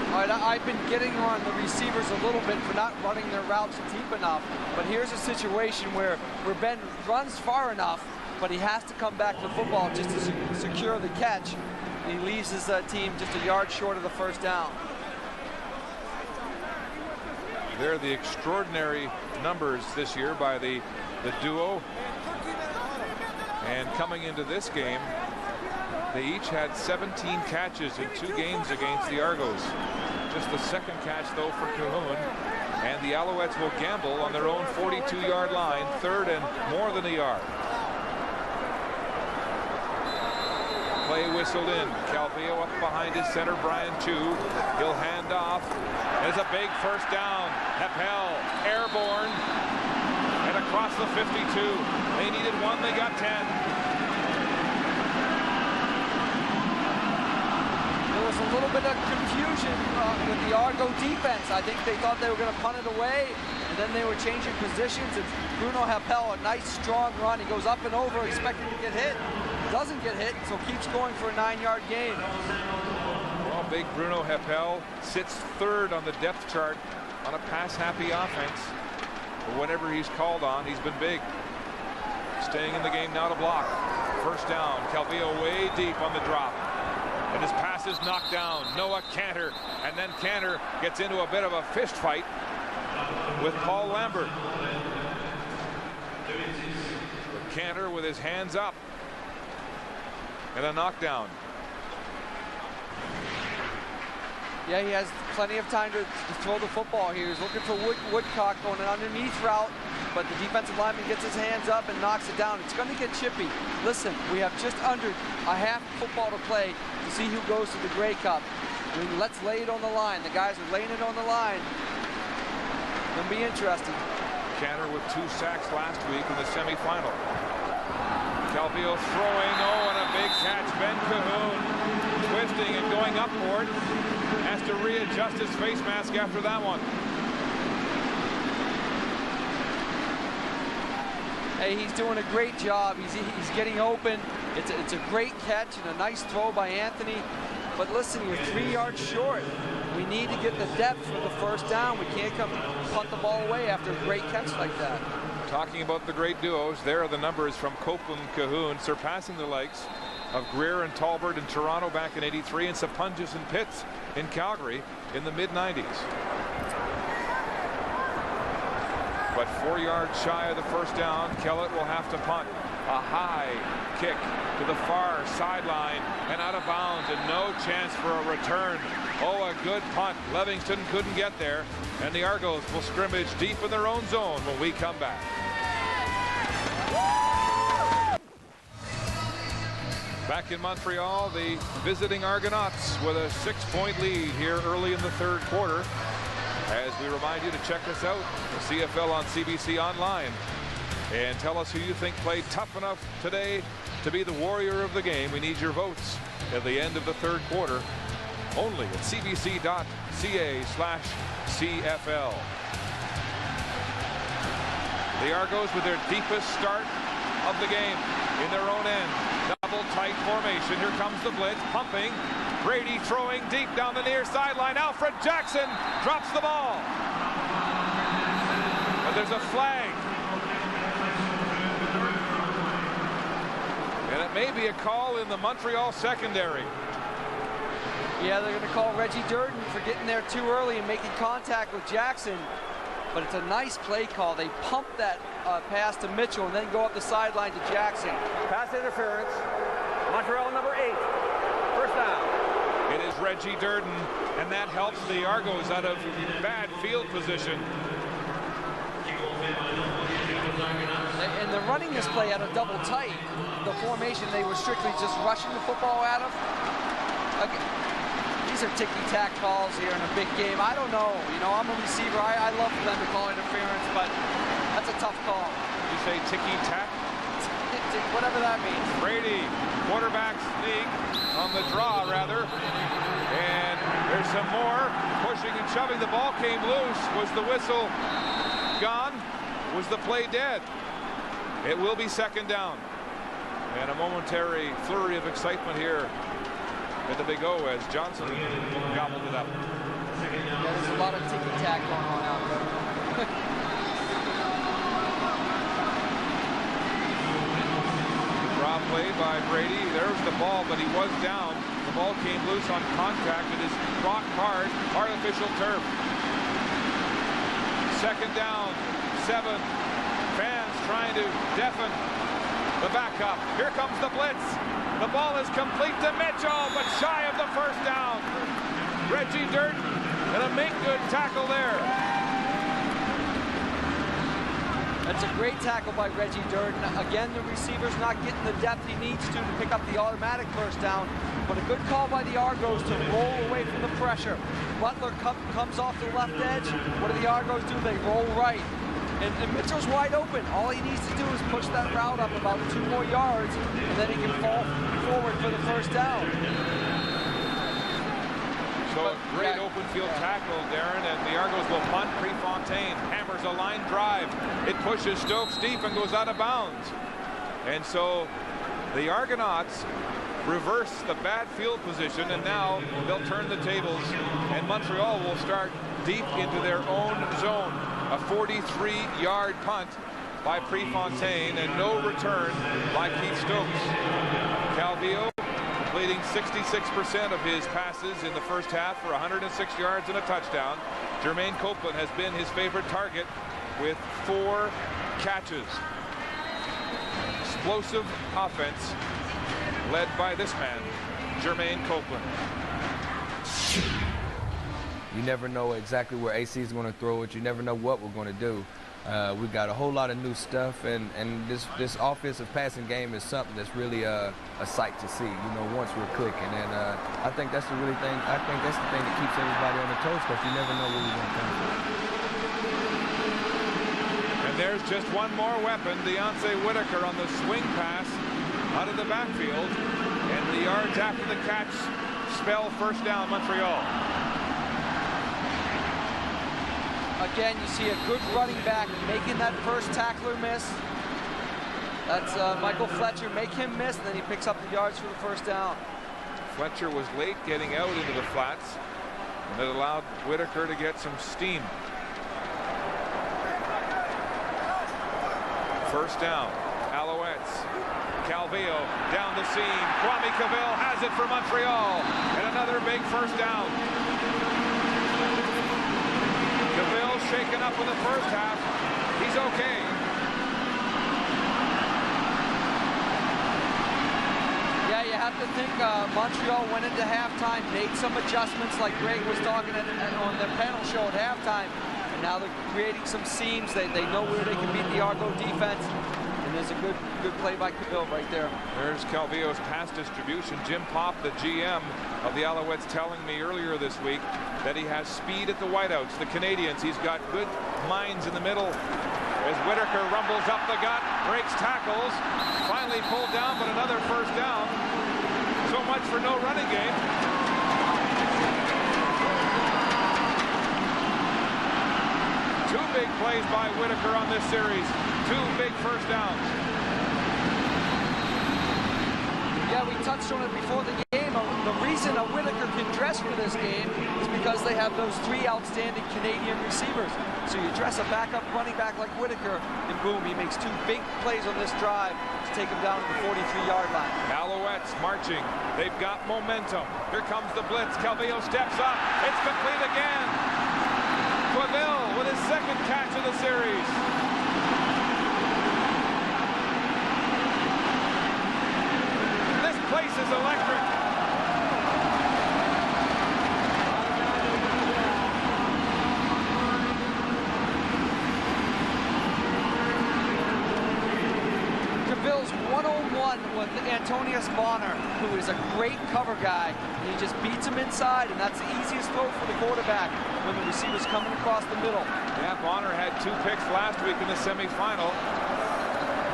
All right, I've been getting on the receivers a little bit for not running their routes deep enough, but here's a situation where Ben runs far enough, but he has to come back to the football just to secure the catch, and he leaves his team just a yard short of the first down. They're the extraordinary numbers this year by the duo. And coming into this game, they each had 17 catches in 2 games against the Argos. Just the second catch, though, for Cahoon. And the Alouettes will gamble on their own 42-yard line, 3rd and more than a yard. Play whistled in. Calvillo up behind his center, Brian Chu. He'll hand off. There's a big first down. Heppel, airborne, and across the 52. They needed 1, they got 10. There was a little bit of confusion with the Argo defense. I think they thought they were going to punt it away, and then they were changing positions. And Bruno Heppel, a nice strong run. He goes up and over, expecting to get hit. Doesn't get hit, so keeps going for a 9-yard gain. Well, big Bruno Heppel sits 3rd on the depth chart on a pass-happy offense. But whenever he's called on, he's been big. Staying in the game now to block. First down. Calvillo way deep on the drop. And his pass is knocked down. Noah Cantor. And then Cantor gets into a bit of a fist fight with Paul Lambert. But Cantor with his hands up. And a knockdown. Yeah, he has plenty of time to throw the football here. He's looking for Woodcock on an underneath route, but the defensive lineman gets his hands up and knocks it down. It's going to get chippy. Listen, we have just under a half football to play to see who goes to the Grey Cup. I mean, let's lay it on the line. The guys are laying it on the line. It'll be interesting. Canner with 2 sacks last week in the semifinal. Calvillo throwing, and a big catch. Ben Cahoon twisting and going up for it. Has to readjust his face mask after that one. Hey, he's doing a great job. He's getting open. It's a great catch and a nice throw by Anthony. But listen, you're 3 yards short. We need to get the depth for the first down. We can't come punt the ball away after a great catch like that. Talking about the great duos, there are the numbers from Copeland Cahoon, surpassing the likes of Greer and Talbert in Toronto back in '83 and Sapunjas and Pitts in Calgary in the mid-90s. But 4 yards shy of the first down, Kellett will have to punt. A high kick to the far sideline and out of bounds, and no chance for a return. A good punt. Livingston couldn't get there, and the Argos will scrimmage deep in their own zone when we come back. Back in Montreal, the visiting Argonauts with a 6-point lead here early in the third quarter. As we remind you to check us out, the CFL on CBC Online, and tell us who you think played tough enough today to be the warrior of the game. We need your votes at the end of the third quarter, only at cbc.ca/CFL. The Argos with their deepest start of the game in their own end. Double tight formation. Here comes the blitz, pumping. Brady throwing deep down the near sideline. Alfred Jackson drops the ball. But there's a flag. And it may be a call in the Montreal secondary. Yeah, they're going to call Reggie Durden for getting there too early and making contact with Jackson. But it's a nice play call. They pump that pass to Mitchell and then go up the sideline to Jackson. Pass interference. Montreal number 8. First down. It is Reggie Durden, and that helps the Argos out of bad field position. And they're running this play out of double tight. The formation, they were strictly just rushing the football at him. Okay. These are ticky-tack calls here in a big game. I don't know. You know, I'm a receiver. I love for them to call interference, but that's a tough call. You say ticky-tack? Whatever that means. Brady, quarterback sneak on the draw, rather. And there's some more pushing and shoving. The ball came loose. Was the whistle gone? Was the play dead? It will be second down. And a momentary flurry of excitement here at the Big O as Johnson gobbled it up. Yeah, there's a lot of ticky-tack going on out there. Draw play by Brady. There's the ball, but he was down. The ball came loose on contact. It is rock hard, artificial turf. Second down, 7. Fans trying to deafen the backup. Here comes the blitz. The ball is complete to Mitchell, but shy of the first down. Reggie Durden and a make-good tackle there. That's a great tackle by Reggie Durden. Again, the receiver's not getting the depth he needs to pick up the automatic first down, but a good call by the Argos to roll away from the pressure. Butler comes off the left edge. What do the Argos do? They roll right. And Mitchell's wide open. All he needs to do is push that route up about 2 more yards, and then he can fall forward for the first down. So a great open field tackle, Darren, and the Argos will punt. Prefontaine hammers a line drive. It pushes Stokes deep and goes out of bounds. And so the Argonauts reverse the bad field position, and now they'll turn the tables, and Montreal will start deep into their own zone. A 43-yard punt by Prefontaine and no return by Keith Stokes. Calvillo completing 66% of his passes in the first half for 106 yards and a touchdown. Jermaine Copeland has been his favorite target with 4 catches. Explosive offense led by this man, Jermaine Copeland. You never know exactly where AC is going to throw it. You never know what we're going to do. We got a whole lot of new stuff, and this offensive passing game is something that's really a sight to see. You know, once we're clicking, and I think that's the thing. I think that's the thing that keeps everybody on the toes, because you never know where you're going to come from. And there's just one more weapon, Deontay Whitaker on the swing pass out of the backfield, and the yards after the catch spell first down Montreal. Again, you see a good running back making that first tackler miss. That's Michael Fletcher. Make him miss, and then he picks up the yards for the first down. Fletcher was late getting out into the flats, and it allowed Whitaker to get some steam. First down, Alouettes. Calvillo down the seam. Kwame Cavill has it for Montreal, and another big first down. Cavill shaken up in the first half. He's okay. Yeah, you have to think Montreal went into halftime, made some adjustments like Greg was talking on the panel show at halftime. And now they're creating some seams. They know where they can beat the Argo defense. And there's a good play by Cavill right there. There's Calvillo's pass distribution. Jim Popp, the GM of the Alouettes, telling me earlier this week that he has speed at the wideouts, the Canadians. He's got good minds in the middle. As Whitaker rumbles up the gut, breaks tackles, finally pulled down, but another first down. So much for no running game. Two big plays by Whitaker on this series. Two big first downs. Yeah, we touched on it before the game. The reason Whitaker can dress for this game is because they have those three outstanding Canadian receivers. So you dress a backup running back like Whitaker, and boom, he makes two big plays on this drive to take him down to the 43-yard line. Alouettes marching. They've got momentum. Here comes the blitz. Calvillo steps up. It's complete again. Cavill with his second catch of the series. This place is electric. Cavill's one-on-one with Antonius Bonner, who is a great cover guy. And he just beats him inside, and that's the easiest throw for the quarterback when the receiver's coming across the middle. Yeah, Bonner had 2 picks last week in the semifinal.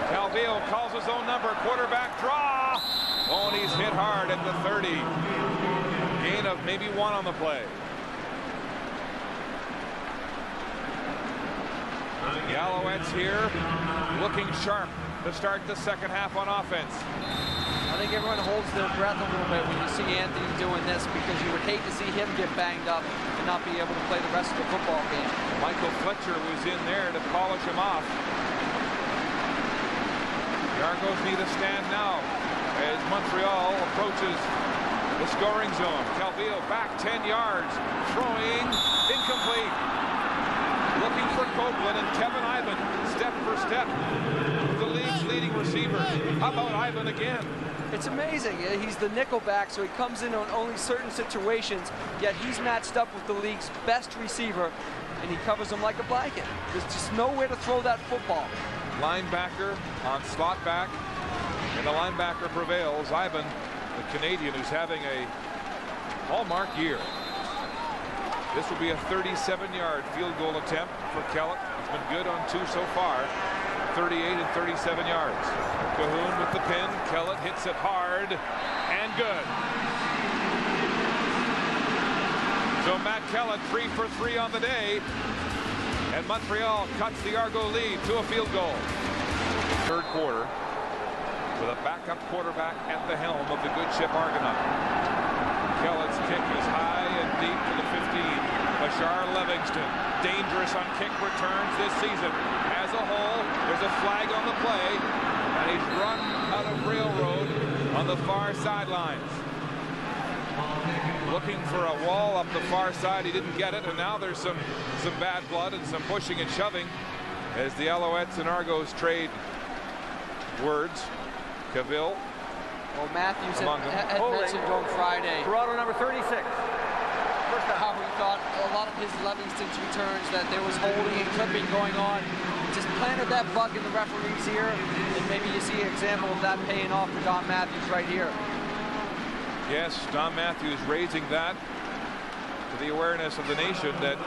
Calvillo calls his own number. Quarterback draw. Oh, and he's hit hard at the 30. Gain of maybe 1 on the play. The Alouettes here looking sharp to start the second half on offense. I think everyone holds their breath a little bit when you see Anthony doing this, because you would hate to see him get banged up and not be able to play the rest of the football game. Michael Fletcher was in there to polish him off. The Argos need a stand now as Montreal approaches the scoring zone. Calvillo back 10 yards, throwing incomplete. Looking for Copeland, and Kevin Ivan, step for step, the league's leading receiver. How about Ivan again? It's amazing. He's the nickelback, so he comes in on only certain situations, yet he's matched up with the league's best receiver, and he covers him like a blanket. There's just nowhere to throw that football. Linebacker on slot back, and the linebacker prevails. Ivan, the Canadian, who's having a hallmark year. This will be a 37-yard field goal attempt for Kellett. He's been good on 2 so far. 38 and 37 yards. Cahoon with the pin. Kellett hits it hard and good. So Matt Kellett 3 for 3 on the day. And Montreal cuts the Argo lead to a field goal. Third quarter with a backup quarterback at the helm of the good ship Argonaut. Kellett's kick is high and deep to the 15. Bashar Livingston, dangerous on kick returns this season. As a whole, there's a flag on the play, and he's run out of railroad on the far sidelines. Looking for a wall up the far side, he didn't get it, and now there's some bad blood and some pushing and shoving as the Alouettes and Argos trade words. Cavill. Well, Matthews had mentioned on Friday. Toronto number 36. first half we thought a lot of his Livingston's returns that there was holding and clipping going on. Just planted that bug in the referees' ear, and maybe you see an example of that paying off for Don Matthews right here. Yes, Don Matthews raising that to the awareness of the nation that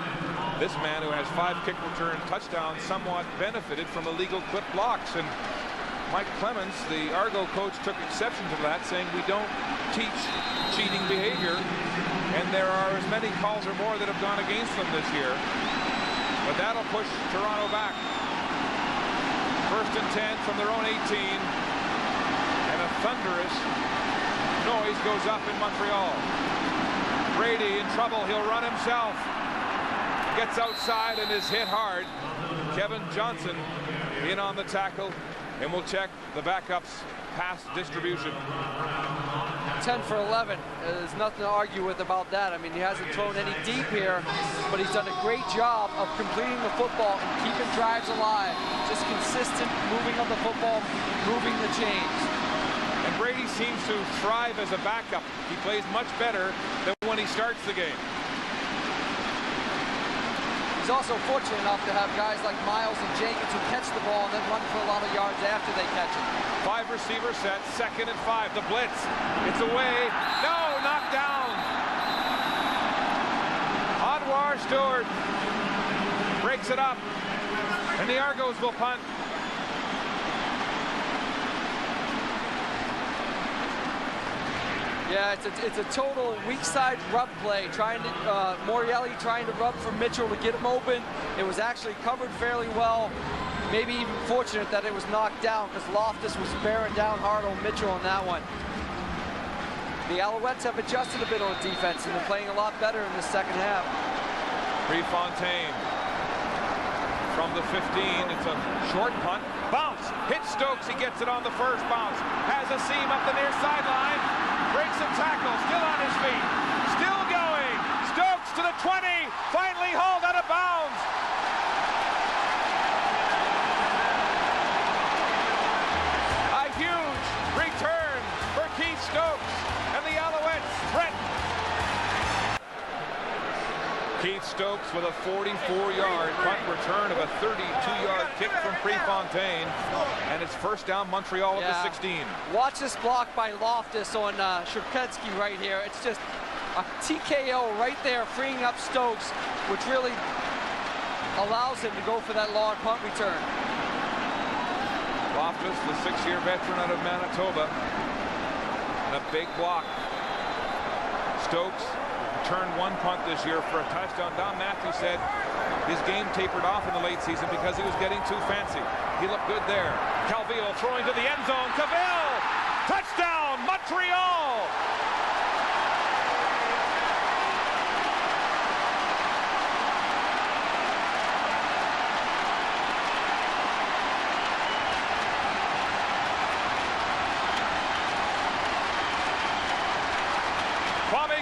this man who has 5 kick return touchdowns somewhat benefited from illegal clip blocks. And Mike Clemens, the Argo coach, took exception to that, saying we don't teach cheating behavior, and there are as many calls or more that have gone against them this year. But that'll push Toronto back. 1st and 10 from their own 18, and a thunderous noise goes up in Montreal. Brady in trouble. He'll run himself. Gets outside and is hit hard. Kevin Johnson in on the tackle, and we'll check the backups pass distribution. 10 for 11. There's nothing to argue with about that. I mean, he hasn't thrown any deep here, but he's done a great job of completing the football and keeping drives alive. Just consistent moving of the football, moving the chains. And Brady seems to thrive as a backup. He plays much better than when he starts the game. He's also fortunate enough to have guys like Miles and Jenkins who catch the ball and then run for a lot of yards after they catch it. 5 receiver set, 2nd and 5. The blitz. It's away. No, knocked down. Odwar Stewart breaks it up, and the Argos will punt. Yeah, it's a total weak side rub play. Trying to Morelli trying to rub for Mitchell to get him open. It was actually covered fairly well. Maybe even fortunate that it was knocked down because Loftus was bearing down hard on Mitchell on that one. The Alouettes have adjusted a bit on defense and they're playing a lot better in the second half. Prefontaine from the 15. It's a short punt. Bounce. Hits Stokes. He gets it on the first bounce. Has a seam up the near sideline. Breaks a tackle. Still on his feet. Still going. Stokes to the 20. Finally hauled out of bounds. A huge return for Keith Stokes. And the Alouettes threaten. Keith Stokes with a 44-yard punt return of a 32-yard kick from Prefontaine, and it's first down Montreal at the 16. Watch this block by Loftus on Sherpetsky right here. It's just a TKO right there, freeing up Stokes, which really allows him to go for that long punt return. Loftus, the 6-year veteran out of Manitoba, and a big block. Stokes returned 1 punt this year for a touchdown. Don Matthews said his game tapered off in the late season because he was getting too fancy. He looked good there. Calvillo throwing to the end zone. Cavill! Touchdown, Montreal!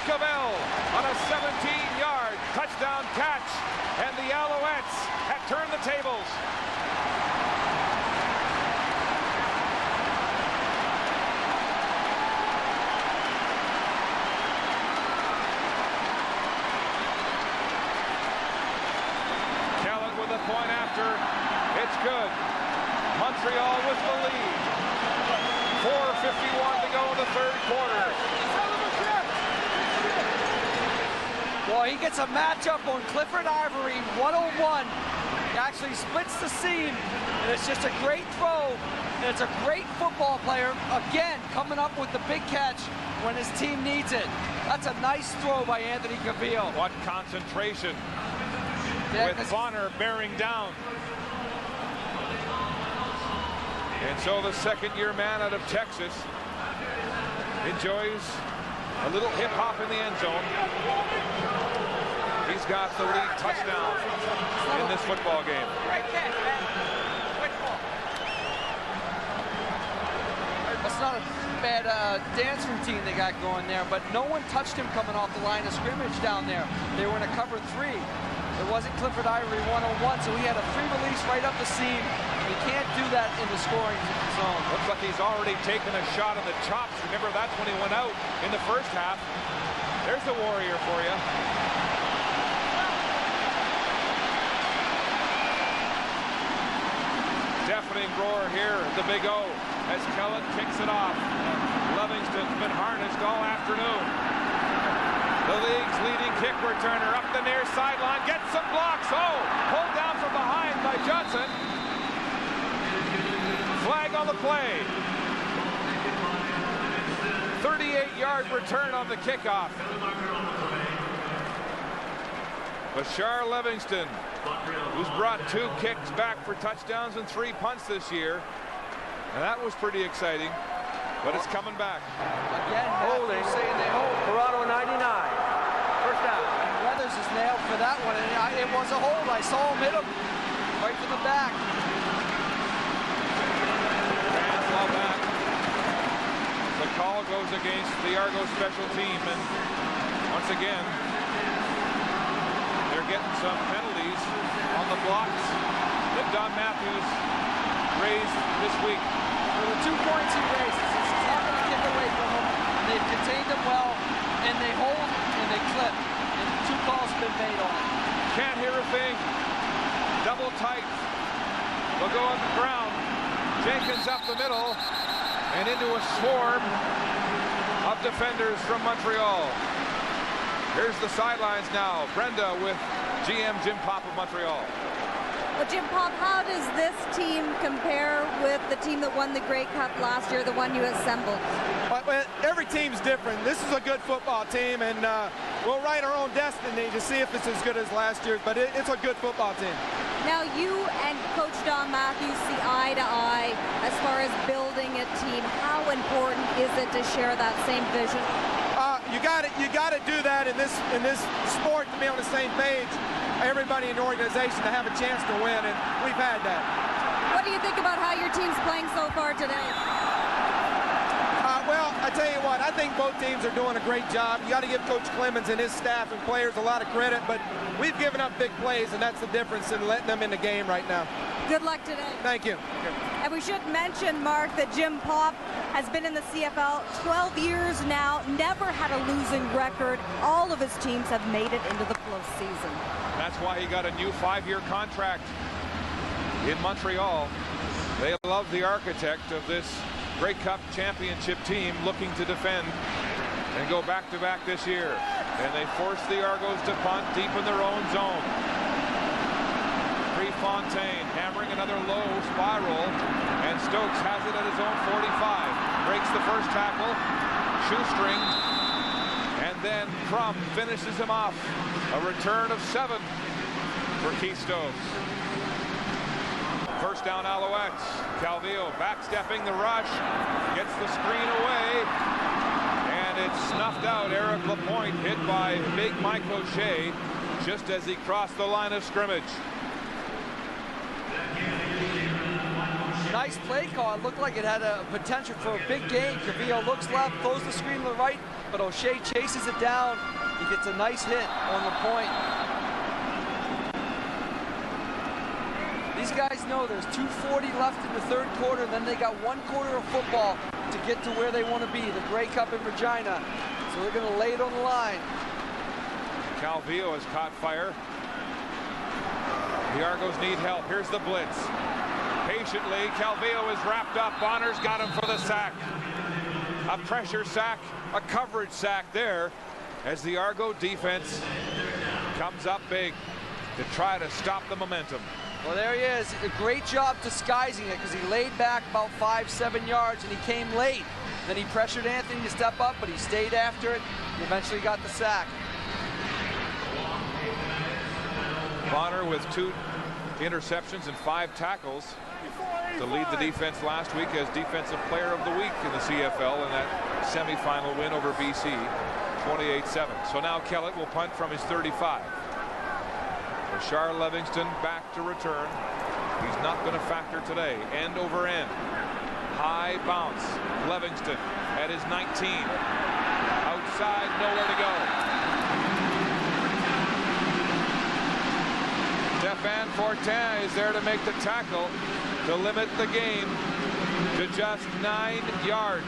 Cavill on a 17-yard touchdown catch, and the Alouettes have turned the tables. Kellett with a point after. It's good. Montreal with the lead. 4:51 to go in the 3rd quarter. Well, he gets a matchup on Clifford Ivory, 1-on-1. He actually splits the seam, and it's just a great throw. And it's a great football player, again, coming up with the big catch when his team needs it. That's a nice throw by Anthony Cavill. What concentration, with Bonner bearing down. And so the 2nd-year man out of Texas enjoys a little hip hop in the end zone. He's got the lead touchdown in this football game. That's not a bad dance routine they got going there, but no one touched him coming off the line of scrimmage down there. They were in a cover 3. It wasn't Clifford Ivory 1-on-1, so he had a free release right up the seam. You can't do that in the scoring zone. Looks like he's already taken a shot on the chops. Remember, that's when he went out in the first half. There's the Warrior for you. Deafening roar here at the Big O as Kellett kicks it off. Livingston's been harnessed all afternoon. The league's leading kick returner up the near sideline, gets some blocks. Oh, pulled down from behind by Johnson. Flag on the play. 38-yard return on the kickoff. Bashar Livingston, who's brought 2 kicks back for touchdowns and 3 punts this year. And that was pretty exciting, but it's coming back. Again, holding, saying they hold. Toronto 99. First down. Weathers is nailed for that one, and it was a hold. I saw him hit him right to the back. Well back. The call goes against the Argo special team, and once again, they're getting some penalties on the blocks that Don Matthews raised this week. For the 2 points he raised, he's not going to kick away from them. They've contained them well, and they hold and they clip. And 2 calls have been made on it. Can't hear a thing. Double tight. They'll go on the ground. Jenkins up the middle and into a swarm of defenders from Montreal. Here's the sidelines now. Brenda with GM Jim Pop of Montreal. Well, Jim Pop, how does this team compare with the team that won the Grey Cup last year, the one you assembled? Well, every team's different. This is a good football team, and we'll write our own destiny to see if it's as good as last year's, but it's a good football team. Now, you and Coach Don Matthews see eye to eye as far as building a team. How important is it to share that same vision? You got to do that in this sport, to be on the same page. Everybody in the organization to have a chance to win, and we've had that. What do you think about how your team's playing so far today? Well, I tell you what, I think both teams are doing a great job. You got to give Coach Clemens and his staff and players a lot of credit, but we've given up big plays, and that's the difference in letting them in the game right now. Good luck today. Thank you. And we should mention, Mark, that Jim Pop has been in the CFL 12 years now, never had a losing record. All of his teams have made it into the postseason. That's why he got a new 5-year contract in Montreal. They love the architect of this Grey Cup championship team looking to defend and go back-to-back this year. And they force the Argos to punt deep in their own zone. Prefontaine hammering another low spiral, and Stokes has it at his own 45. Breaks the first tackle, shoestring, and then Crum finishes him off. A return of 7 for Keith Stokes. First down, Alouettes. Calvillo backstepping the rush, gets the screen away, and it's snuffed out. Eric Lapointe hit by big Mike O'Shea just as he crossed the line of scrimmage. Nice play call. It looked like it had a potential for a big gain. Calvillo looks left, throws the screen to the right, but O'Shea chases it down. He gets a nice hit on Lapointe. These guys know there's 2:40 left in the 3rd quarter, then they got 1 quarter of football to get to where they want to be, the Grey Cup in Regina. So they're going to lay it on the line. Calvillo has caught fire. The Argos need help. Here's the blitz. Patiently, Calvillo is wrapped up. Bonner's got him for the sack. A pressure sack, a coverage sack there as the Argo defense comes up big to try to stop the momentum. Well, there he is. A great job disguising it because he laid back about 5-7 yards and he came late. Then he pressured Anthony to step up, but he stayed after it and eventually got the sack. Bonner with 2 interceptions and 5 tackles to lead the defense last week as Defensive Player of the Week in the CFL in that semifinal win over BC, 28-7. So now Kellett will punt from his 35. Bashar Livingston back to return. He's not going to factor today. End over end. High bounce. Livingston at his 19. Outside, nowhere to go. Stefan Fortin is there to make the tackle to limit the game to just 9 yards.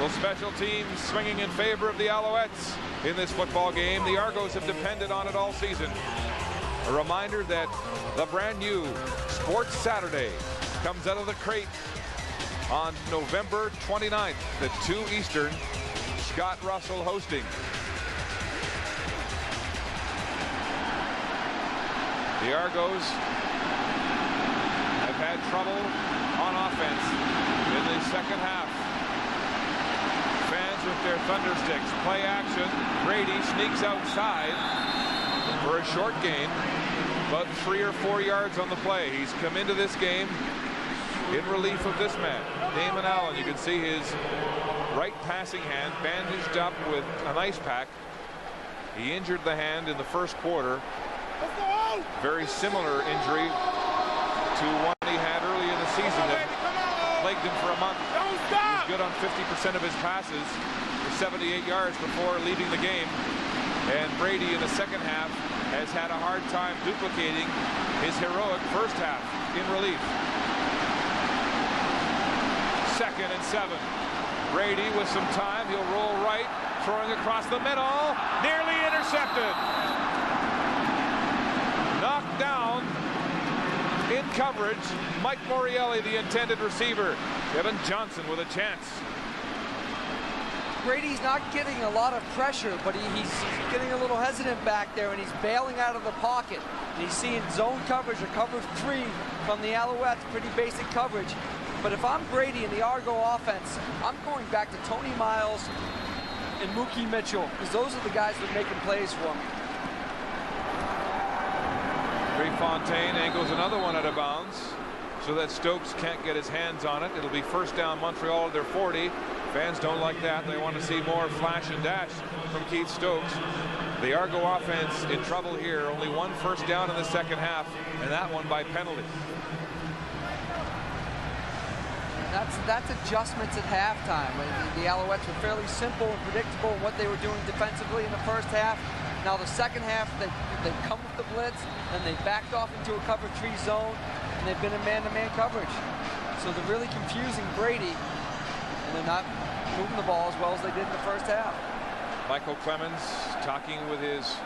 Well, special teams swinging in favor of the Alouettes in this football game. The Argos have depended on it all season. A reminder that the brand new Sports Saturday comes out of the crate on November 29th at 2 Eastern. Scott Russell hosting. The Argos have had trouble on offense in the second half. Fans with their thundersticks. Play action. Brady sneaks outside for a short gain, about 3 or 4 yards on the play. He's come into this game in relief of this man, Damon Allen. You can see his right passing hand bandaged up with an ice pack. He injured the hand in the first quarter. Very similar injury to one he had early in the season that plagued him for a month. He was good on 50% of his passes for 78 yards before leaving the game. And Brady in the second half has had a hard time duplicating his heroic first half in relief. 2nd and 7. Brady with some time. He'll roll right, throwing across the middle. Nearly intercepted. Knocked down in coverage. Mike Morreale, the intended receiver. Kevin Johnson with a chance. Brady's not getting a lot of pressure, but he's getting a little hesitant back there, and he's bailing out of the pocket. And he's seeing zone coverage or cover 3 from the Alouettes, pretty basic coverage. But if I'm Brady in the Argo offense, I'm going back to Tony Miles and Mookie Mitchell, because those are the guys that are making plays for him. Prefontaine angles another one out of bounds so that Stokes can't get his hands on it. It'll be first down Montreal at their 40. Fans don't like that. They want to see more flash and dash from Keith Stokes. The Argo offense in trouble here. Only 1 first down in the second half, and that one by penalty. That's adjustments at halftime. The Alouettes were fairly simple and predictable in what they were doing defensively in the first half. Now the second half, they come with the blitz, and they backed off into a cover 3 zone, and they've been in man-to-man coverage. So they're really confusing Brady, and they're not moving the ball as well as they did in the first half. Michael Clemens talking with his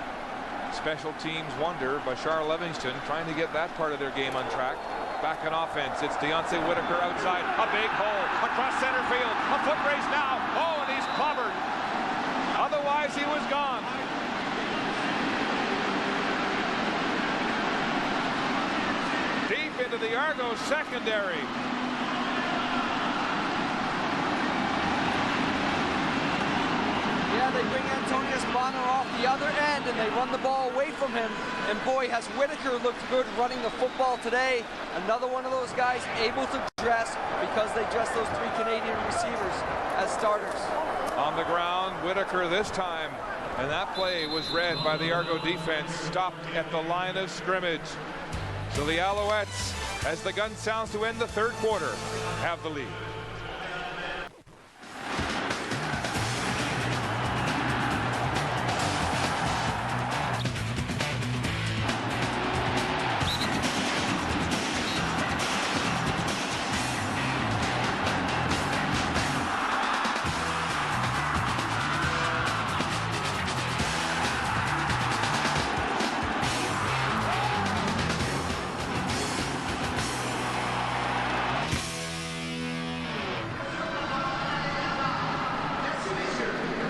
special teams wonder, Bashar Livingston, trying to get that part of their game on track. Back in offense, it's Deontay Whitaker outside, a big hole across center field, a foot race now. Oh, and he's clobbered. Otherwise, he was gone. Deep into the Argos secondary. Yeah, they bring Antonius Bonner off the other end, and they run the ball away from him. And boy, has Whitaker looked good running the football today. Another one of those guys able to dress because they dress those 3 Canadian receivers as starters. On the ground, Whitaker this time. And that play was read by the Argo defense, stopped at the line of scrimmage. So the Alouettes, as the gun sounds to end the third quarter, have the lead.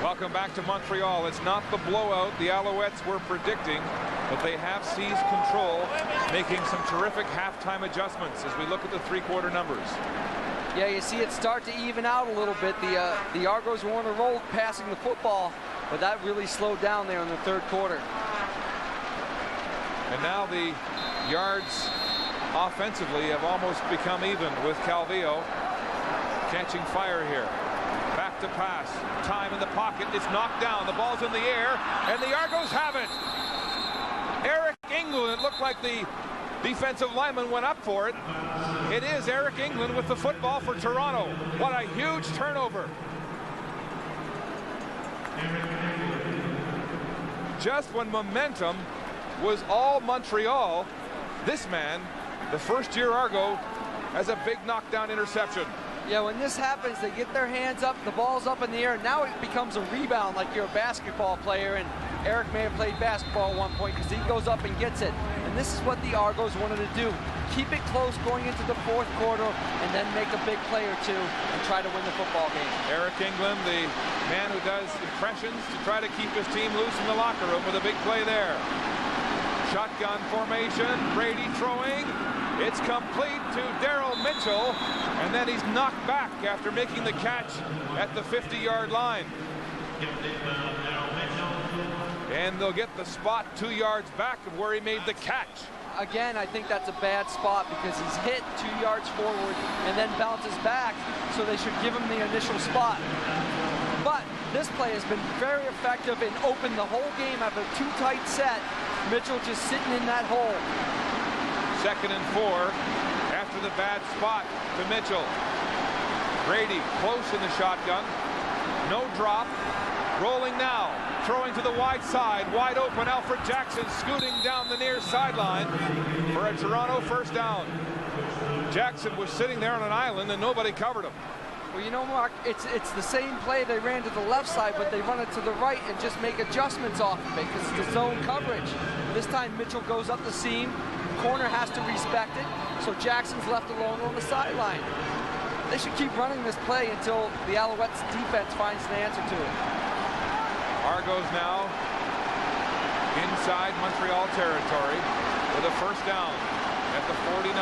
Welcome back to Montreal. It's not the blowout the Alouettes were predicting, but they have seized control, making some terrific halftime adjustments as we look at the 3-quarter numbers. Yeah, you see it start to even out a little bit. The Argos were on a roll passing the football, but that really slowed down there in the third quarter. And now the yards offensively have almost become even with Calvillo catching fire here. Back to pass. Time in the pocket. It's knocked down. The ball's in the air, and the Argos have it. Eric England. It looked like the defensive lineman went up for it. It is Eric England with the football for Toronto. What a huge turnover. Just when momentum was all Montreal, this man, the first-year Argo, has a big knockdown interception. Yeah, when this happens, they get their hands up, the ball's up in the air. Now it becomes a rebound like you're a basketball player, and Eric may have played basketball at one point because he goes up and gets it. And and this is what the Argos wanted to do. Keep it close going into the fourth quarter, and then make a big play or two and try to win the football game. Eric England, the man who does impressions to try to keep his team loose in the locker room with a big play there. Shotgun formation, Brady throwing. It's complete to Daryl Mitchell, and then he's knocked back after making the catch at the 50-yard line. And they'll get the spot 2 yards back of where he made the catch. Again, I think that's a bad spot because he's hit 2 yards forward and then bounces back, so they should give him the initial spot. But this play has been very effective and opened the whole game out of a too tight set. Mitchell just sitting in that hole. 2nd and 4 after the bad spot to Mitchell. Brady close in the shotgun. No drop. Rolling now. Throwing to the wide side. Wide open. Alfred Jackson scooting down the near sideline for a Toronto first down. Jackson was sitting there on an island and nobody covered him. Well, you know, Mark, it's the same play they ran to the left side, but they run it to the right and just make adjustments off of it because it's the zone coverage. This time Mitchell goes up the seam. Corner has to respect it, so Jackson's left alone on the sideline. They should keep running this play until the Alouettes defense finds an answer to it. Argos now inside Montreal territory with a first down at the 49.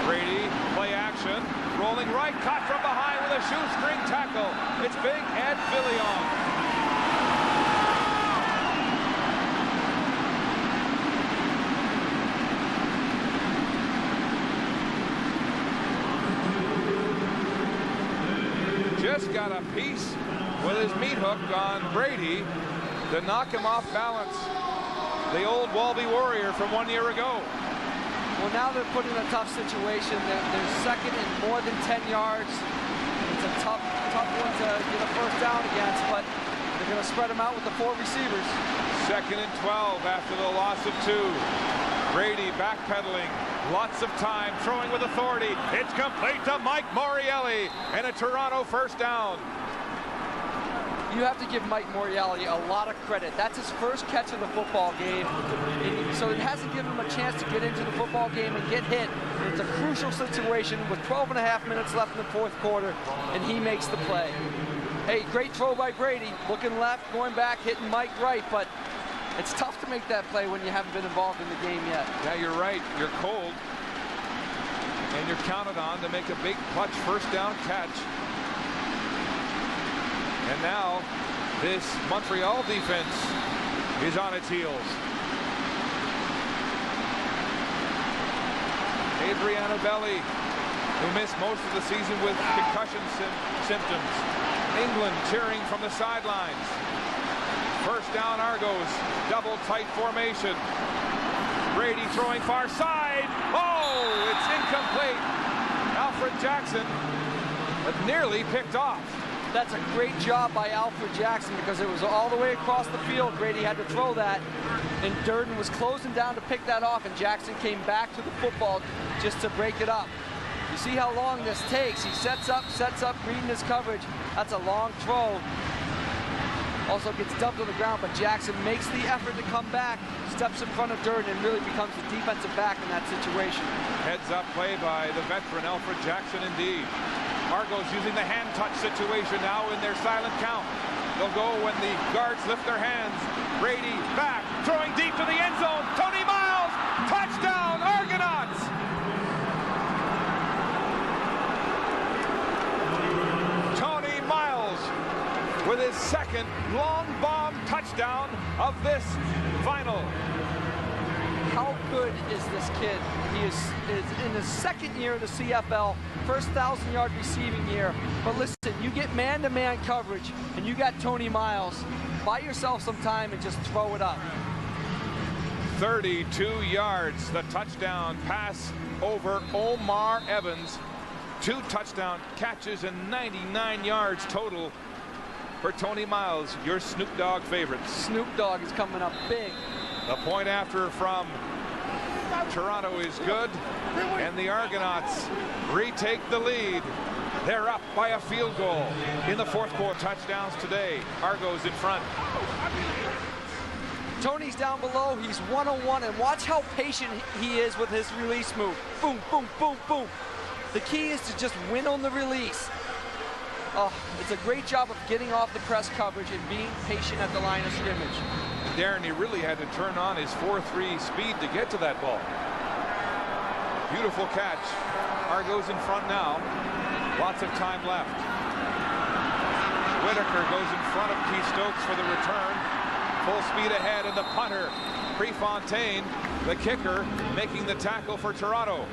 Brady, play action, rolling right, caught from behind with a shoestring tackle. It's Big Ed Villion. Just got a piece with his meat hook on Brady to knock him off balance. The old Walby Warrior from 1 year ago. Well, now they're put in a tough situation. They're second and more than 10 yards. It's a tough one to get a first down against, but they're going to spread them out with the 4 receivers. 2nd and 12 after the loss of 2. Brady backpedaling. Lots of time, throwing with authority. It's complete to Mike Morielli, and a Toronto first down. You have to give Mike Morielli a lot of credit. That's his first catch of the football game, so it hasn't given him a chance to get into the football game and get hit. It's a crucial situation with 12.5 minutes left in the fourth quarter, and he makes the play. Hey, great throw by Brady, looking left, going back, hitting Mike right, but it's tough to make that play when you haven't been involved in the game yet. Yeah, you're right. You're cold. And you're counted on to make a big clutch first down catch. And now this Montreal defense is on its heels. Adriano Belli, who missed most of the season with concussion symptoms. England cheering from the sidelines. First down Argos, double tight formation. Brady throwing far side. Oh, it's incomplete. Alfred Jackson, but nearly picked off. That's a great job by Alfred Jackson because it was all the way across the field. Brady had to throw that, and Durden was closing down to pick that off, and Jackson came back to the football just to break it up. You see how long this takes. He sets up, reading his coverage. That's a long throw. Also gets dumped on the ground, but Jackson makes the effort to come back, steps in front of Durden, and really becomes the defensive back in that situation. Heads up play by the veteran Alfred Jackson indeed. Argos using the hand touch situation now in their silent count. They'll go when the guards lift their hands. Brady back, throwing deep to the end zone. Tony Miles, touchdown Argonauts! Tony Miles with his second long bomb touchdown of this final. How good is this kid? He is in his second year of the CFL, first 1,000-yard receiving year. But listen, you get man-to-man coverage, and you got Tony Miles. Buy yourself some time and just throw it up. 32 yards, the touchdown pass over Omar Evans. 2 touchdown catches and 99 yards total for Tony Miles, your Snoop Dogg favorite. Snoop Dogg is coming up big. The point after from Toronto is good, and the Argonauts retake the lead. They're up by a field goal in the fourth quarter. Touchdowns today. Argos in front. Tony's down below. He's one-on-one, and watch how patient he is with his release move. Boom, boom, boom, boom. The key is to just win on the release. It's a great job of getting off the press coverage and being patient at the line of scrimmage. Darren, he really had to turn on his 4.3 speed to get to that ball. Beautiful catch. Argos in front now. Lots of time left. Whitaker goes in front of Keith Stokes for the return. Full speed ahead, and the punter, Prefontaine, the kicker, making the tackle for Toronto.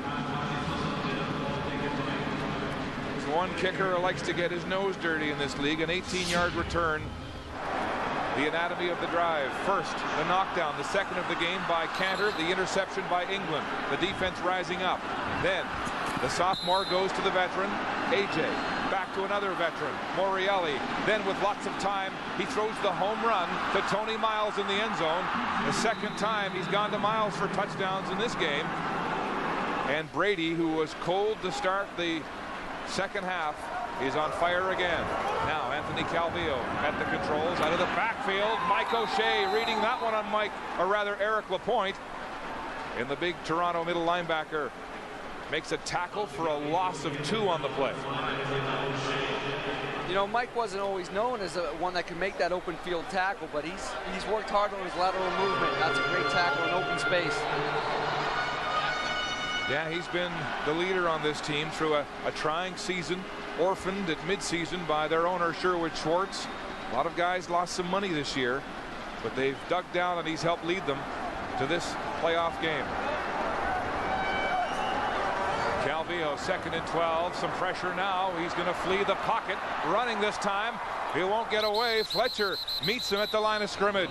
There's one kicker who likes to get his nose dirty in this league. An 18-yard return. The anatomy of the drive. First, the knockdown. The second of the game by Cantor. The interception by England. The defense rising up. Then the sophomore goes to the veteran, AJ. Back to another veteran, Montreal. Then with lots of time, he throws the home run to Tony Miles in the end zone. The second time he's gone to Miles for touchdowns in this game. And Brady, who was cold to start the second half, is on fire again. Now Anthony Calvillo at the controls out of the backfield. Mike O'Shea reading that one on Eric Lapointe. And the big Toronto middle linebacker makes a tackle for a loss of 2 on the play. You know, Mike wasn't always known as one that could make that open field tackle, but he's worked hard on his lateral movement. That's a great tackle in open space. Yeah, he's been the leader on this team through a trying season, orphaned at midseason by their owner Sherwood Schwartz. A lot of guys lost some money this year, but they've dug down and he's helped lead them to this playoff game. Calvillo, 2nd and 12. Some pressure now. He's going to flee the pocket. Running this time. He won't get away. Fletcher meets him at the line of scrimmage.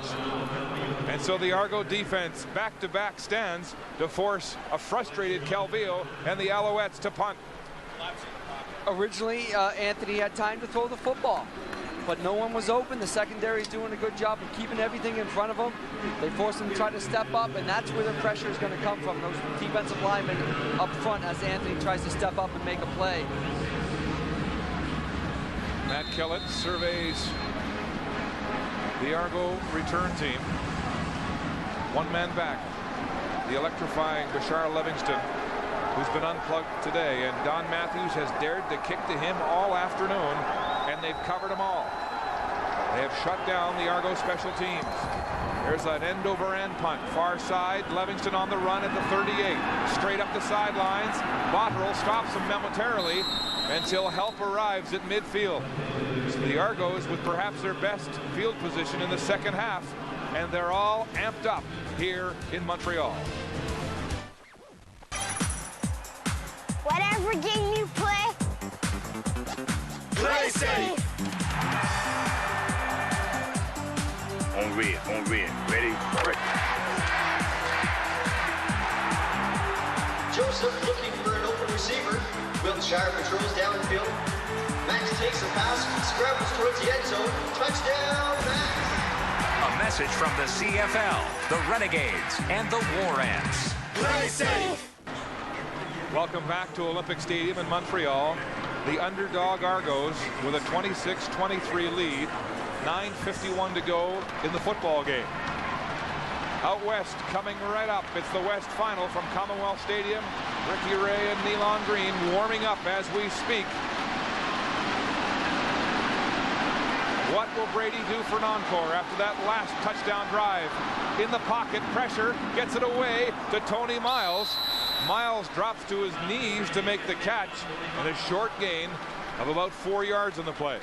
And so the Argo defense back-to-back stands to force a frustrated Calvillo and the Alouettes to punt. Originally, Anthony had time to throw the football, but no one was open. The secondary is doing a good job of keeping everything in front of them. They force him to try to step up, and that's where the pressure is going to come from. Those defensive linemen up front as Anthony tries to step up and make a play. Matt Kellett surveys the Argo return team. One man back. The electrifying Bashar Livingston, who's been unplugged today, and Don Matthews has dared to kick to him all afternoon, and they've covered them all. They have shut down the Argo special teams. There's an end-over-end punt. Far side, Livingston on the run at the 38. Straight up the sidelines. Botterill stops him momentarily until help arrives at midfield. So the Argos with perhaps their best field position in the second half, and they're all amped up here in Montreal. Whatever game you play, play safe. On red, ready, break. Joseph looking for an open receiver. Wiltshire patrols downfield. Max takes a pass, scrambles towards the end zone. Touchdown, Max. A message from the CFL, the Renegades, and the War Ants. Play safe. Welcome back to Olympic Stadium in Montreal. The underdog Argos with a 26-23 lead. 9:51 to go in the football game. Out west, coming right up. It's the West Final from Commonwealth Stadium. Ricky Ray and Nealon Green warming up as we speak. What will Brady do for an encore after that last touchdown drive? In the pocket, pressure, gets it away to Tony Miles. Miles drops to his knees to make the catch, and a short gain of about 4 yards on the play.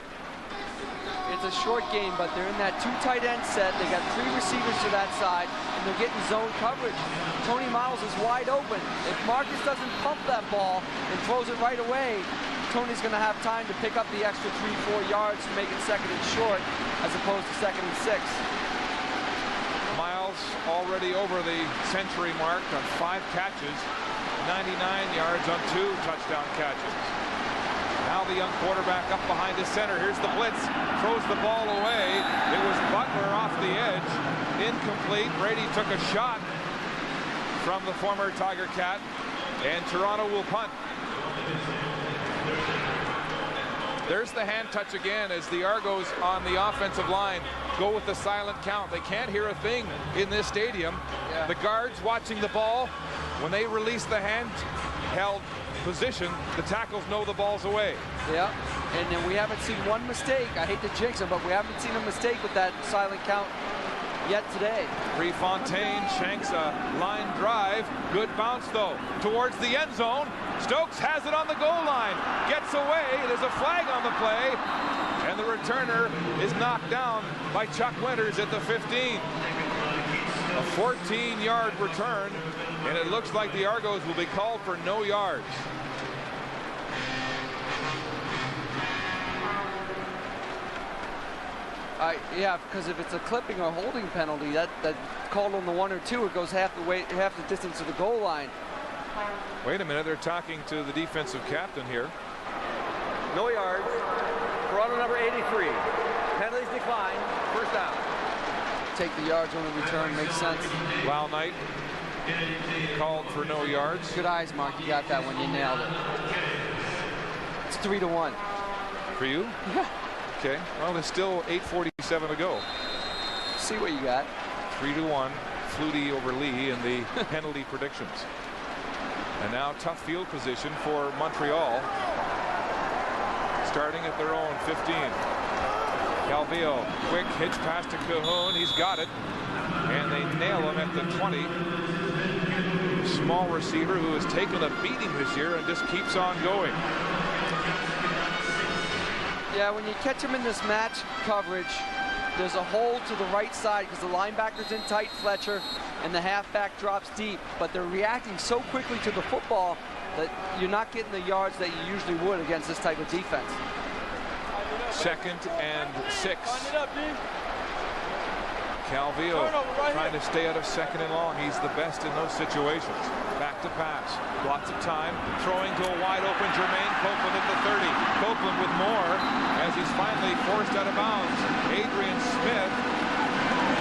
It's a short game, but they're in that 2 tight end set. They got 3 receivers to that side, and they're getting zone coverage. Tony Miles is wide open. If Marcus doesn't pump that ball and throws it right away, Tony's going to have time to pick up the extra 3-4 yards to make it 2nd and short, as opposed to 2nd and 6. Miles already over the century mark on 5 catches, 99 yards on 2 touchdown catches. Now the young quarterback up behind his center. Here's the blitz. Throws the ball away. It was Butler off the edge. Incomplete. Brady took a shot from the former Tiger Cat. And Toronto will punt. There's the hand touch again as the Argos on the offensive line go with the silent count. They can't hear a thing in this stadium. The guards watching the ball. When they release the hand-held position, the tackles know the ball's away. Yeah, and then we haven't seen one mistake. I hate to jinx him, but we haven't seen a mistake with that silent count yet today. Prefontaine shanks a line drive. Good bounce, though, towards the end zone. Stokes has it on the goal line. Gets away. There's a flag on the play. And the returner is knocked down by Chuck Winters at the 15. A 14-yard return, and it looks like the Argos will be called for no yards. Yeah, because if it's a clipping or holding penalty, that called on the 1 or 2, it goes half the distance to the goal line. Wait a minute, they're talking to the defensive captain here. No yards. Toronto number 83. Penalties decline. First down. Take the yards on the return, makes sense. Lyle Knight called for no yards. Good eyes, Mark. You got that one. You nailed it. It's 3-1. For you? Yeah. Okay. Well, there's still 8:47 to go. See what you got. 3-1. Flutie over Lee in the penalty predictions. And now tough field position for Montreal. Starting at their own 15. Calvillo, quick hitch pass to Cahoon. He's got it. And they nail him at the 20. Small receiver who has taken a beating this year and just keeps on going. Yeah, when you catch him in this match coverage, there's a hole to the right side because the linebacker's in tight, Fletcher, and the halfback drops deep. But they're reacting so quickly to the football that you're not getting the yards that you usually would against this type of defense. 2nd and 6. Calvillo trying to stay out of 2nd and long. He's the best in those situations. Back to pass. Lots of time. Throwing to a wide open Jermaine Copeland at the 30. Copeland with more as he's finally forced out of bounds. Adrian Smith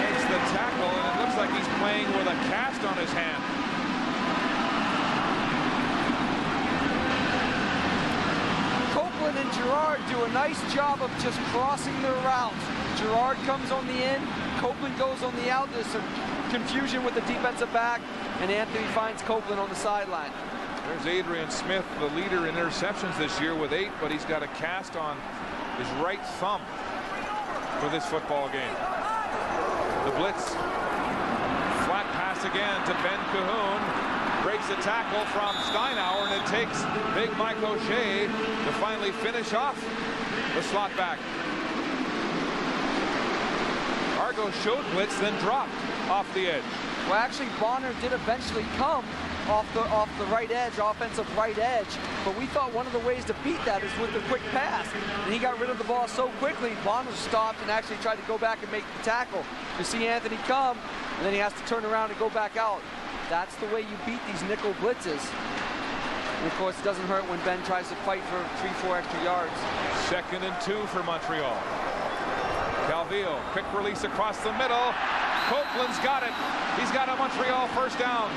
makes the tackle, and it looks like he's playing with a cast on his hand. Copeland and Gerard do a nice job of just crossing their routes. Gerard comes on the in, Copeland goes on the out. There's some confusion with the defensive back, and Anthony finds Copeland on the sideline. There's Adrian Smith, the leader in interceptions this year with 8, but he's got a cast on his right thumb for this football game. The blitz. Flat pass again to Ben Cahoon. Breaks a tackle from Steinauer, and it takes big Mike O'Shea to finally finish off the slot back. Argo showed blitz, then dropped off the edge. Well, actually, Bonner did eventually come off the right edge, offensive right edge, but we thought one of the ways to beat that is with the quick pass, and he got rid of the ball so quickly, Bonner stopped and actually tried to go back and make the tackle. You see Anthony come, and then he has to turn around and go back out. That's the way you beat these nickel blitzes. And of course, it doesn't hurt when Ben tries to fight for 3-4 extra yards. 2nd and 2 for Montreal. Calvillo, quick release across the middle. Copeland's got it. He's got a Montreal first down.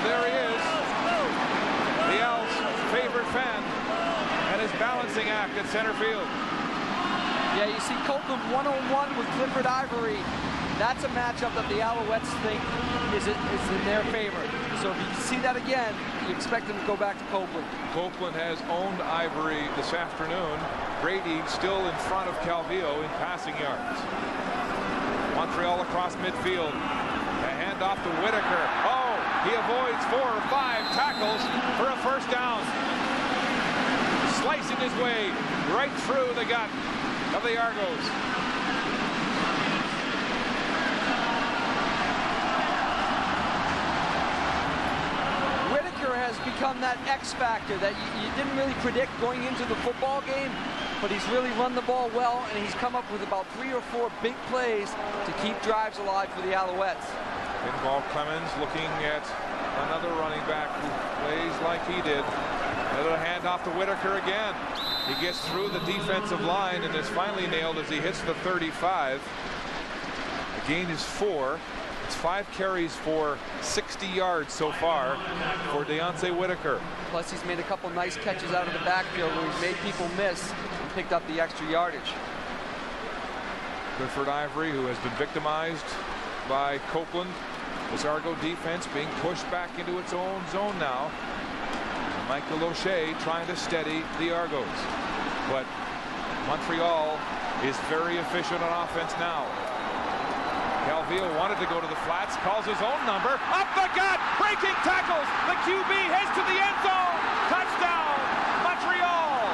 There he is. The Owls' favorite fan and his balancing act at center field. Yeah, you see Copeland one-on-one with Clifford Ivory. That's a matchup that the Alouettes think is in their favor. So if you see that again, you expect them to go back to Copeland. Copeland has owned Ivory this afternoon. Brady still in front of Calvillo in passing yards. Montreal across midfield. A handoff to Whitaker. Oh, he avoids 4 or 5 tackles for a first down. Slicing his way right through the gut of the Argos. Whitaker has become that X factor that you didn't really predict going into the football game, but he's really run the ball well, and he's come up with about 3 or 4 big plays to keep drives alive for the Alouettes. Pinball Clemens looking at another running back who plays like he did. Another handoff to Whitaker again. He gets through the defensive line and is finally nailed as he hits the 35. The gain is 4. It's 5 carries for 60 yards so far for Deontay Whitaker. Plus, he's made a couple nice catches out of the backfield where he's made people miss and picked up the extra yardage. Clifford Ivory, who has been victimized by Copeland. This Argo defense being pushed back into its own zone now. Michael O'Shea trying to steady the Argos. But Montreal is very efficient on offense now. Calvillo wanted to go to the flats, calls his own number. Up the gut, breaking tackles. The QB heads to the end zone. Touchdown, Montreal.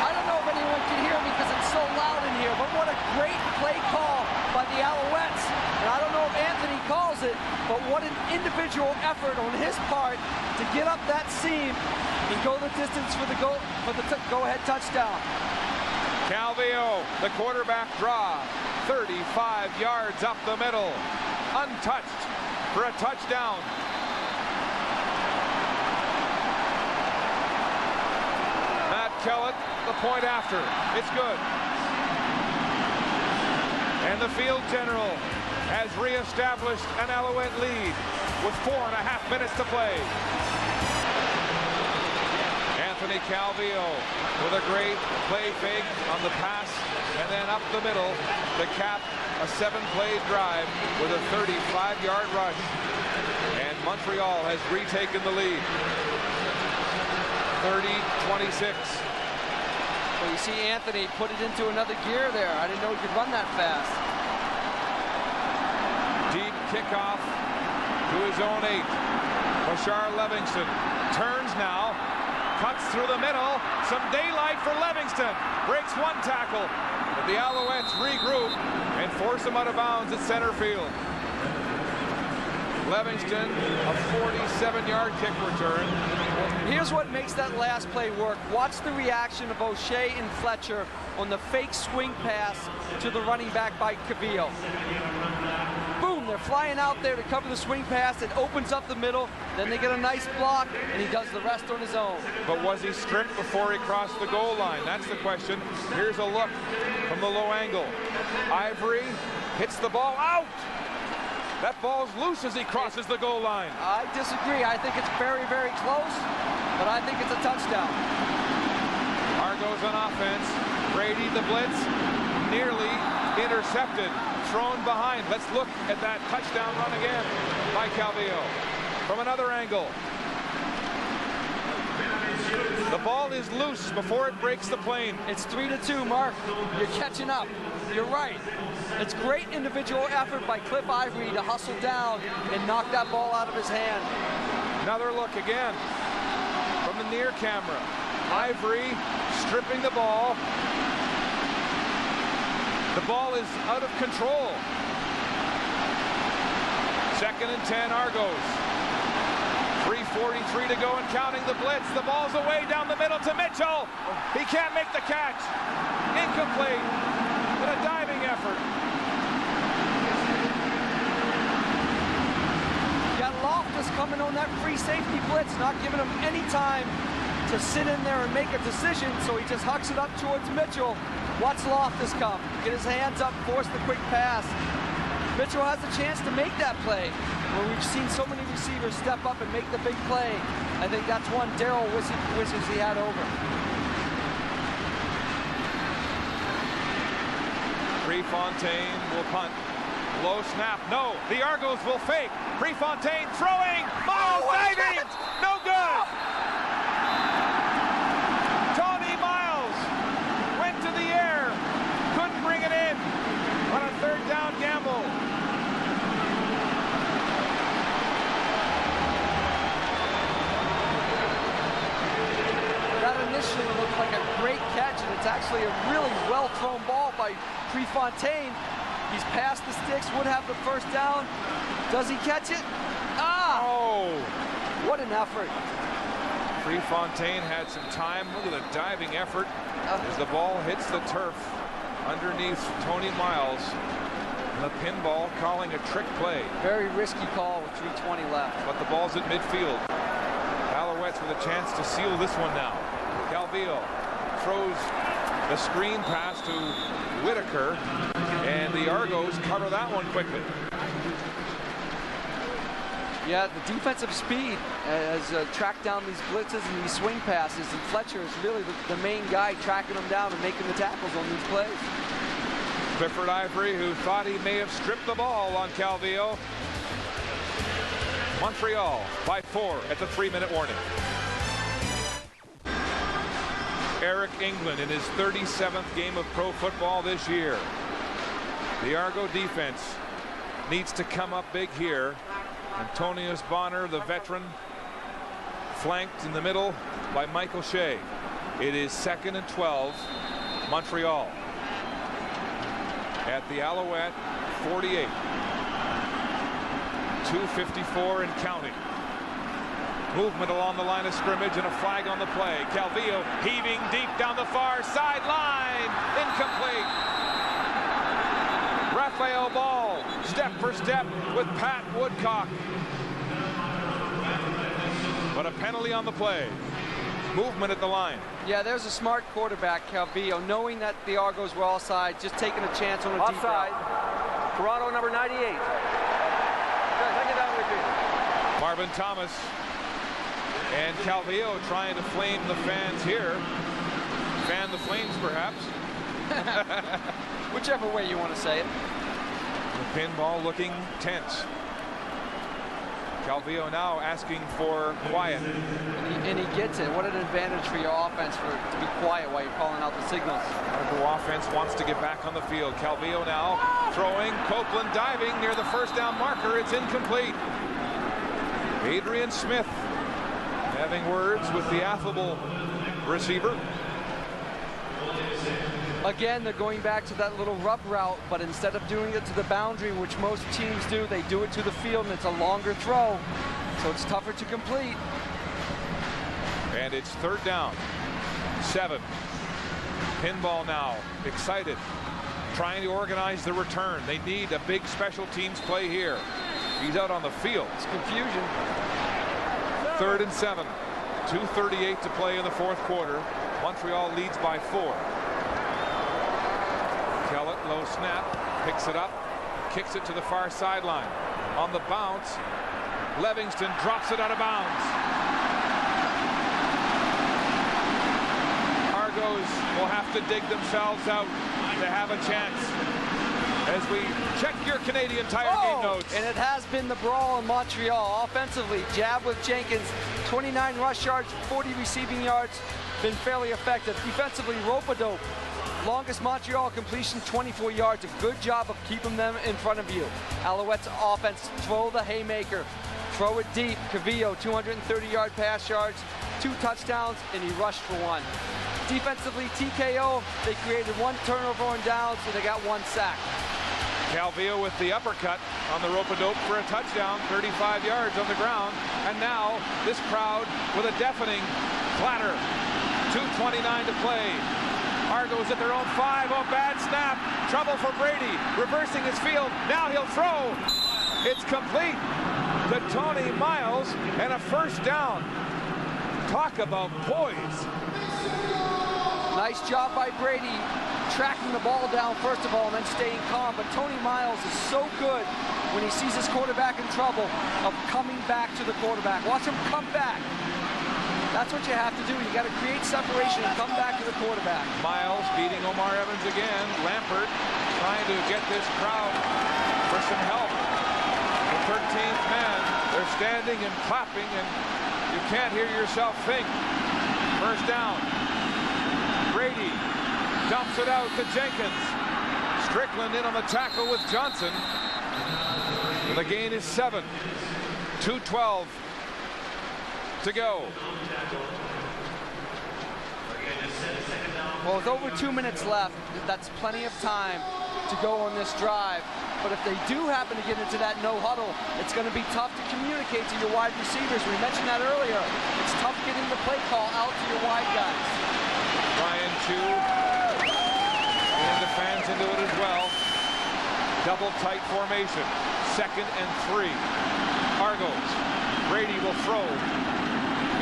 I don't know if anyone can hear me because it's so loud in here, but what a great play call by the Alouettes. And I don't know if Anthony calls it, but what an individual effort on his part to get up that seam and go the distance for the go-ahead touchdown. Calvillo, the quarterback draw, 35 yards up the middle, untouched for a touchdown. Matt Kellett, the point after. It's good. And the field general has reestablished an Alouette lead with 4.5 minutes to play. Anthony Calvillo with a great play fake on the pass and then up the middle to cap a 7-play drive with a 35-yard rush. And Montreal has retaken the lead. 30-26. Well, you see Anthony put it into another gear there. I didn't know he could run that fast. Deep kickoff to his own 8. Bashar Livingston turns now, cuts through the middle. Some daylight for Livingston. Breaks 1 tackle. But the Alouettes regroup and force him out of bounds at center field. Livingston, a 47-yard kick return. Here's what makes that last play work. Watch the reaction of O'Shea and Fletcher on the fake swing pass to the running back by Calvillo. Boom, they're flying out there to cover the swing pass. It opens up the middle. Then they get a nice block, and he does the rest on his own. But was he stripped before he crossed the goal line? That's the question. Here's a look from the low angle. Ivory hits the ball out. That ball's loose as he crosses the goal line. I disagree. I think it's very, very close, but I think it's a touchdown. Argos on offense. Brady the blitz, nearly intercepted, thrown behind. Let's look at that touchdown run again by Calvillo. From another angle. The ball is loose before it breaks the plane. It's 3-2, Mark. You're catching up. You're right. It's great individual effort by Cliff Ivory to hustle down and knock that ball out of his hand. Another look again from the near camera. Ivory stripping the ball. The ball is out of control. 2nd and 10 Argos. 3:43 to go and counting the blitz. The ball's away down the middle to Mitchell. He can't make the catch. Incomplete. But a diving effort. You got Loftus coming on that free safety blitz, not giving him any time to sit in there and make a decision, so he just hucks it up towards Mitchell. Watch Loftus come. Get his hands up, force the quick pass. Mitchell has a chance to make that play, where we've seen so many receivers step up and make the big play. I think that's one Darryl wishes he had over. Prefontaine will punt. Low snap. No. The Argos will fake. Prefontaine throwing. Miles diving. No good. Tony Miles went to the air. Couldn't bring it in on a 3rd down gamble. That initially looked like a great catch, and it's actually a really well-thrown ball by Prefontaine. He's past the sticks, would have the 1st down. Does he catch it? Ah! Oh! What an effort. Prefontaine had some time. Look at the diving effort as the ball hits the turf underneath Tony Miles. The pinball calling a trick play. Very risky call with 3:20 left. But the ball's at midfield. Alouettes with a chance to seal this one now. Calvillo throws the screen pass to Whitaker, and the Argos cover that one quickly. Yeah, the defensive speed has tracked down these blitzes and these swing passes, and Fletcher is really the main guy tracking them down and making the tackles on these plays. Clifford Ivory, who thought he may have stripped the ball on Calvillo. Montreal by 4 at the 3-minute warning. Eric England in his 37th game of pro football this year. The Argo defense needs to come up big here. Antonius Bonner, the veteran, flanked in the middle by Michael Shea. It is 2nd and 12, Montreal. At the Alouette 48. 2:54 and counting. Movement along the line of scrimmage and a flag on the play. Calvillo heaving deep down the far sideline. Incomplete. Raphael Ball step for step with Pat Woodcock. But a penalty on the play. Movement at the line. Yeah, there's a smart quarterback, Calvillo, knowing that the Argos were offside, just taking a chance on a deep Offside. route. Toronto number 98. Second down repeat. Marvin Thomas and Calvillo trying to flame the fans here. Fan the flames, perhaps. Whichever way you want to say it. The pinball looking tense. Calvillo now asking for quiet. And he gets it. What an advantage for your offense to be quiet while you're calling out the signals. Argo offense wants to get back on the field. Calvillo now throwing. Copeland diving near the first down marker. It's incomplete. Adrian Smith having words with the affable receiver. Again, they're going back to that little rub route, but instead of doing it to the boundary, which most teams do, they do it to the field, and it's a longer throw, so it's tougher to complete. And it's 3rd down. 7. Pinball now, excited, trying to organize the return. They need a big special teams play here. He's out on the field. It's confusion. 3rd and 7. 2:38 to play in the 4th quarter. Montreal leads by 4. Kellett, low snap, picks it up, kicks it to the far sideline. On the bounce, Livingston drops it out of bounds. Argos will have to dig themselves out to have a chance. As we check your Canadian Tire game notes. And it has been the brawl in Montreal. Offensively, jab with Jenkins, 29 rush yards, 40 receiving yards, been fairly effective. Defensively, rope-a-dope. Longest Montreal completion, 24 yards. A good job of keeping them in front of you. Alouettes offense, throw the haymaker. Throw it deep. Calvillo, 230-yard pass yards, 2 touchdowns, and he rushed for 1. Defensively, TKO, they created 1 turnover on downs, and they got 1 sack. Calvillo with the uppercut on the rope-a-dope for a touchdown, 35 yards on the ground. And now this crowd with a deafening clatter. 2:29 to play. Argos at their own 5. Oh, bad snap. Trouble for Brady. Reversing his field. Now he'll throw. It's complete to Tony Miles and a 1st down. Talk about poise. Nice job by Brady, tracking the ball down first of all and then staying calm. But Tony Miles is so good when he sees his quarterback in trouble of coming back to the quarterback. Watch him come back. That's what you have to do. You got to create separation and come back to the quarterback. Miles beating Omar Evans again. Lampert trying to get this crowd for some help. The 13th man, they're standing and clapping, and you can't hear yourself think. 1st down. Brady dumps it out to Jenkins. Strickland in on the tackle with Johnson. The gain is 7. 2:12 to go. Well, with over 2 minutes left, that's plenty of time to go on this drive. But if they do happen to get into that no huddle, it's going to be tough to communicate to your wide receivers. We mentioned that earlier. It's tough getting the play call out to your wide guys. Ryan Chu and the fans into it as well. Double tight formation. 2nd and 3. Argos. Brady will throw.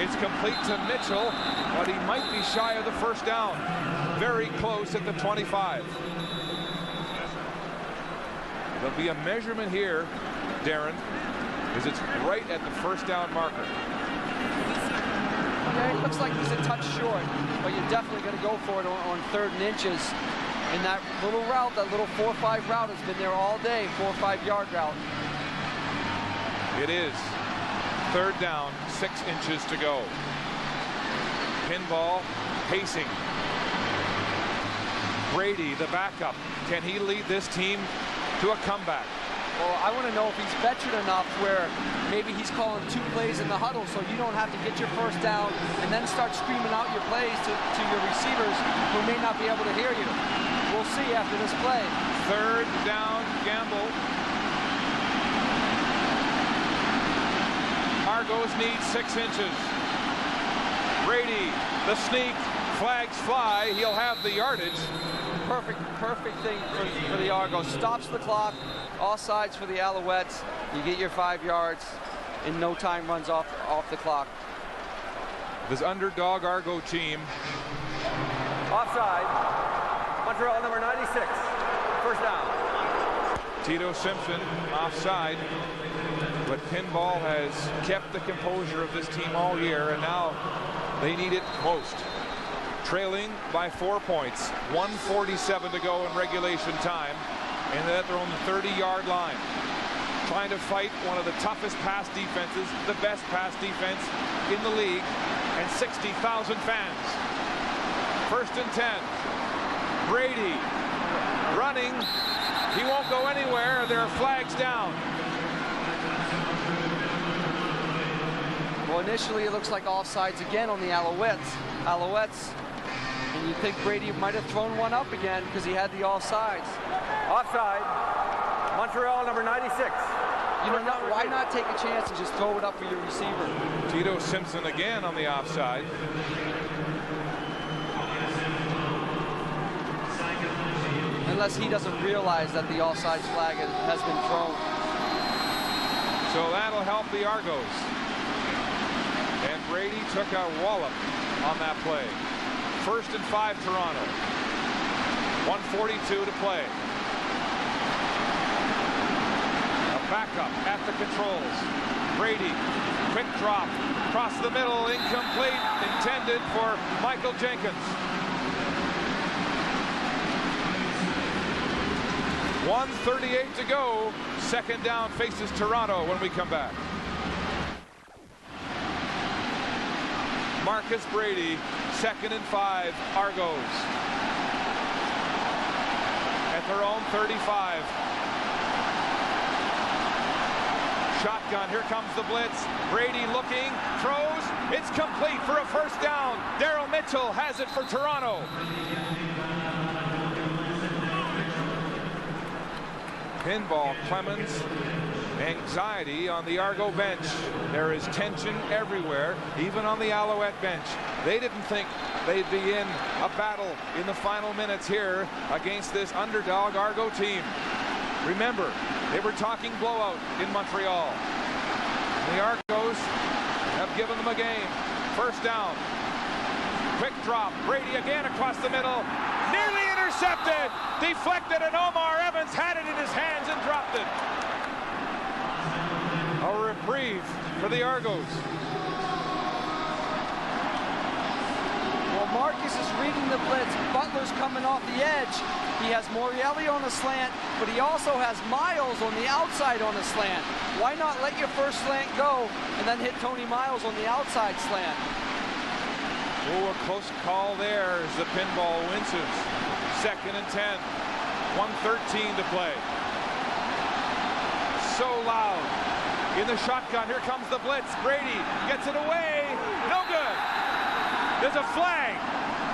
It's complete to Mitchell, but he might be shy of the first down. Very close at the 25. There'll be a measurement here, Darren, as it's right at the first down marker. Yeah, it looks like he's a touch short, but you're definitely going to go for it on 3rd and inches. And that little route, that little 4-5 route has been there all day, 4 or 5 yard route. It is 3rd down, 6 inches to go. Pinball pacing. Brady, the backup. Can he lead this team to a comeback? Well, I want to know if he's veteran enough where maybe he's calling 2 plays in the huddle so you don't have to get your first down and then start screaming out your plays to your receivers who may not be able to hear you. We'll see after this play. 3rd down, Gamble. Argos need 6 inches. Brady, the sneak, flags fly. He'll have the yardage. Perfect thing for the Argos. Stops the clock. All sides for the Alouettes. You get your 5 yards. In no time runs off the clock. This underdog Argo team. Offside. Montreal number 96. First down. Tito Simpson offside. But Pinball has kept the composure of this team all year, and now they need it most. Trailing by 4 points. 1:47 to go in regulation time. And they're at their own 30-yard line. Trying to fight one of the toughest pass defenses, the best pass defense in the league, and 60,000 fans. 1st and 10. Brady running. He won't go anywhere. There are flags down. Well, initially it looks like offsides again on the Alouettes. And you think Brady might have thrown one up again because he had the offsides. Offside. Montreal number 96. You know, why not take a chance and just throw it up for your receiver? Tito Simpson again on the offside. Unless he doesn't realize that the offsides flag has been thrown. So that'll help the Argos. And Brady took a wallop on that play. 1st and 5, Toronto. 1:42 to play. A backup at the controls. Brady, quick drop, across the middle, incomplete, intended for Michael Jenkins. 1:38 to go. 2nd down faces Toronto when we come back. Marcus Brady, 2nd and 5, Argos. At their own 35. Shotgun, here comes the blitz. Brady looking, throws, it's complete for a first down. Daryl Mitchell has it for Toronto. Pinball, Clemens, anxiety on the Argo bench. There is tension everywhere, even on the Alouette bench. They didn't think they'd be in a battle in the final minutes here against this underdog Argo team. Remember, they were talking blowout in Montreal. The Argos have given them a game. First down. Quick drop. Brady again across the middle. Nearly intercepted. Deflected, and Omar Evans had it in his hands and dropped it. A reprieve for the Argos. Well, Marcus is reading the blitz. Butler's coming off the edge. He has Morelli on a slant, but he also has Miles on the outside on a slant. Why not let your first slant go and then hit Tony Miles on the outside slant? Oh, a close call there as the pinball wins it. 2nd and 10. 1:13 to play. So loud. In the shotgun, here comes the blitz. Brady gets it away. No good. There's a flag,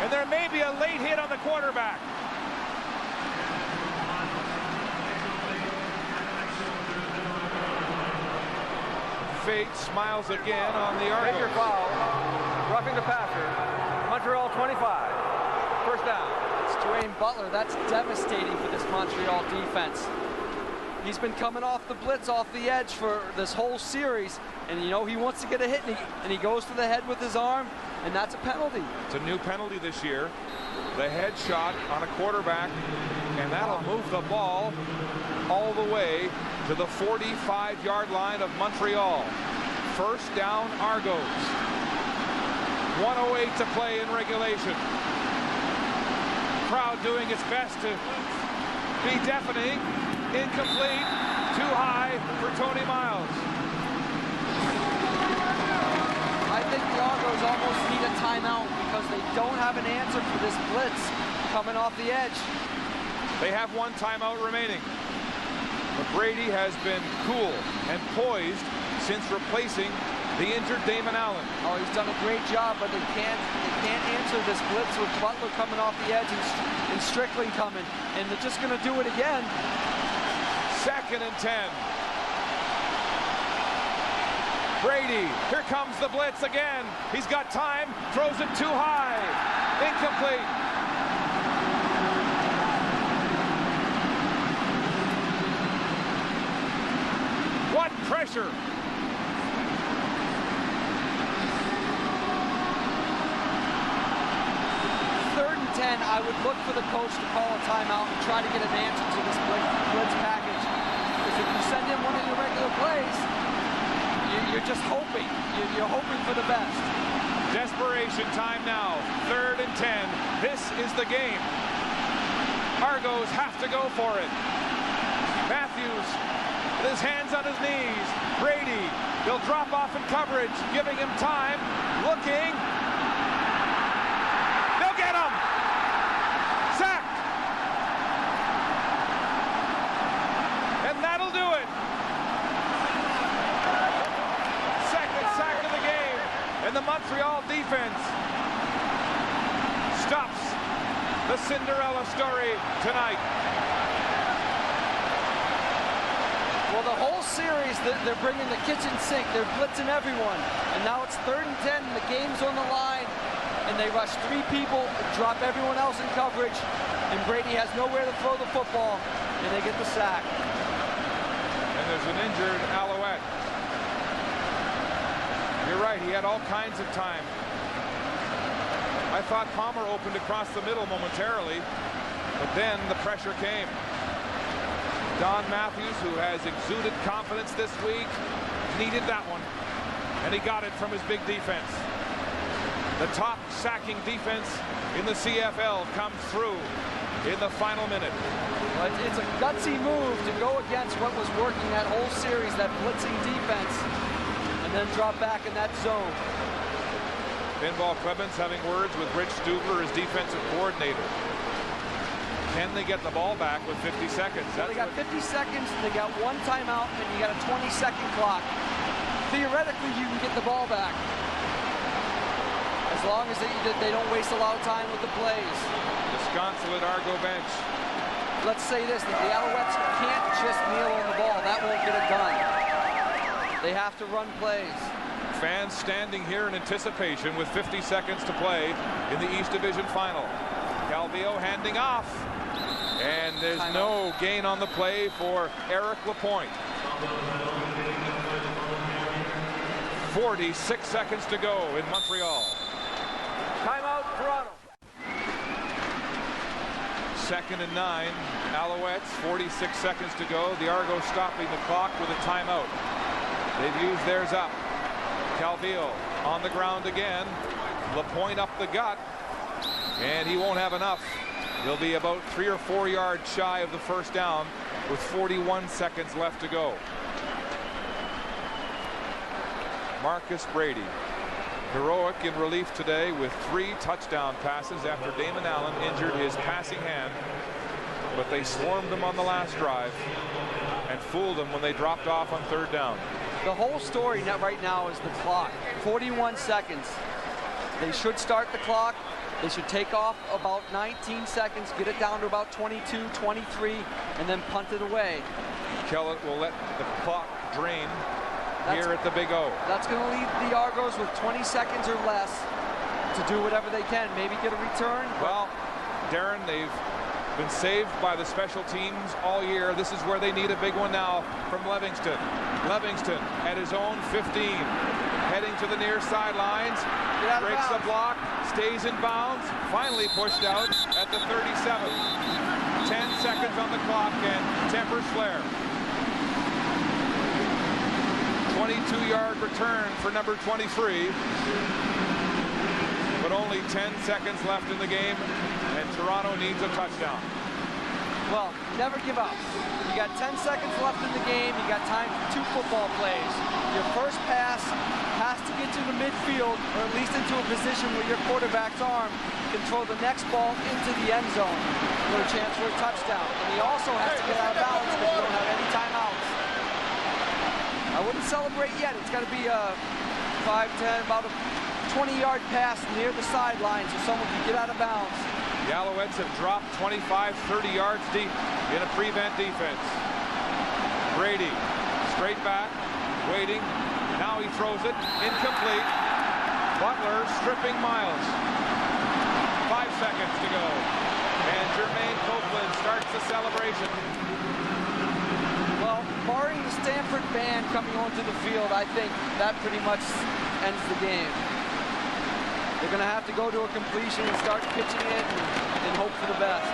and there may be a late hit on the quarterback. Fate smiles again on the Argos. Major foul. Roughing the passer. Montreal 25. First down. It's Dwayne Butler. That's devastating for this Montreal defense. He's been coming off the blitz, off the edge for this whole series, and you know he wants to get a hit, and he goes to the head with his arm, and that's a penalty. It's a new penalty this year. The head shot on a quarterback, and that'll move the ball all the way to the 45-yard line of Montreal. First down, Argos. 1:08 to play in regulation. Crowd doing its best to be deafening. Incomplete. Too high for Tony Miles. I think the Argos almost need a timeout because they don't have an answer for this blitz coming off the edge. They have one timeout remaining. But Brady has been cool and poised since replacing the injured Damon Allen. Oh, he's done a great job, but they can't answer this blitz with Butler coming off the edge and Strickland coming, and they're just going to do it again. 2nd and 10. Brady, here comes the blitz again. He's got time, throws it too high. Incomplete. What pressure. I would look for the coach to call a timeout and try to get an answer to this blitz package. Because if you send in one of your regular plays, you're just hoping. You're hoping for the best. Desperation time now. 3rd and 10. This is the game. Argos have to go for it. Matthews with his hands on his knees. Brady, they'll drop off in coverage, giving him time. Looking. They'll get him. Sacked. And that'll do it. Second sack of the game. And the Montreal defense stops the Cinderella story tonight. Well, the whole series, they're bringing the kitchen sink. They're blitzing everyone. And now it's 3rd and 10, and the game's on the line. And they rush 3 people, drop everyone else in coverage, and Brady has nowhere to throw the football, and they get the sack. And there's an injured Alouette. You're right, he had all kinds of time. I thought Palmer opened across the middle momentarily, but then the pressure came. Don Matthews, who has exuded confidence this week, needed that one, and he got it from his big defense. The top sacking defense in the CFL comes through in the final minute. But it's a gutsy move to go against what was working that whole series, that blitzing defense, and then drop back in that zone. Pinball Clemens having words with Rich Stubler, his defensive coordinator. Can they get the ball back with 50 seconds? Well, they got 50 seconds, they got 1 timeout, and you got a 20-second clock. Theoretically, you can get the ball back. As long as they don't waste a lot of time with the plays. Disconsolate Argo bench. Let's say this, that the Alouettes can't just kneel on the ball. That won't get it done. They have to run plays. Fans standing here in anticipation with 50 seconds to play in the East Division Final. Calvillo handing off. And there's no gain on the play for Eric Lapointe. 46 seconds to go in Montreal. Timeout, Toronto. 2nd and 9. Alouettes, 46 seconds to go. The Argos stopping the clock with a timeout. They've used theirs up. Calvillo on the ground again. Lapointe up the gut. And he won't have enough. He'll be about 3 or 4 yards shy of the first down with 41 seconds left to go. Marcus Brady, heroic in relief today with 3 touchdown passes after Damon Allen injured his passing hand. But they swarmed him on the last drive and fooled him when they dropped off on 3rd down. The whole story right now is the clock. 41 seconds. They should start the clock. They should take off about 19 seconds, get it down to about 22, 23, and then punt it away. Kellett will let the clock drain here at the Big O. That's going to leave the Argos with 20 seconds or less to do whatever they can. Maybe get a return. Well, Darren, they've Been saved by the special teams all year. This is where they need a big one now from Livingston. Livingston at his own 15. Heading to the near sidelines. Breaks the block. Stays in bounds. Finally pushed out at the 37. 10 seconds on the clock and tempers flare. 22-yard return for number 23. But only 10 seconds left in the game, and Toronto needs a touchdown. Well, never give up. You got 10 seconds left in the game. You got time for 2 football plays. Your first pass has to get to the midfield, or at least into a position where your quarterback's arm can throw the next ball into the end zone for a chance for a touchdown. And he also has to get out of bounds because you don't have any timeouts. I wouldn't celebrate yet. It's got to be a 5-10, about a 20-yard pass near the sideline so someone can get out of bounds. The Alouettes have dropped 25, 30 yards deep in a prevent defense. Brady, straight back, waiting. Now he throws it, incomplete. Butler stripping Miles. 5 seconds to go. And Jermaine Copeland starts the celebration. Well, barring the Stanford band coming onto the field, I think that pretty much ends the game. They're going to have to go to a completion and start pitching it and hope for the best.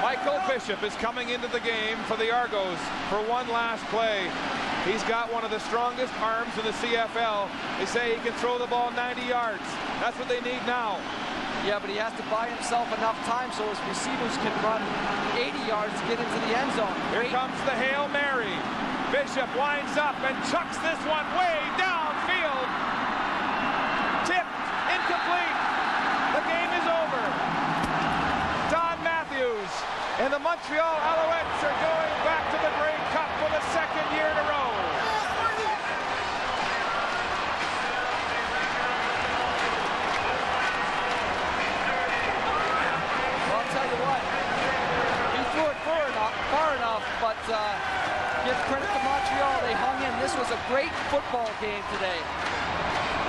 Michael Bishop is coming into the game for the Argos for one last play. He's got one of the strongest arms in the CFL. They say he can throw the ball 90 yards. That's what they need now. Yeah, but he has to buy himself enough time so his receivers can run 80 yards to get into the end zone. Here comes the Hail Mary. Bishop winds up and chucks this one way downfield. Tipped, incomplete. The game is over. Don Matthews and the Montreal Alouettes are going back to the Grey Cup for the 2nd year in a row. Well, I'll tell you what, he threw it far enough, but give credit to Montreal. They hung in. This was a great football game today.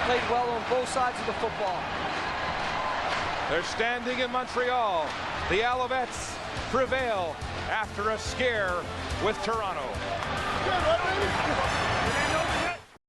Played well on both sides of the football. They're standing in Montreal. The Alouettes prevail after a scare with Toronto.